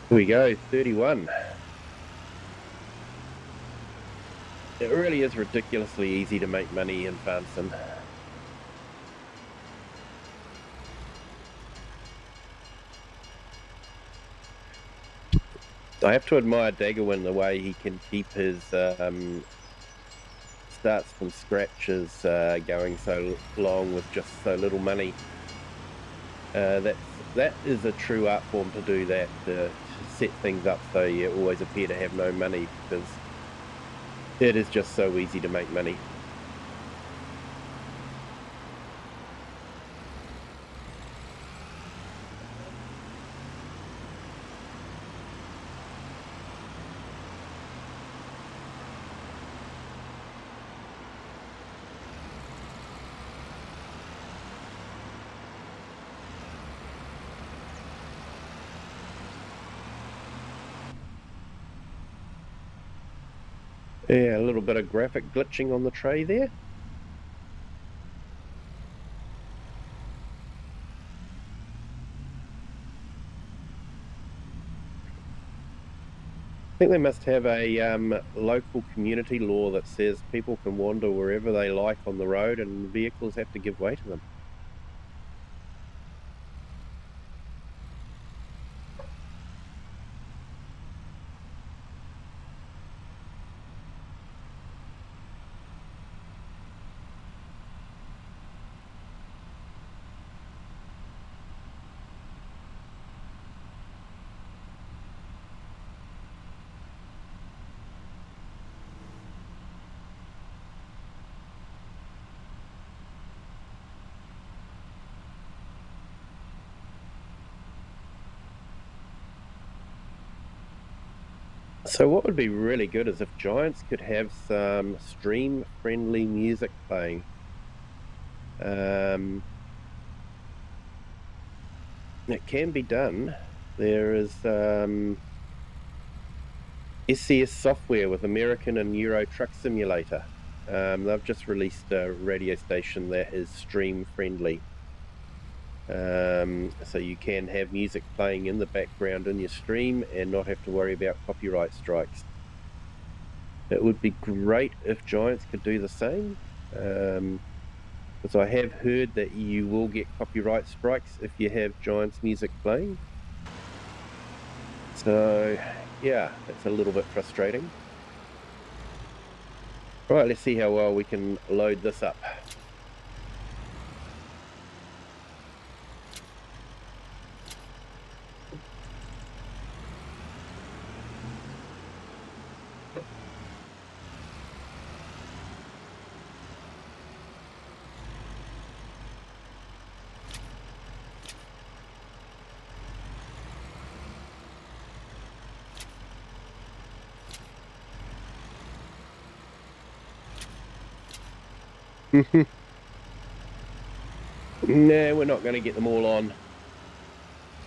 Here we go, 31. It really is ridiculously easy to make money in Farnson. I have to admire Daggerwin the way he can keep his starts from scratches going so long with just so little money. That is a true art form to do that, to set things up so you always appear to have no money, because it is just so easy to make money. Yeah, a little bit of graphic glitching on the tray there. I think they must have a local community law that says people can wander wherever they like on the road and vehicles have to give way to them. So what would be really good is if Giants could have some stream-friendly music playing. It can be done. There is SCS software with American and Euro Truck Simulator. They've just released a radio station that is stream-friendly. So you can have music playing in the background in your stream and not have to worry about copyright strikes. It would be great if Giants could do the same, because I have heard that you will get copyright strikes if you have Giants music playing. So yeah, it's a little bit frustrating. Right, let's see how well we can load this up. No, we're not going to get them all on.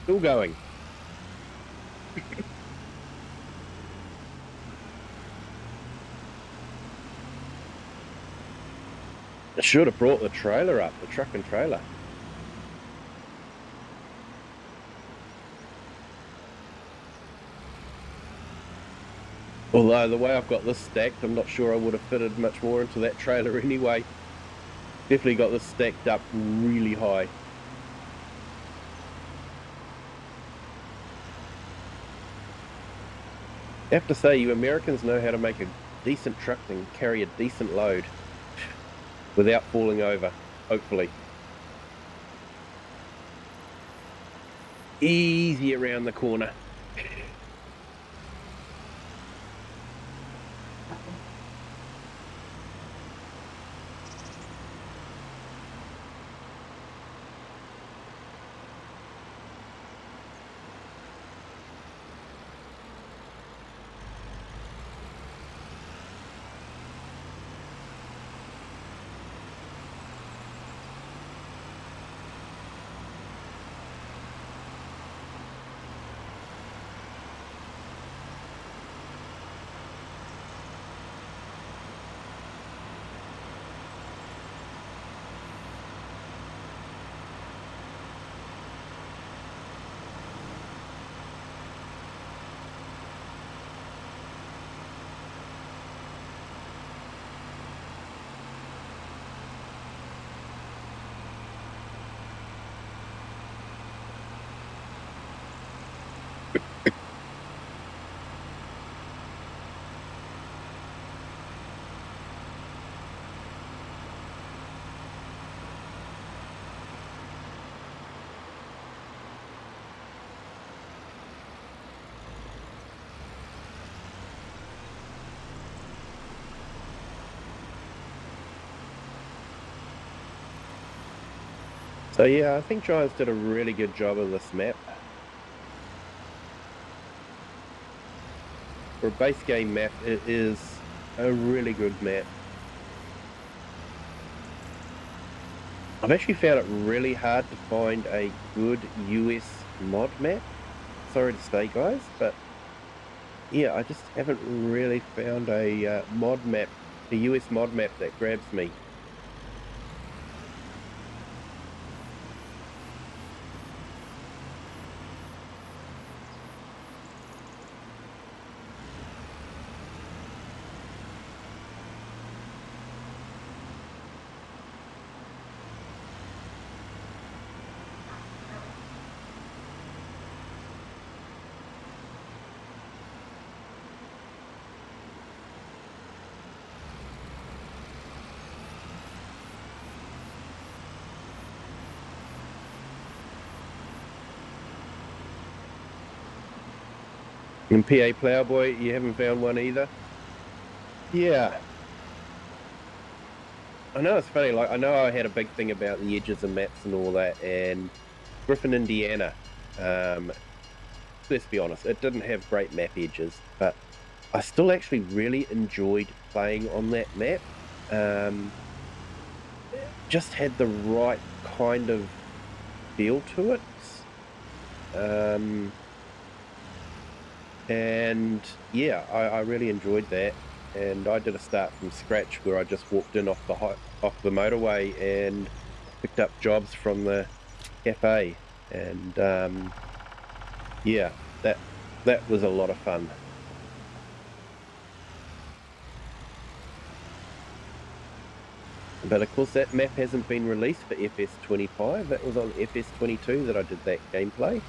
Still going. I should have brought the trailer up, the truck and trailer. Although the way I've got this stacked, I'm not sure I would have fitted much more into that trailer anyway. Definitely got this stacked up really high. I have to say, you Americans know how to make a decent truck and carry a decent load without falling over, hopefully. Easy around the corner. So yeah, I think Giants did a really good job of this map. For a base game map, it is a really good map. I've actually found it really hard to find a good US mod map. Sorry to say, guys, but yeah, I just haven't really found a mod map, a US mod map that grabs me. In PA Plowboy, you haven't found one either? Yeah, I know it's funny. Like, I know I had a big thing about the edges of maps and all that, and Griffin, Indiana. Um, let's be honest, it didn't have great map edges, but I still actually really enjoyed playing on that map. Um, just had the right kind of feel to it. Um, and yeah, I really enjoyed that. And I did a start from scratch where I just walked in off the motorway and picked up jobs from the cafe, and yeah, that was a lot of fun. But of course, that map hasn't been released for FS25. That was on FS22 that I did that gameplay,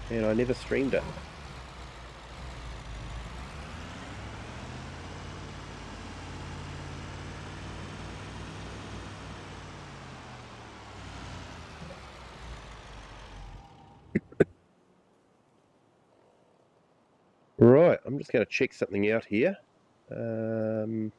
and I never streamed it. Right, I'm just going to check something out here. Um,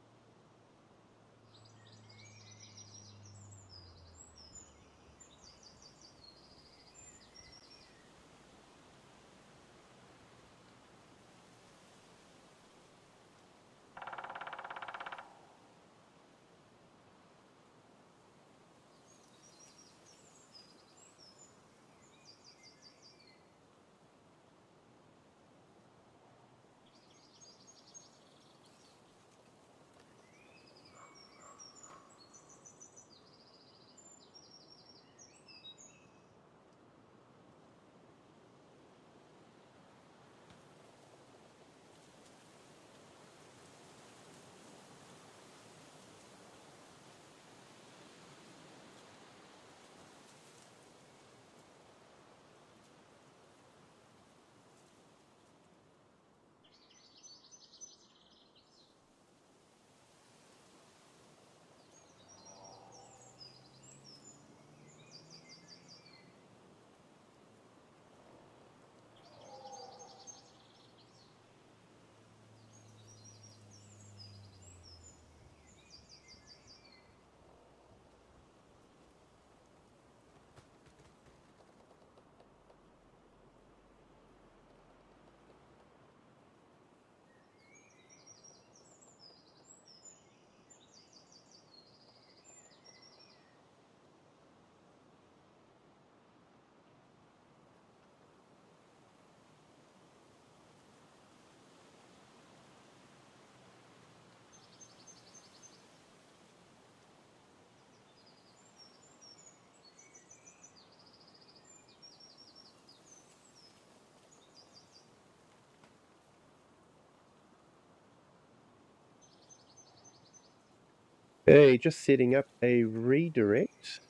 hey, just setting up a redirect.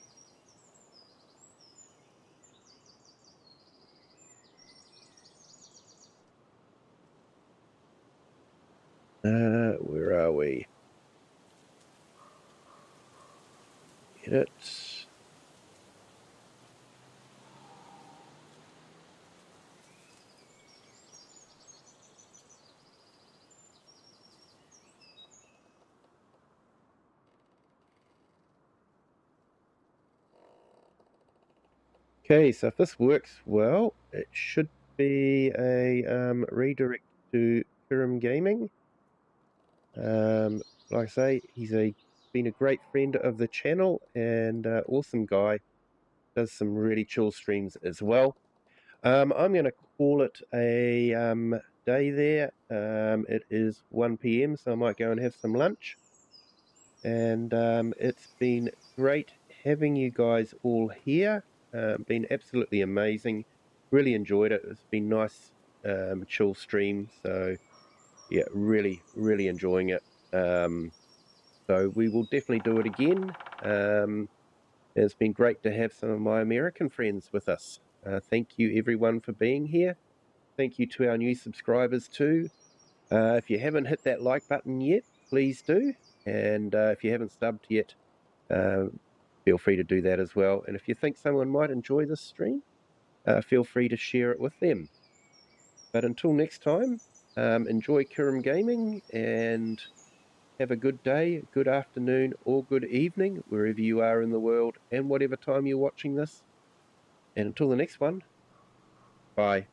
Where are we? Edit. Okay, so if this works well, it should be a redirect to Kirim Gaming. Like I say, been a great friend of the channel and awesome guy. Does some really chill streams as well. I'm going to call it a day there. It is 1 p.m., so I might go and have some lunch. And it's been great having you guys all here. Been absolutely amazing. Really enjoyed it. It's been nice, chill stream. So yeah, really, really enjoying it. So we will definitely do it again. It's been great to have some of my American friends with us. Thank you everyone for being here. Thank you to our new subscribers too. If you haven't hit that like button yet, please do. And if you haven't subbed yet, uh, feel free to do that as well. And if you think someone might enjoy this stream, feel free to share it with them. But until next time, enjoy Kirim Gaming and have a good day, good afternoon, or good evening, wherever you are in the world and whatever time you're watching this. And until the next one, bye.